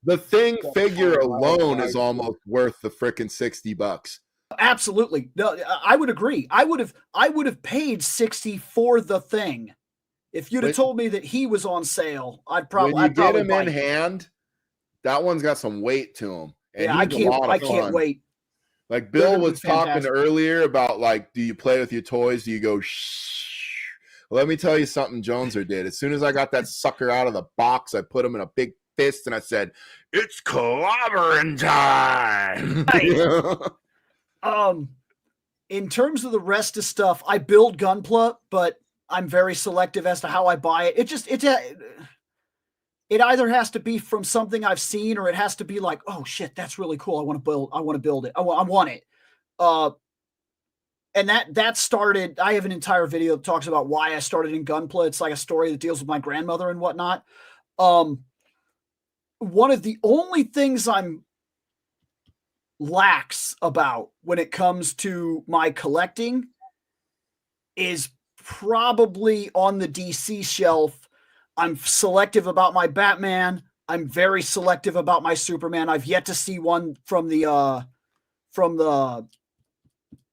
The Thing figure alone is almost worth the frickin' $60. Absolutely. No, I would agree. I would have paid $60 for the Thing. If you'd have told me that he was on sale, I'd probably get him in hand. That one's got some weight to him. And yeah, I can't wait. Like Bill was talking earlier about like, do you play with your toys? Do you go shh? Well, let me tell you something Joneser did. As soon as I got that sucker out of the box, I put him in a big fist and I said, "It's clobbering time." In terms of the rest of stuff, I build Gunpla, but I'm very selective as to how I buy it. It either has to be from something I've seen, or it has to be like, oh shit, that's really cool. I want to build it. I want it. And that started. I have an entire video that talks about why I started in Gunpla. It's like a story that deals with my grandmother and whatnot. One of the only things I'm lax about when it comes to my collecting is probably on the DC shelf. I'm selective about my Batman. I'm very selective about my Superman. I've yet to see one from the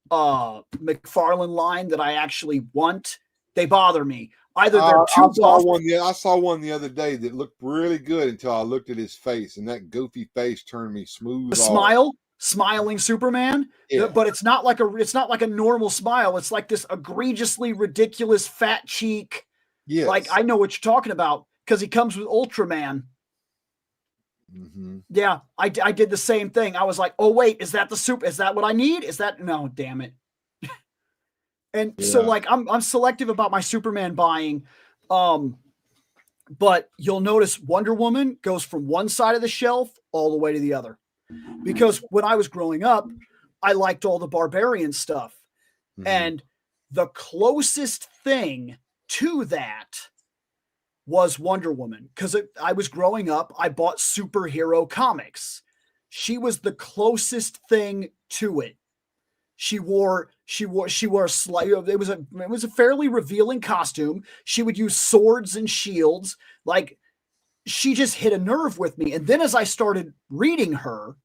McFarlane line that I actually want. They bother me. Either they're too buff. I saw one the other day that looked really good until I looked at his face, and that goofy face turned me smooth. The smiling Superman, yeah. But it's not like a normal smile. It's like this egregiously ridiculous fat cheek. Yes. Like I know what you're talking about because he comes with Ultraman. Mm-hmm. Yeah, I did the same thing. I was like, oh wait, is that what I need? Is that no? Damn it. And so like I'm selective about my Superman buying. But you'll notice Wonder Woman goes from one side of the shelf all the way to the other. Because when I was growing up, I liked all the Barbarian stuff. Mm-hmm. And the closest thing to that was Wonder Woman. Because I was growing up, I bought superhero comics. She was the closest thing to it. She wore a slight, it was a fairly revealing costume. She would use swords and shields. Like, she just hit a nerve with me. And then as I started reading her,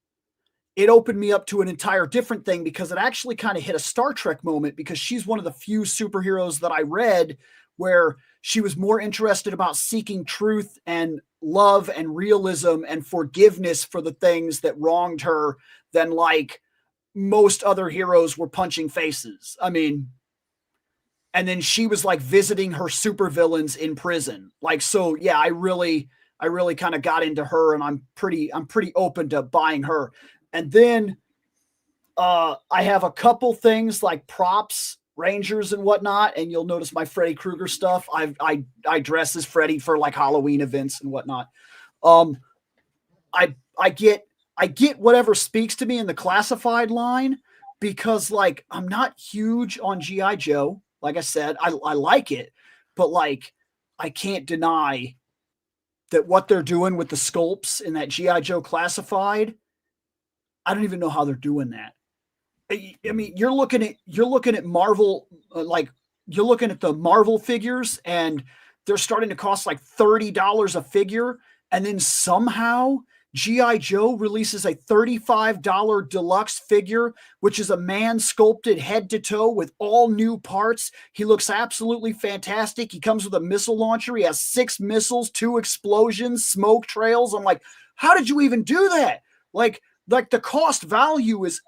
it opened me up to an entire different thing because it actually kind of hit a Star Trek moment because she's one of the few superheroes that I read where she was more interested about seeking truth and love and realism and forgiveness for the things that wronged her than like most other heroes were punching faces. I mean, and then she was like visiting her supervillains in prison. Like, so yeah, I really kind of got into her and I'm pretty open to buying her. And then I have a couple things like props, Rangers and whatnot, and you'll notice my Freddy Krueger stuff. I dress as Freddy for like Halloween events and whatnot. I get whatever speaks to me in the classified line, because like I'm not huge on G.I. Joe. Like I said, I like it, but like I can't deny that what they're doing with the sculpts in that G.I. Joe classified, I don't even know how they're doing that. I mean, you're looking at Marvel, like you're looking at the Marvel figures, and they're starting to cost like $30 a figure, and then somehow G.I. Joe releases a $35 deluxe figure, which is a man sculpted head to toe with all new parts. He looks absolutely fantastic. He comes with a missile launcher. He has 6 missiles, 2 explosions, smoke trails. I'm like, how did you even do that? Like the cost value is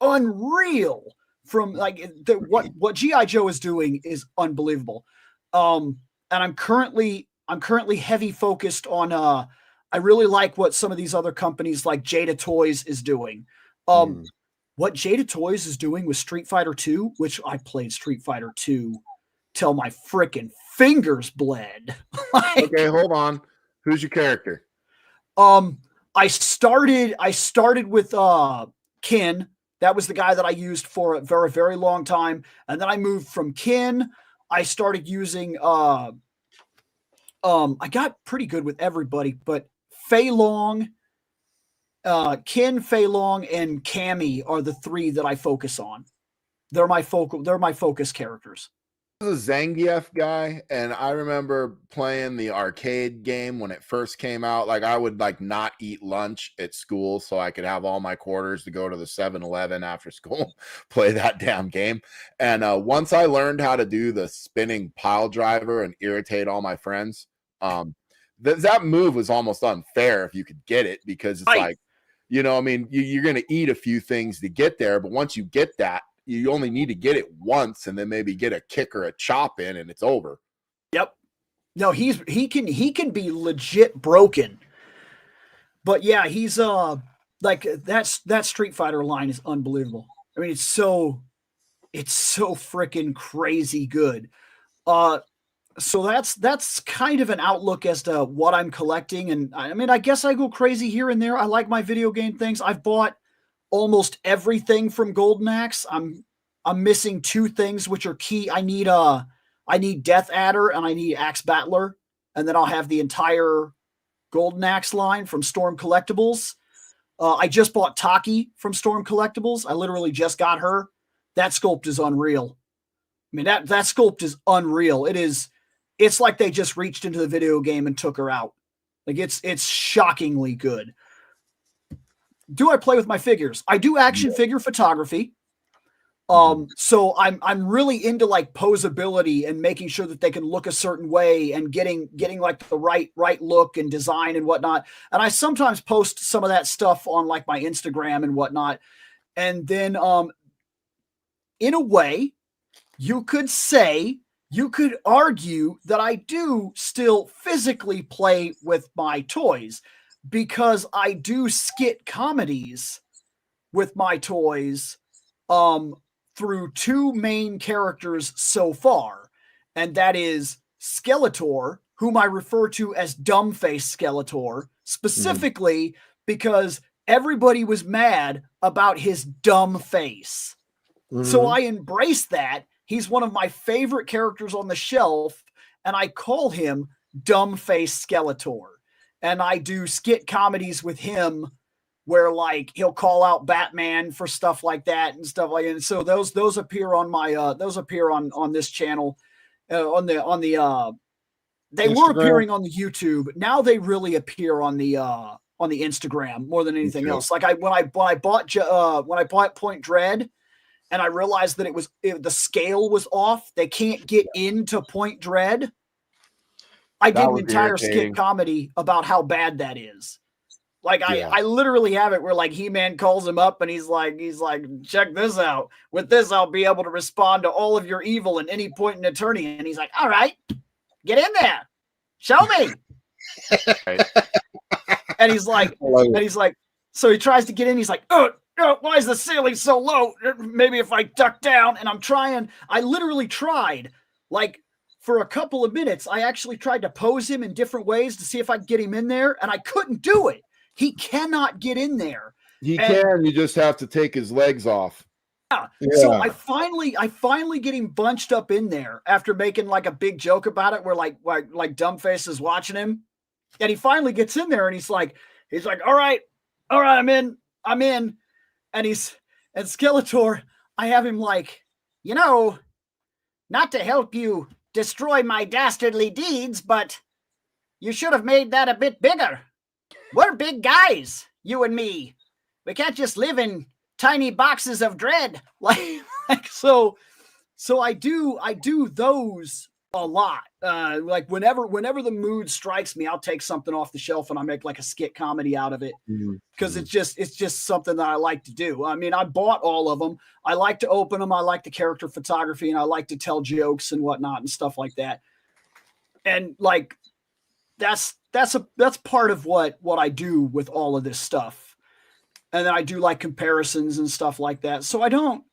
unreal. From like what G.I. Joe is doing is unbelievable. And I'm currently heavy focused on I really like what some of these other companies like Jada Toys is doing. What Jada Toys is doing with Street Fighter 2, which I played Street Fighter 2 till my freaking fingers bled. Like, okay, hold on. Who's your character? I started with Ken. That was the guy that I used for a very, very long time. And then I moved from Ken. I started using I got pretty good with everybody, but Fei Long, Ken, Fei Long, and Cammy are the 3 that I focus on. They're my focus characters. I was a Zangief guy, and I remember playing the arcade game when it first came out. Like, I would like not eat lunch at school so I could have all my quarters to go to the 7-Eleven after school, play that damn game. And once I learned how to do the spinning pile driver and irritate all my friends, that move was almost unfair if you could get it, because it's like, you know, I mean, you're going to eat a few things to get there, but once you get that, you only need to get it once and then maybe get a kick or a chop in and it's over. Yep. No, he can be legit broken. But yeah, he's like that Street Fighter line is unbelievable. I mean, it's so freaking crazy good. So that's kind of an outlook as to what I'm collecting. And I mean, I guess I go crazy here and there. I like my video game things. I've bought almost everything from Golden Axe. I'm missing 2 things which are key. I need Death Adder and I need Axe Battler, and then I'll have the entire Golden Axe line from Storm Collectibles. I just bought Taki from Storm Collectibles. I literally just got her. That sculpt is unreal. I mean, that sculpt is unreal. It's like they just reached into the video game and took her out. Like it's shockingly good. Do I play with my figures? I do action figure photography. So I'm really into like posability and making sure that they can look a certain way and getting like the right look and design and whatnot. And I sometimes post some of that stuff on like my Instagram and whatnot. And then in a way, you could argue that I do still physically play with my toys, because I do skit comedies with my toys through 2 main characters so far. And that is Skeletor, whom I refer to as Dumbface Skeletor, specifically because everybody was mad about his dumb face. So I embrace that. He's one of my favorite characters on the shelf, and I call him Dumbface Skeletor. And I do skit comedies with him where like he'll call out Batman for stuff like that and stuff like that. And so those appear on my on this channel they Instagram. Were appearing on the YouTube. Now they really appear on the Instagram more than anything else. Like when I bought Point Dread, and I realized that the scale was off. They can't get into Point Dread. I did an entire skit comedy about how bad that is. Like I literally have it where like He-Man calls him up and he's like, check this out. With this, I'll be able to respond to all of your evil at any point in eternity. And he's like, all right, get in there. Show me. And he's like, So he tries to get in. He's like, oh, why is the ceiling so low? Maybe if I duck down. And I literally tried, like, for a couple of minutes, I actually tried to pose him in different ways to see if I could get him in there, and I couldn't do it. He cannot get in there. He can. You just have to take his legs off. Yeah. So I finally get him bunched up in there after making like a big joke about it, where like Dumbface is watching him, and he finally gets in there, and he's like, all right, I'm in, and Skeletor, I have him like, not to help you destroy my dastardly deeds, but you should have made that a bit bigger. We're big guys, you and me. We can't just live in tiny boxes of dread. So I do those a lot. Like whenever the mood strikes me, I'll take something off the shelf and I make like a skit comedy out of it, because it's just something that I like to do. I mean, I bought all of them. I like to open them. I like the character photography, and I like to tell jokes and whatnot and stuff like that. And like that's part of what I do with all of this stuff. And then I do like comparisons and stuff like that. So I'm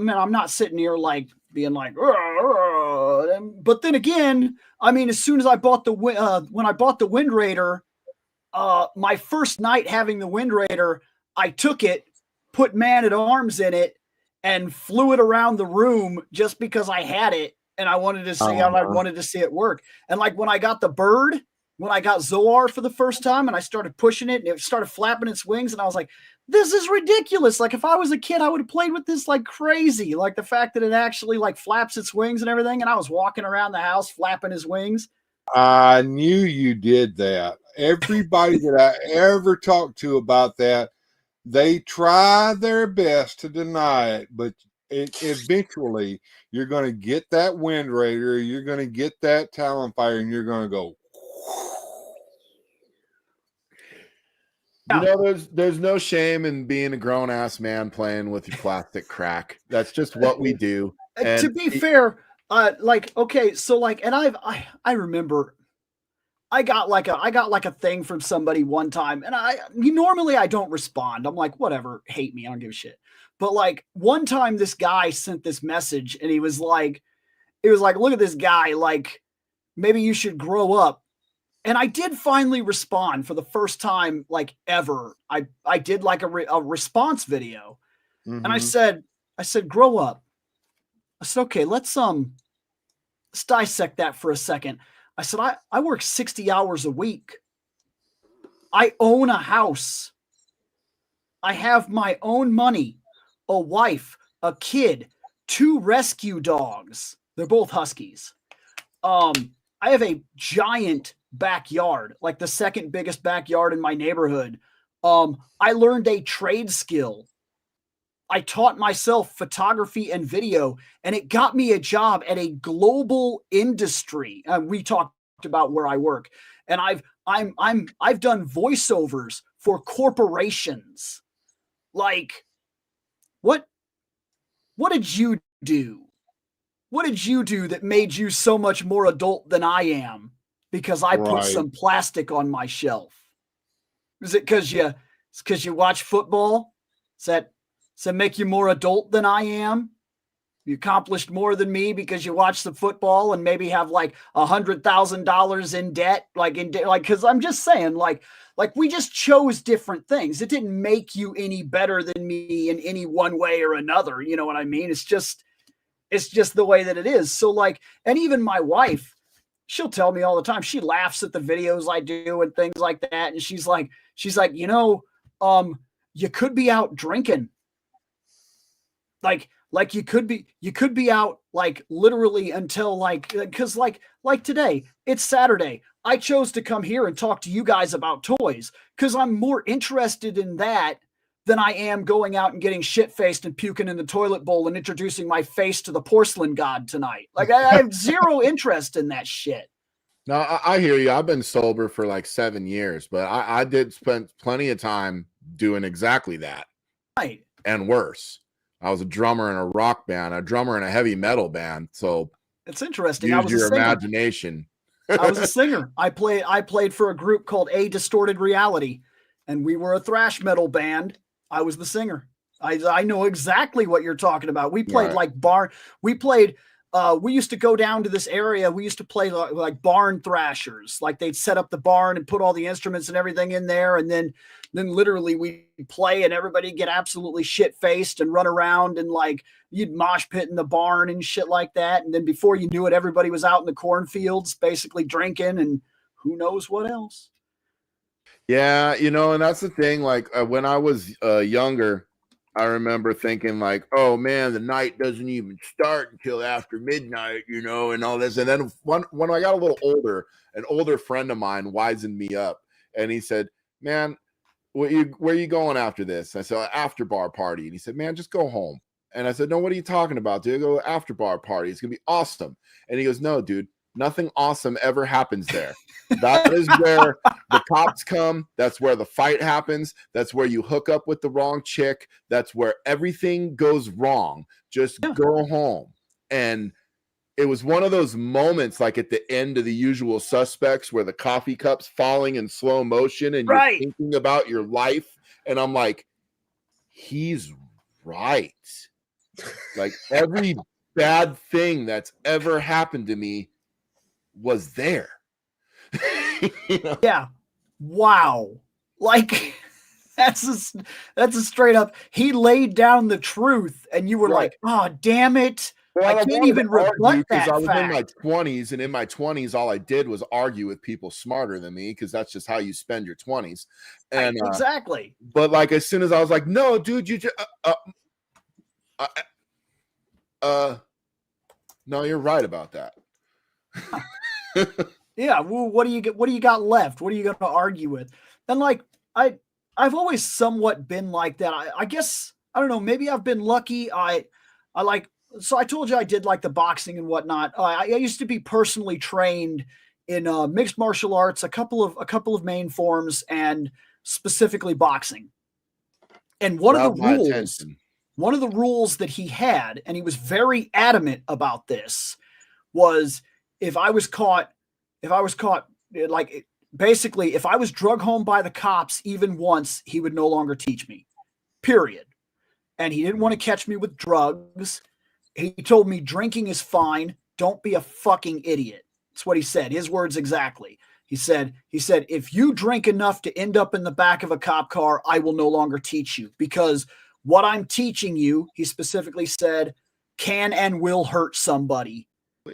not sitting here like being like, but then again, I mean, as soon as I bought when I bought the Wind Raider, my first night having the Wind Raider, I took it, put Man-at-Arms in it, and flew it around the room just because I had it and I wanted to see how I wanted to see it work. And like when I got the bird, when I got Zoar for the first time and I started pushing it and it started flapping its wings, and I was like, this is ridiculous. Like if I was a kid, I would have played with this like crazy. Like the fact that it actually like flaps its wings and everything. And I was walking around the house flapping his wings. I knew you did that. Everybody that I ever talked to about that, they try their best to deny it, but eventually you're going to get that Wind Raider, you're going to get that Talonfire, and you're going to go. There's no shame in being a grown ass man playing with your plastic crack. That's just what we do. And to be fair, okay, so like, and I remember I got like a thing from somebody one time, and normally I don't respond. I'm like, whatever, hate me, I don't give a shit. But like one time this guy sent this message and it was like, look at this guy, like maybe you should grow up. And I did finally respond for the first time, like ever. I did like a response video, and I said, grow up. I said, okay, let's dissect that for a second. I said, I work 60 hours a week. I own a house. I have my own money, a wife, a kid, 2 rescue dogs. They're both Huskies. I have a giant backyard, like the second biggest backyard in my neighborhood. I learned a trade skill. I taught myself photography and video, and it got me a job at a global industry. We talked about where I work, and I've done voiceovers for corporations. Like, what did you do? What did you do that made you so much more adult than I am? Because I put some plastic on my shelf. Is it because you watch football? Does that make you more adult than I am? You accomplished more than me because you watch the football and maybe have like $100,000 in debt, because I'm just saying, like we just chose different things. It didn't make you any better than me in any one way or another. You know what I mean? It's just the way that it is. So like, and even my wife, she'll tell me all the time, she laughs at the videos I do and things like that. And she's like, you could be out drinking. Like you could be out like literally until because like today, it's Saturday. I chose to come here and talk to you guys about toys because I'm more interested in that than I am going out and getting shit-faced and puking in the toilet bowl and introducing my face to the porcelain god tonight. Like I have zero interest in that shit. No, I hear you. I've been sober for like 7 years, but I did spend plenty of time doing exactly that. Right. And worse. I was a drummer in a rock band, a drummer in a heavy metal band. So it's interesting. Use your imagination. I was a singer. I played for a group called A Distorted Reality. and we were a thrash metal band. I was the singer. I know exactly what you're talking about. We played like barn. We used to go down to this area. We used to play like barn thrashers. Like they'd set up the barn and put all the instruments and everything in there. And then literally we play and everybody get absolutely shit faced and run around and like you'd mosh pit in the barn and shit like that. And then before you knew it, everybody was out in the cornfields basically drinking and who knows what else. Yeah, and that's the thing. Like when I was younger, I remember thinking like, oh man, the night doesn't even start until after midnight, and all this. And then when I got a little older, an older friend of mine wisened me up and he said, man, where are you going after this? I said, after bar party. And he said, man, just go home. And I said, no, what are you talking about, dude? Go after bar party. It's going to be awesome. And he goes, no, dude, nothing awesome ever happens there. That is where the cops come. That's where the fight happens. That's where you hook up with the wrong chick. That's where everything goes wrong. Just go home. And it was one of those moments like at the end of The Usual Suspects where the coffee cup's falling in slow motion and you're thinking about your life. And I'm like, he's right. Like every bad thing that's ever happened to me was there. Yeah. Wow. Like that's a straight up, he laid down the truth and you were like, oh, damn it. Well, I can't even rebut that I was fact. in my 20s, and in my 20s, all I did was argue with people smarter than me because that's just how you spend your 20s. And exactly. But like as soon as I was like, no, dude, you just no, you're right about that. Yeah, well, what do you got left? What are you going to argue with? And like I've always somewhat been like that. I guess I don't know, maybe I've been lucky. So I told you I did like the boxing and whatnot. I used to be personally trained in mixed martial arts, a couple of main forms, and specifically boxing. And one of the rules that he had, and he was very adamant about this, was if I was caught, like basically, if I was drug home by the cops even once, he would no longer teach me. Period. And he didn't want to catch me with drugs. He told me drinking is fine. Don't be a fucking idiot. That's what he said. His words exactly. He said, if you drink enough to end up in the back of a cop car, I will no longer teach you because what I'm teaching you, he specifically said, can and will hurt somebody.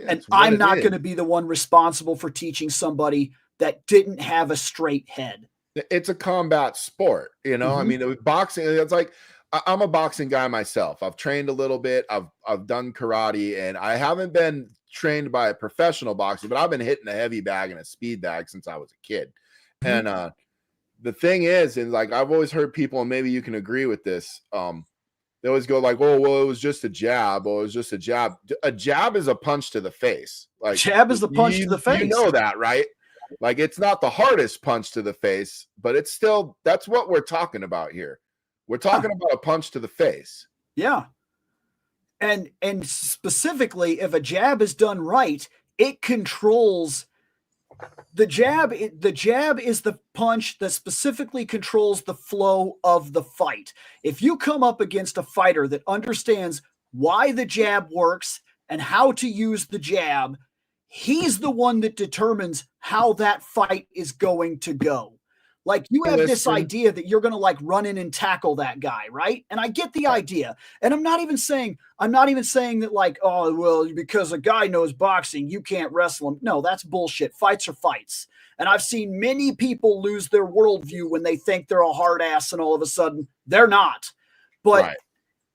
And I'm not going to be the one responsible for teaching somebody that didn't have a straight head. It's a combat sport, Mm-hmm. I mean, boxing, it's like, I'm a boxing guy myself. I've trained a little bit. I've done karate, and I haven't been trained by a professional boxer, but I've been hitting a heavy bag and a speed bag since I was a kid. Mm-hmm. And the thing is, and like I've always heard people, and maybe you can agree with this. They always go like, "Oh, well, it was just a jab. Oh, it was just a jab." A jab is a punch to the face. Like jab is the punch to the face. You know that, right? Like it's not the hardest punch to the face, but it's still that's what we're talking about here. We're talking about a punch to the face. Yeah. And specifically, if a jab is done right, it controls the jab. The jab is the punch that specifically controls the flow of the fight. If you come up against a fighter that understands why the jab works and how to use the jab, he's the one that determines how that fight is going to go. Like you have this idea that you're going to like run in and tackle that guy, right? And I get the idea. And I'm not even saying that like, oh, well, because a guy knows boxing, you can't wrestle him. No, that's bullshit. Fights are fights. And I've seen many people lose their worldview when they think they're a hard ass and all of a sudden they're not. But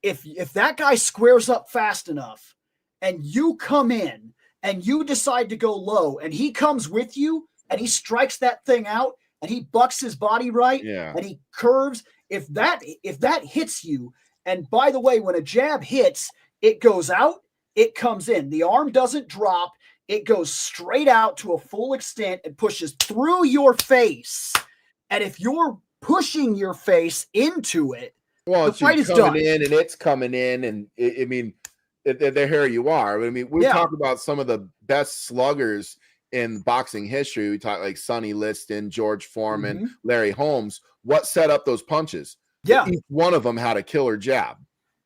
if that guy squares up fast enough and you come in and you decide to go low and he comes with you and he strikes that thing out, and he bucks his body right, and he curves. If that hits you, and by the way, when a jab hits, it goes out, it comes in. The arm doesn't drop. It goes straight out to a full extent and pushes through your face. And if you're pushing your face into it, the fight is done. It's coming in, and I mean, here you are. I mean, we talk about some of the best sluggers in boxing history, we talk like Sonny Liston, George Foreman, Mhm. Larry Holmes. What set up those punches? Yeah. Each one of them had a killer jab,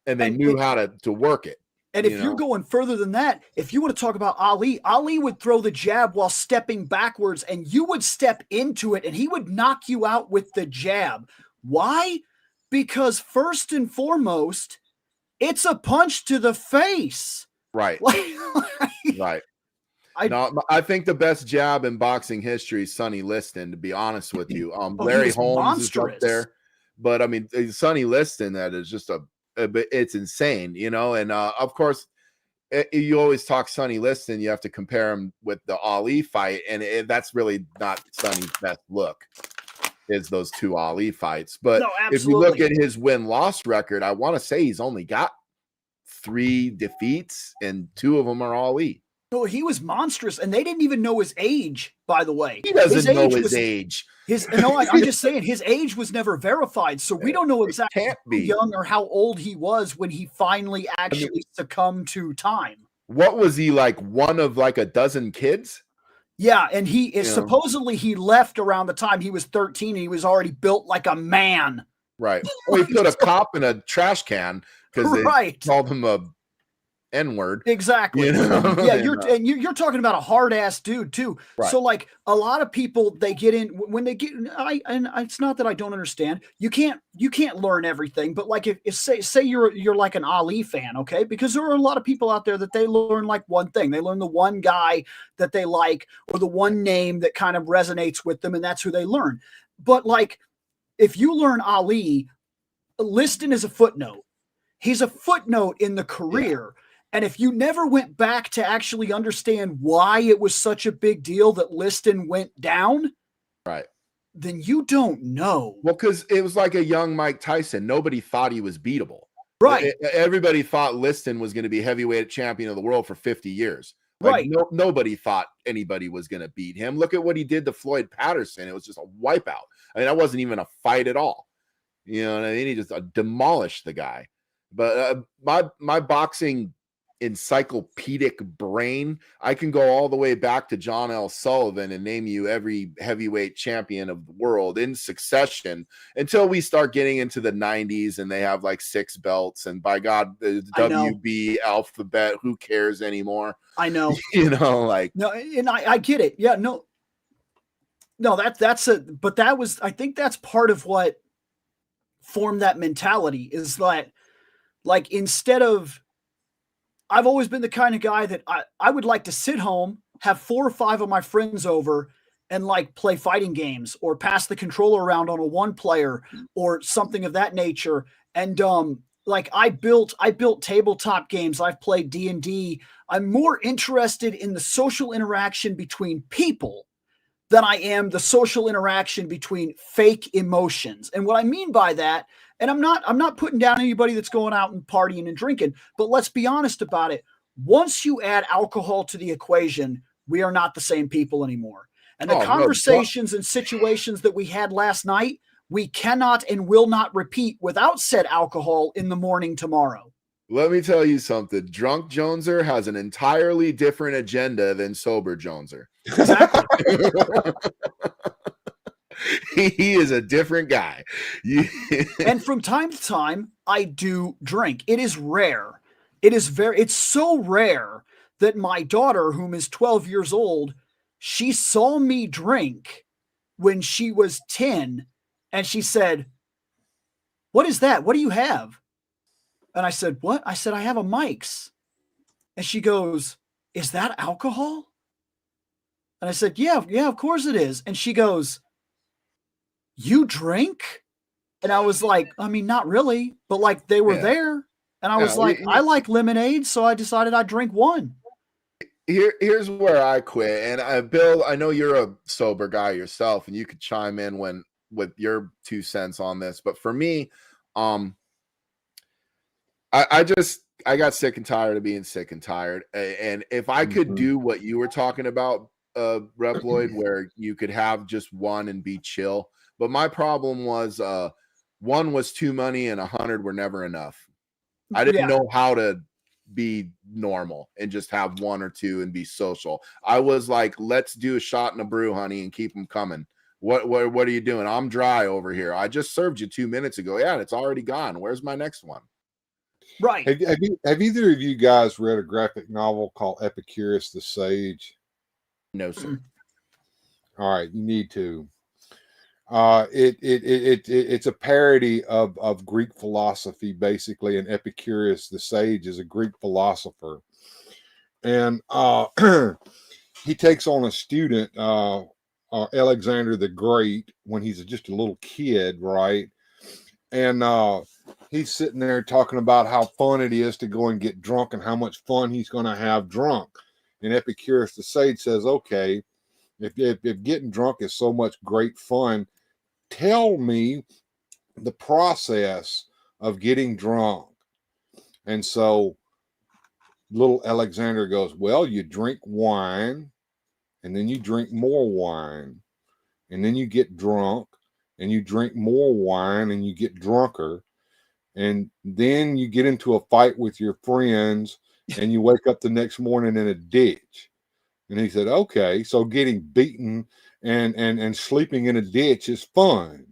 and they And knew how to work it. And if you're going further than that, if you want to talk about Ali, Ali would throw the jab while stepping backwards, and you would step into it, and he would knock you out with the jab. Why? Because first and foremost, it's a punch to the face. Right. Right. I think the best jab in boxing history is Sonny Liston, to be honest with you. Larry Holmes is up there. But I mean, Sonny Liston, that is just it's insane, and of course, you always talk Sonny Liston. You have to compare him with the Ali fight, and that's really not Sonny's best look. Is those two Ali fights? But if you look at his win-loss record, I want to say he's only got 3 defeats, and 2 of them are Ali. No, he was monstrous, and they didn't even know his age, by the way. He doesn't know his age. I'm just saying, his age was never verified, so we don't know exactly how young or how old he was when he finally actually succumbed to time. What was he, like, one of like a dozen kids? Yeah, and he is supposedly he left around the time he was 13, and he was already built like a man. Right. Well, he put a cop in a trash can because they called him a N-word. Exactly. Yeah, you're talking about a hard ass dude too. Right. So like a lot of people, they get in when they get it's not that I don't understand. You can't learn everything, but like if say you're like an Ali fan, okay? Because there are a lot of people out there that they learn like one thing. They learn the one guy that they like or the one name that kind of resonates with them, and that's who they learn. But like if you learn Ali, Liston is a footnote. He's a footnote in the career. Yeah. And if you never went back to actually understand why it was such a big deal that Liston went down, right, then you don't know. Well, because it was like a young Mike Tyson. Nobody thought he was beatable. Right. Everybody thought Liston was going to be heavyweight champion of the world for 50 years. Like, right. Nobody thought anybody was going to beat him. Look at what he did to Floyd Patterson. It was just a wipeout. I mean, that wasn't even a fight at all. You know what I mean? He just demolished the guy. But my boxing encyclopedic brain, I can go all the way back to John L. Sullivan and name you every heavyweight champion of the world in succession until we start getting into the 90s and they have like 6 belts, and by God, the WB alphabet, who cares anymore? I know. Like no, and I get it. Yeah, no, but that was, I think that's part of what formed that mentality, is that like instead of, I've always been the kind of guy that I would like to sit home, have 4 or 5 of my friends over and like play fighting games or pass the controller around on a 1-player or something of that nature. And like I built tabletop games. I've played D&D. I'm more interested in the social interaction between people than I am the social interaction between fake emotions. And what I mean by that, and I'm not putting down anybody that's going out and partying and drinking, but let's be honest about it. Once you add alcohol to the equation, we are not the same people anymore. And the conversations and situations that we had last night, we cannot and will not repeat without said alcohol in the morning tomorrow. Let me tell you something. Drunk Joneser has an entirely different agenda than sober Joneser. Exactly. He is a different guy. And from time to time, I do drink. It is rare. It's so rare that my daughter, whom is 12 years old, she saw me drink when she was 10, and she said, "What is that? What do you have?" And I said, "What?" I said, "I have a Mike's." And she goes, "Is that alcohol?" And I said, yeah, of course it is. And she goes, "You drink?" And I was like, I mean, not really, but like they were there. And I was like, I like lemonade, so I decided I'd drink one. Here's where I quit. And Bill, I know you're a sober guy yourself, and you could chime in with your 2 cents on this. But for me, I got sick and tired of being sick and tired. And if I could do what you were talking about, Reploid, where you could have just one and be chill. But my problem was 1 was too many and 100 were never enough. I didn't know how to be normal and just have one or two and be social. I was like, let's do a shot and a brew, honey, and keep them coming. What are you doing? I'm dry over here. I just served you 2 minutes ago. Yeah, and it's already gone. Where's my next one? Right. Have either of you guys read a graphic novel called Epicurus the Sage? No, sir. All right, you need to. It's a parody of Greek philosophy, basically, and Epicurus the Sage is a Greek philosopher, and he takes on a student, Alexander the Great, when he's just a little kid, right? And he's sitting there talking about how fun it is to go and get drunk and how much fun he's going to have drunk. And Epicurus the Sage says, okay, if getting drunk is so much great fun, tell me the process of getting drunk. And so little Alexander goes, well, you drink wine, and then you drink more wine, and then you get drunk, and you drink more wine, and you get drunker, and then you get into a fight with your friends, and you wake up the next morning in a ditch. And he said, okay, so getting beaten and sleeping in a ditch is fun.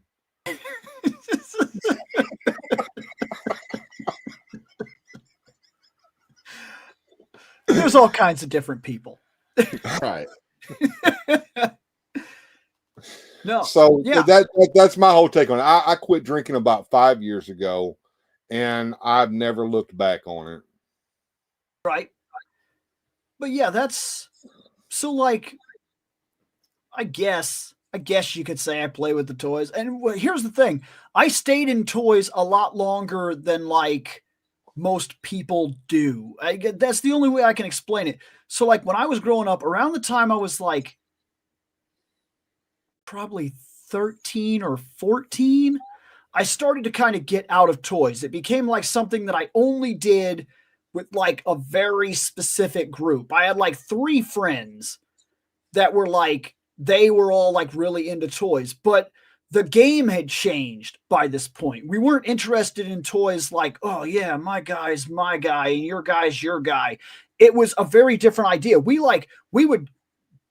There's all kinds of different people. Right. No. So yeah. that's my whole take on it. I quit drinking about 5 years ago, and I've never looked back on it. Right. But yeah, that's so like, I guess you could say I play with the toys. And here's the thing. I stayed in toys a lot longer than like most people do. That's the only way I can explain it. So like when I was growing up, around the time I was like probably 13 or 14, I started to kind of get out of toys. It became like something that I only did with like a very specific group. I had like 3 friends that were like, they were all like really into toys, but the game had changed by this point. We weren't interested in toys like, oh yeah, my guy's my guy and your guy's your guy. It was a very different idea. We would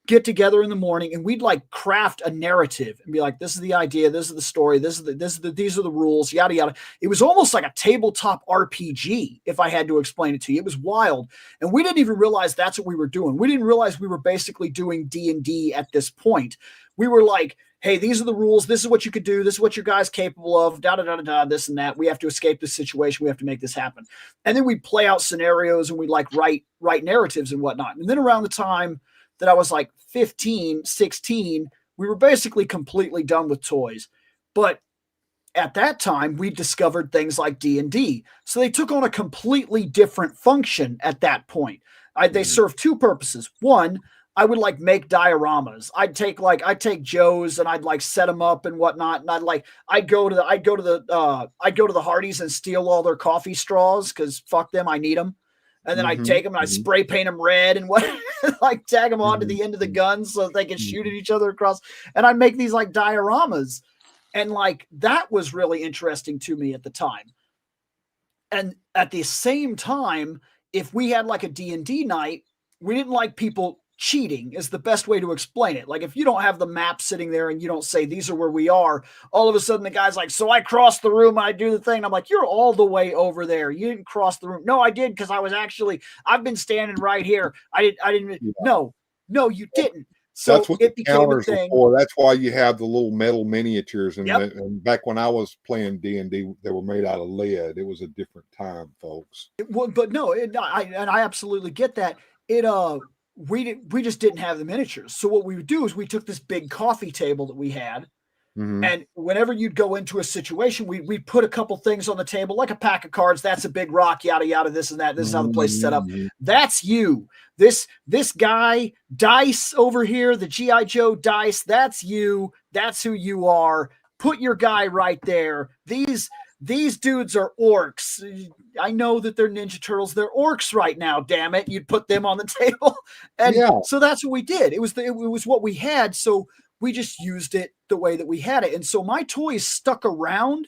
get together in the morning and we'd like craft a narrative and be like, this is the idea, this is the story, these are the rules, yada yada. It was almost like a tabletop RPG, if I had to explain it to you. It was wild, and we didn't even realize that's what we were doing. We didn't realize we were basically doing D&D at this point. We were like, hey, these are the rules, this is what you could do, this is what your guy's capable of, da da da da da, this and that. We have to escape this situation, we have to make this happen. And then we'd play out scenarios and we'd like write narratives and whatnot. And then around the time that I was like 15, 16, we were basically completely done with toys. But at that time, we discovered things like D&D. So they took on a completely different function at that point. They served 2 purposes. One, I would like make dioramas. I'd take Joe's and I'd like set them up and whatnot. And I'd go to the Hardee's and steal all their coffee straws because fuck them, I need them. And then I'd take them and I'd spray paint them red and what, like tag them onto the end of the gun so that they could shoot at each other across. And I'd make these like dioramas. And like, that was really interesting to me at the time. And at the same time, if we had like a D&D night, we didn't like people cheating is the best way to explain it. Like if you don't have the map sitting there and you don't say, these are where we are, all of a sudden the guy's like, so I crossed the room, I do the thing. I'm like, you're all the way over there. You didn't cross the room. No, I did. Cause I've been standing right here. I didn't. Yeah. No, you didn't. So that's what it the became counters a thing. were for. That's why you have the little metal miniatures. And back when I was playing D&D, they were made out of lead. It was a different time, folks. I absolutely get that. We just didn't have the miniatures. So what we would do is we took this big coffee table that we had, and whenever you'd go into a situation, we'd put a couple things on the table, like a pack of cards. That's a big rock, yada, yada, this and that. This is how the place is set up. That's you. This guy, Dice over here, the G.I. Joe Dice, that's you. That's who you are. Put your guy right there. These dudes are orcs. I know that they're Ninja Turtles. They're orcs right now, damn it. You'd put them on the table. And so that's what we did. It was what we had. So we just used it the way that we had it. And so my toys stuck around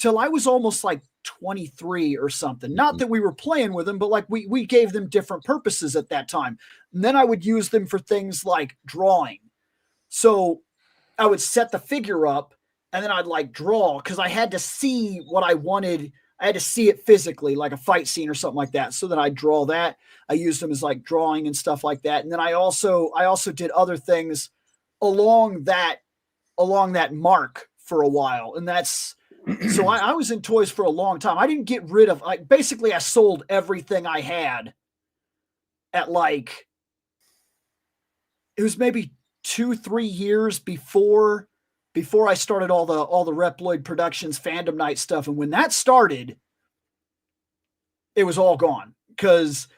till I was almost like 23 or something. Not that we were playing with them, but like we gave them different purposes at that time. And then I would use them for things like drawing. So I would set the figure up and then I'd like draw because I had to see what I wanted. I had to see it physically, like a fight scene or something like that. So then I draw that. I used them as like drawing and stuff like that. And then I also did other things along that mark for a while. And that's, so I was in toys for a long time. I didn't get rid of, like, basically I sold everything I had at like, it was maybe 2-3 years before I started all the Reploid Productions Fandom Night stuff. And when that started, it was all gone. Cause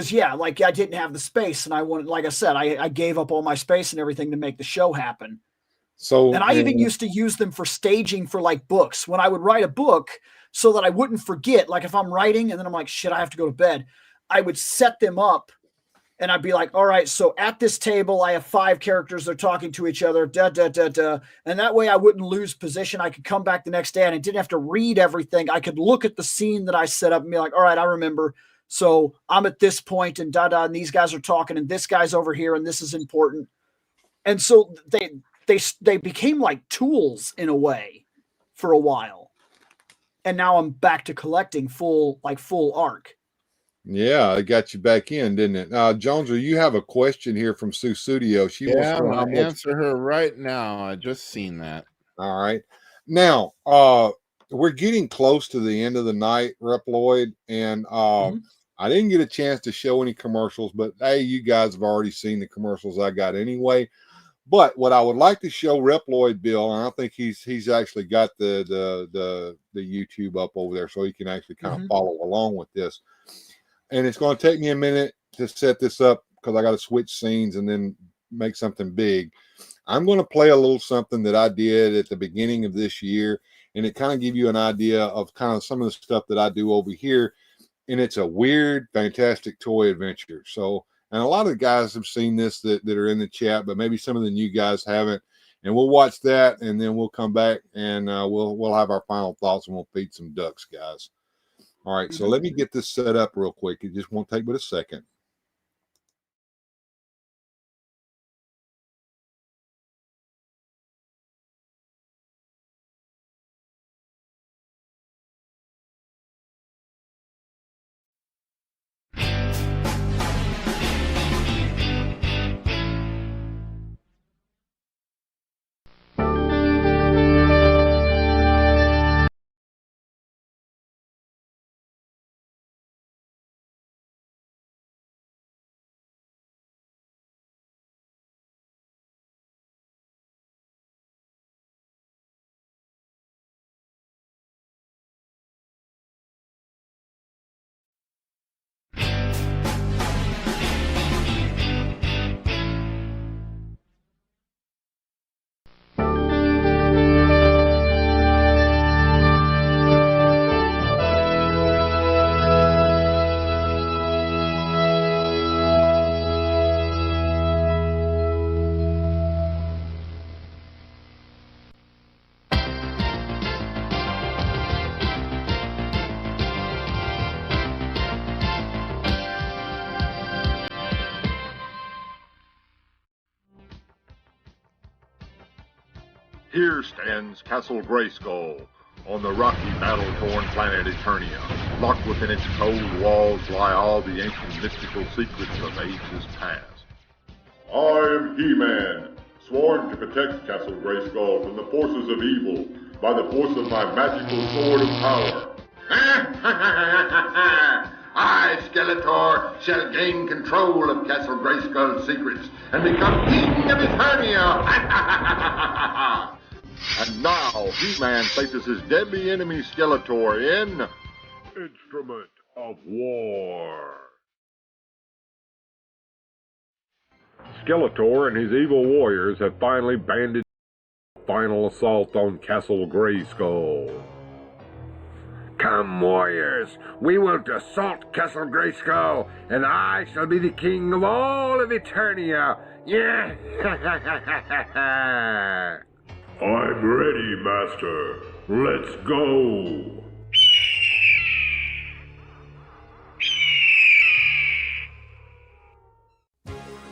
yeah, like I didn't have the space and I wanted, like I said, I gave up all my space and everything to make the show happen. So, and I even used to use them for staging for like books. When I would write a book so that I wouldn't forget, like if I'm writing and then I'm like, shit, I have to go to bed, I would set them up and I'd be like, all right, so at this table, I have 5 characters. They're talking to each other, da, da, da, da. And that way I wouldn't lose position. I could come back the next day and I didn't have to read everything. I could look at the scene that I set up and be like, all right, I remember. So I'm at this point and da, da, and these guys are talking and this guy's over here and this is important. And so they became like tools in a way for a while. And now I'm back to collecting full arc. Yeah, it got you back in, didn't it? Jonesy, you have a question here from Sue Studio. She wants to know how much. Answer her right now. I just seen that. All right. Now, we're getting close to the end of the night, Reploid, and I didn't get a chance to show any commercials, but hey, you guys have already seen the commercials I got anyway. But what I would like to show Reploid Bill, and I think he's actually got the YouTube up over there, so he can actually kind of follow along with this. And it's going to take me a minute to set this up because I got to switch scenes and then make something big. I'm going to play a little something that I did at the beginning of this year, and it kind of give you an idea of kind of some of the stuff that I do over here. And it's a weird, fantastic toy adventure. So, and a lot of the guys have seen this that are in the chat, but maybe some of the new guys haven't. And we'll watch that, and then we'll come back and we'll have our final thoughts, and we'll feed some ducks, guys. All right, so let me get this set up real quick. It just won't take but a second. Here stands Castle Grayskull on the rocky, battle-torn planet Eternia. Locked within its cold walls lie all the ancient mystical secrets of ages past. I am He-Man, sworn to protect Castle Grayskull from the forces of evil by the force of my magical sword of power. I, Skeletor, shall gain control of Castle Grayskull's secrets and become king of Eternia. And now, He-Man faces his deadly enemy Skeletor in Instrument of War. Skeletor and his evil warriors have finally banded final assault on Castle Grayskull. Come, warriors, we will assault Castle Grayskull, and I shall be the king of all of Eternia. Yeah! I'm ready, Master. Let's go!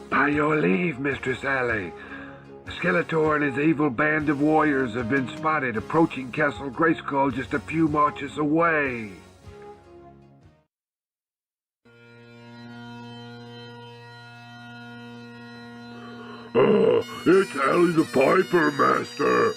By your leave, Mistress Alley. Skeletor and his evil band of warriors have been spotted approaching Castle Grayskull just a few marches away. It's Alley the Piper, Master!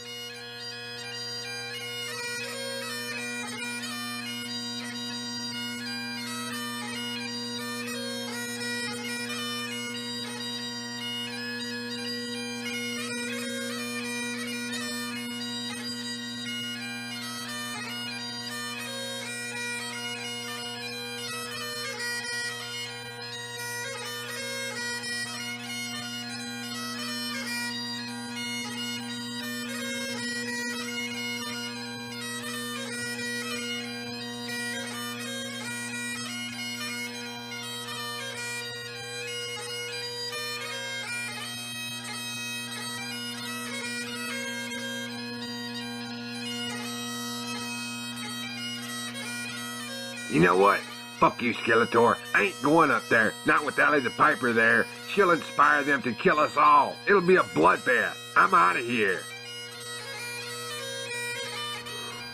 You know what? Fuck you, Skeletor. I ain't going up there. Not with Alley the Piper there. She'll inspire them to kill us all. It'll be a bloodbath. I'm out of here.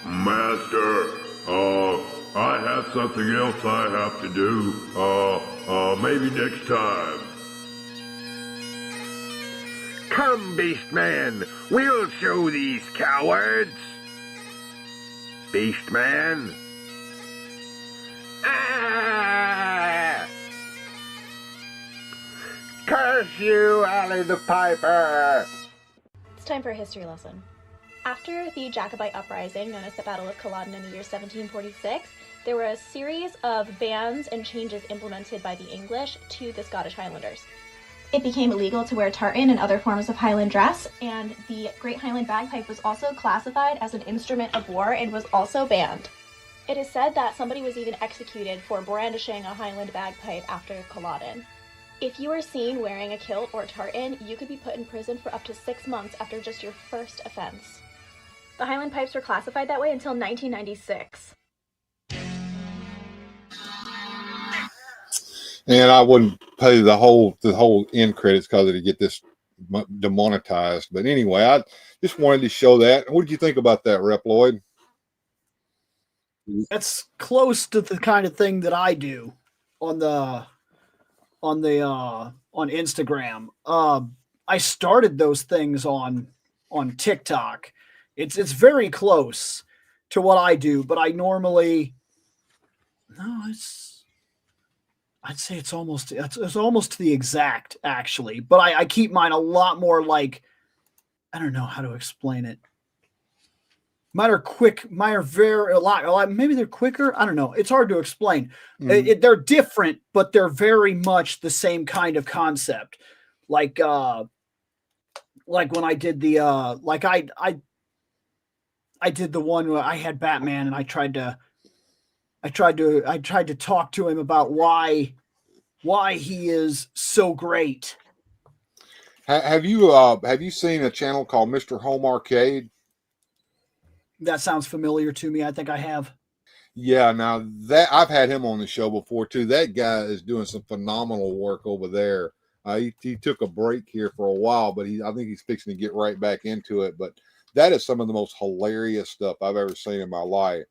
Master, I have something else I have to do. Maybe next time. Come, Beastman. We'll show these cowards. Beastman. Ah! Curse you, Alley the Piper! It's time for a history lesson. After the Jacobite uprising, known as the Battle of Culloden in the year 1746, there were a series of bans and changes implemented by the English to the Scottish Highlanders. It became illegal to wear tartan and other forms of Highland dress, and the Great Highland Bagpipe was also classified as an instrument of war and was also banned. It is said that somebody was even executed for brandishing a Highland bagpipe after Culloden. If you are seen wearing a kilt or tartan, you could be put in prison for up to 6 months after just your first offense. The Highland pipes were classified that way until 1996. And I wouldn't pay the whole end credits because it'd get this demonetized. But anyway, I just wanted to show that. What did you think about that, Reploid? That's close to the kind of thing that I do on Instagram. I started those things on TikTok. It's very close to what I do, but I'd say it's almost to the exact, actually. But I keep mine a lot more like, I don't know how to explain it. Mine are quick. Mine are very a lot. Maybe they're quicker. I don't know. It's hard to explain. They're different, but they're very much the same kind of concept. Like when I did the I did the one where I had Batman and I tried to talk to him about why he is so great. Have you seen a channel called Mr. Home Arcade? That sounds familiar to me. I think I have. Yeah, now that I've had him on the show before too. That guy is doing some phenomenal work over there. He took a break here for a while, but I think he's fixing to get right back into it. But that is some of the most hilarious stuff I've ever seen in my life.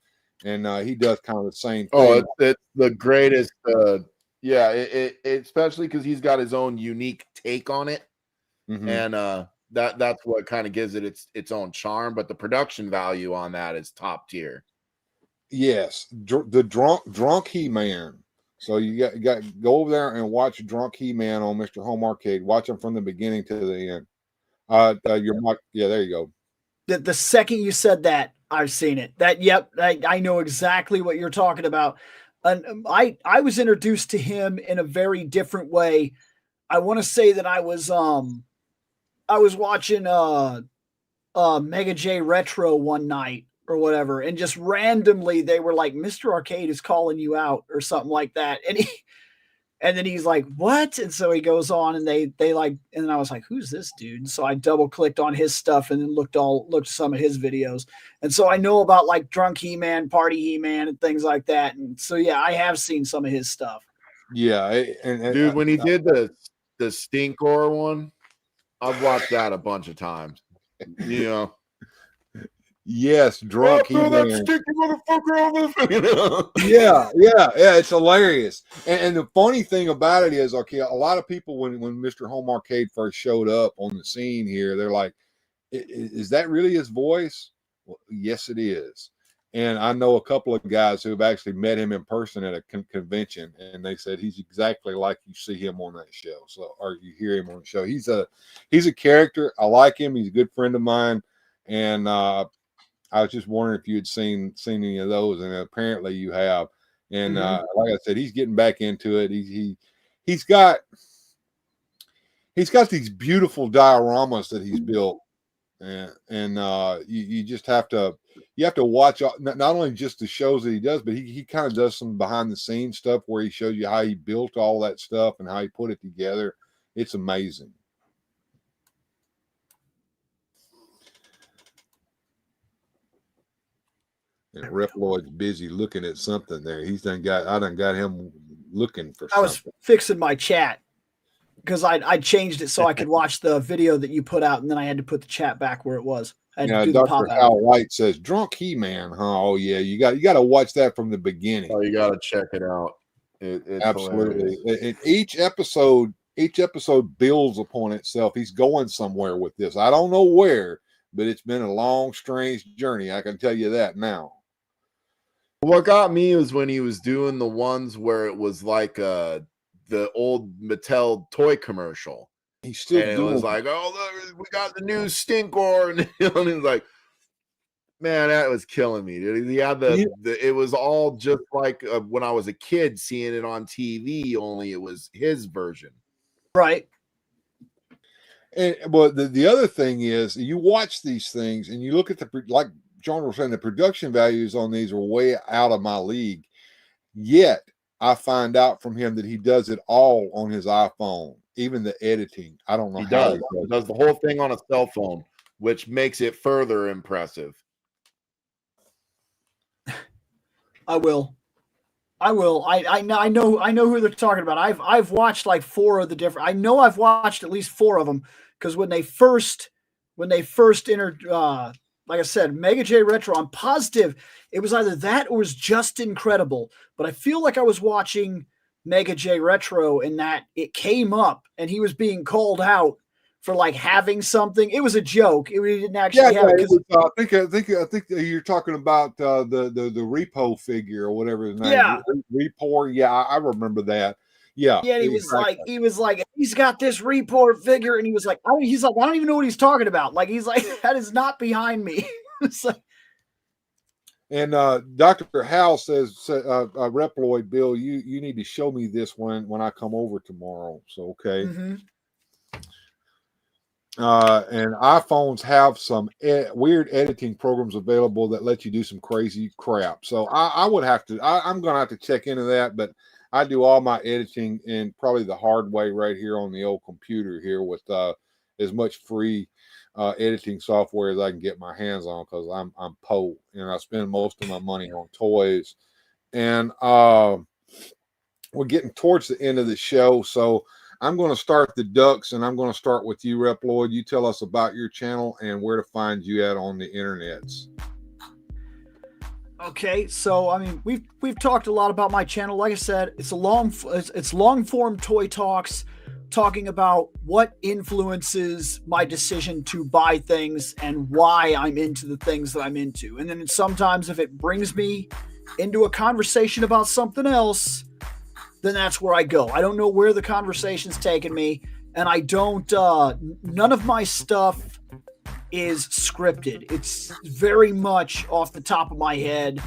And he does kind of the same thing. Oh, it's the greatest. Yeah, it especially because he's got his own unique take on it. Mm-hmm. And that's what kind of gives it its own charm. But the production value on that is top tier. Yes, the drunk He-Man. So you got go over there and watch Drunk He-Man on Mr. Home Arcade. Watch him from the beginning to the end. Your mic, yeah, there you go. The second you said that, I've seen it. I know exactly what you're talking about. And I was introduced to him in a very different way. I want to say that I was watching Mega J Retro one night or whatever, and just randomly they were like, Mr. Arcade is calling you out or something like that. And then he's like, what? And so he goes on and they like, and I was like, who's this dude? And so I double clicked on his stuff and then looked some of his videos. And so I know about like Drunk He-Man, Party He-Man and things like that. And so, yeah, I have seen some of his stuff. Yeah. Dude, when he did the Stinkor one, I've watched that a bunch of times. You know. Yes, Drunk Throw that He-Man. stinky motherfucker over the, you know? Yeah, it's hilarious. And the funny thing about it is, okay, a lot of people when Mr. Home Arcade first showed up on the scene here, they're like, is that really his voice? Well, yes, it is. And I know a couple of guys who have actually met him in person at a convention, and they said he's exactly like you see him on that show. So, or you hear him on the show. He's a character. I like him. He's a good friend of mine, and I was just wondering if you had seen any of those, and apparently you have. And like I said, he's getting back into it. He's got these beautiful dioramas that he's built, and you just have to watch not only just the shows that he does, but he kind of does some behind the scenes stuff where he shows you how he built all that stuff and how he put it together. It's amazing. And Reploid's busy looking at something there. I done got him looking for something. I was fixing my chat because I changed it so I could watch the video that you put out, and then I had to put the chat back where it was. Dr. Hal White says, Drunk He-Man, huh? Oh, yeah, you got to watch that from the beginning. Oh, you got to check it out. It's absolutely. Each episode builds upon itself. He's going somewhere with this. I don't know where, but it's been a long, strange journey. I can tell you that now. What got me was when he was doing the ones where it was like the old Mattel toy commercial. He's still and it was like, oh, look, we got the new Stinkor, and it was like, man, that was killing me, dude. He had it was all just like when I was a kid seeing it on TV. Only it was his version, right? And but the other thing is, you watch these things and you look at like John was saying, the production values on these are way out of my league. Yet I find out from him that he does it all on his iPhone, even the editing. I don't know how he does the whole thing on a cell phone, which makes it further impressive. I will. I know who they're talking about. I've watched like 4 of the different. I know I've watched at least 4 of them because when they first entered, like I said, Mega J Retro, I'm positive it was either that or it was Just Incredible. But I feel like I was watching Mega J Retro and that it came up and he was being called out for like having something. It was a joke. He didn't actually have it. I think you're talking about the Repo figure or whatever his name. Yeah, Repo. Yeah, I remember that. Yeah. Yeah, he was like, he's got this report figure, and he was like, I don't even know what he's talking about. Like, he's like, that is not behind me. It's like, and Dr. Hal says, Reploid Bill, you need to show me this when I come over tomorrow. So okay. Mm-hmm. And iPhones have some weird editing programs available that let you do some crazy crap. So I'm going to have to check into that, but I do all my editing in probably the hard way right here on the old computer here with as much free editing software as I can get my hands on because I'm po and I spend most of my money on toys. And we're getting towards the end of the show, so I'm going to start the ducks, and I'm going to start with you, Reploid. You tell us about your channel and where to find you at on the internets. Okay, so I mean, we've talked a lot about my channel. Like I said, it's long form toy talks, talking about what influences my decision to buy things and why I'm into the things that I'm into. And then sometimes if it brings me into a conversation about something else, then that's where I go. I don't know where the conversation's taken me, and I don't. None of my stuff is scripted. It's very much off the top of my head.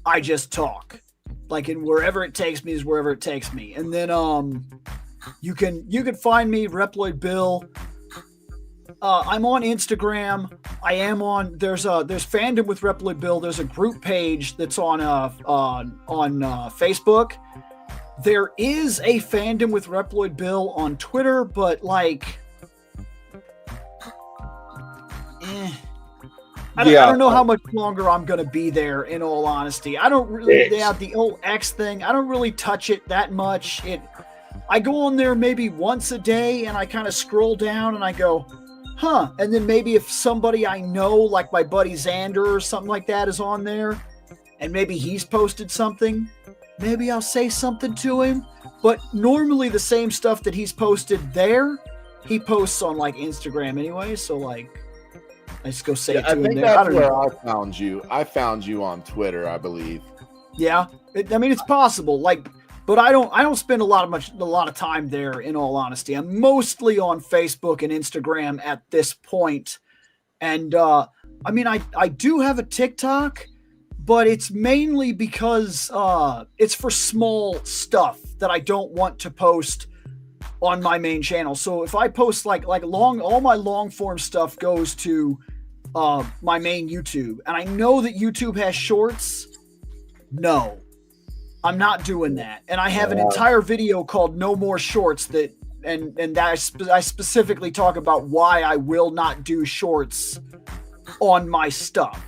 I just talk, like, and wherever it takes me is wherever it takes me. And then you can find me, Reploid Bill. I'm on Instagram. I am on. There's Fandom with Reploid Bill. There's a group page that's on Facebook, there is a fandom with Reploid Bill on Twitter, but like, I don't know how much longer I'm going to be there, in all honesty. I don't really, the old X thing, I don't really touch it that much. I go on there maybe once a day and I kind of scroll down and I go, huh. And then maybe if somebody I know, like my buddy Xander or something like that, is on there and maybe he's posted something, maybe I'll say something to him. But normally the same stuff that he's posted there, he posts on like Instagram anyway. So like, I just go say it to him there. I think that's where I found you. I found you on Twitter, I believe. Yeah, I mean, it's possible. Like, but I don't spend a lot of time there, in all honesty. I'm mostly on Facebook and Instagram at this point. And I mean, I do have a TikTok, but it's mainly because it's for small stuff that I don't want to post on my main channel. So if I post like all my long form stuff goes to my main YouTube, and I know that YouTube has shorts. No, I'm not doing that. And I have an entire video called "No More Shorts" that I specifically talk about why I will not do shorts on my stuff.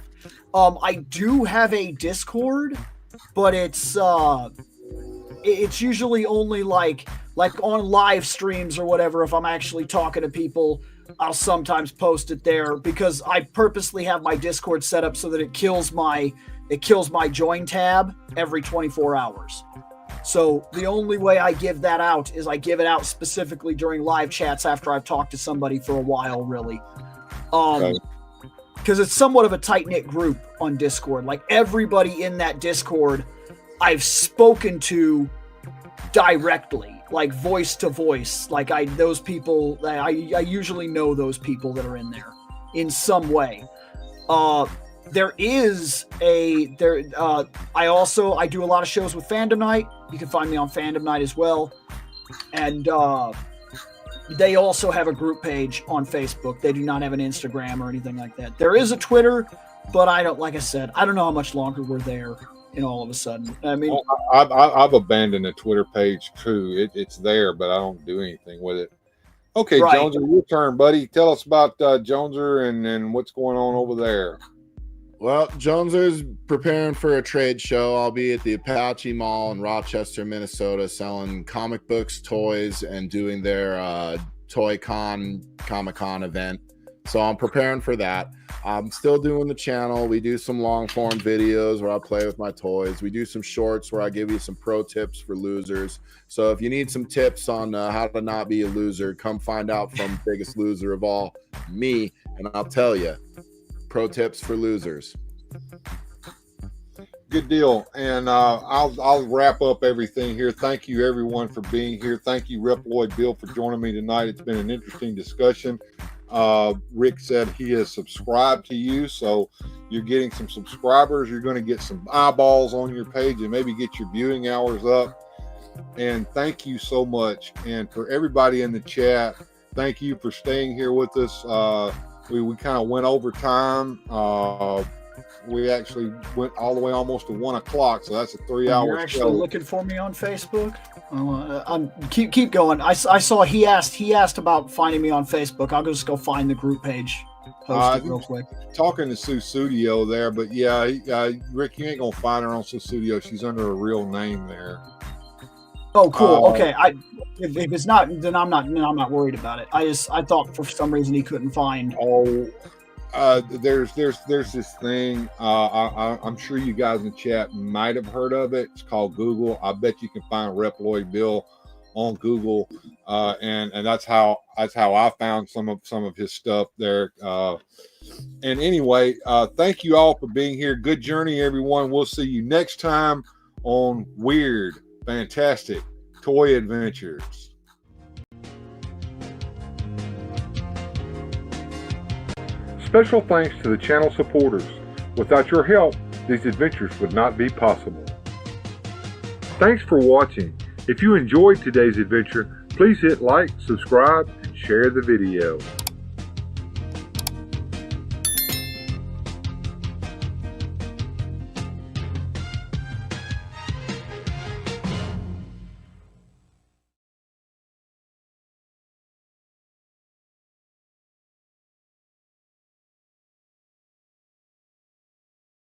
I do have a Discord, but it's usually only like on live streams or whatever. If I'm actually talking to people, I'll sometimes post it there because I purposely have my Discord set up so that it kills my join tab every 24 hours. So the only way I give that out is I give it out specifically during live chats after I've talked to somebody for a while, really. Because it's somewhat of a tight-knit group on Discord. Like, everybody in that Discord I've spoken to directly, like voice to voice. Like, those people, I usually know those people that are in there in some way. I do a lot of shows with Fandom Night. You can find me on Fandom Night as well. And they also have a group page on Facebook. They do not have an Instagram or anything like that. There is a Twitter, but like I said, I don't know how much longer we're there. And all of a sudden, I mean, I've abandoned the Twitter page too. It's there, but I don't do anything with it. Okay, right. Joneser, your turn, buddy. Tell us about Joneser and what's going on over there. Well, Joneser's preparing for a trade show. I'll be at the Apache Mall in Rochester, Minnesota, selling comic books, toys, and doing their Toy Con Comic-Con event. So I'm preparing for that. I'm still doing the channel. We do some long form videos where I play with my toys. We do some shorts where I give you some pro tips for losers. So if you need some tips on how to not be a loser, come find out from biggest loser of all, me, and I'll tell you. Pro tips for losers. Good deal. And I'll wrap up everything here. Thank you, everyone, for being here. Thank you, Reploid Bill, for joining me tonight. It's been an interesting discussion. Rick said he has subscribed to you, so you're getting some subscribers. You're going to get some eyeballs on your page and maybe get your viewing hours up. And thank you so much. And for everybody in the chat, thank you for staying here with us. We kind of went over time. We actually went all the way almost to 1 o'clock, so that's a 3-hour show. You're actually looking for me on Facebook? Keep going. I saw he asked about finding me on Facebook. I'll just go find the group page. Post it real quick. Talking to Sue Studio there, but yeah, Rick, you ain't gonna find her on Sue Studio. She's under a real name there. Oh, cool. Okay. If it's not, then I'm not worried about it. I thought for some reason he couldn't find. There's this thing. I'm sure you guys in the chat might have heard of it. It's called Google. I bet you can find Reploid Bill on Google, and that's how I found some of his stuff there. And anyway, thank you all for being here. Good journey, everyone. We'll see you next time on Weird, Fantastic Toy Adventures. Special thanks to the channel supporters. Without your help, these adventures would not be possible. Thanks for watching. If you enjoyed today's adventure, please hit like, subscribe, and share the video.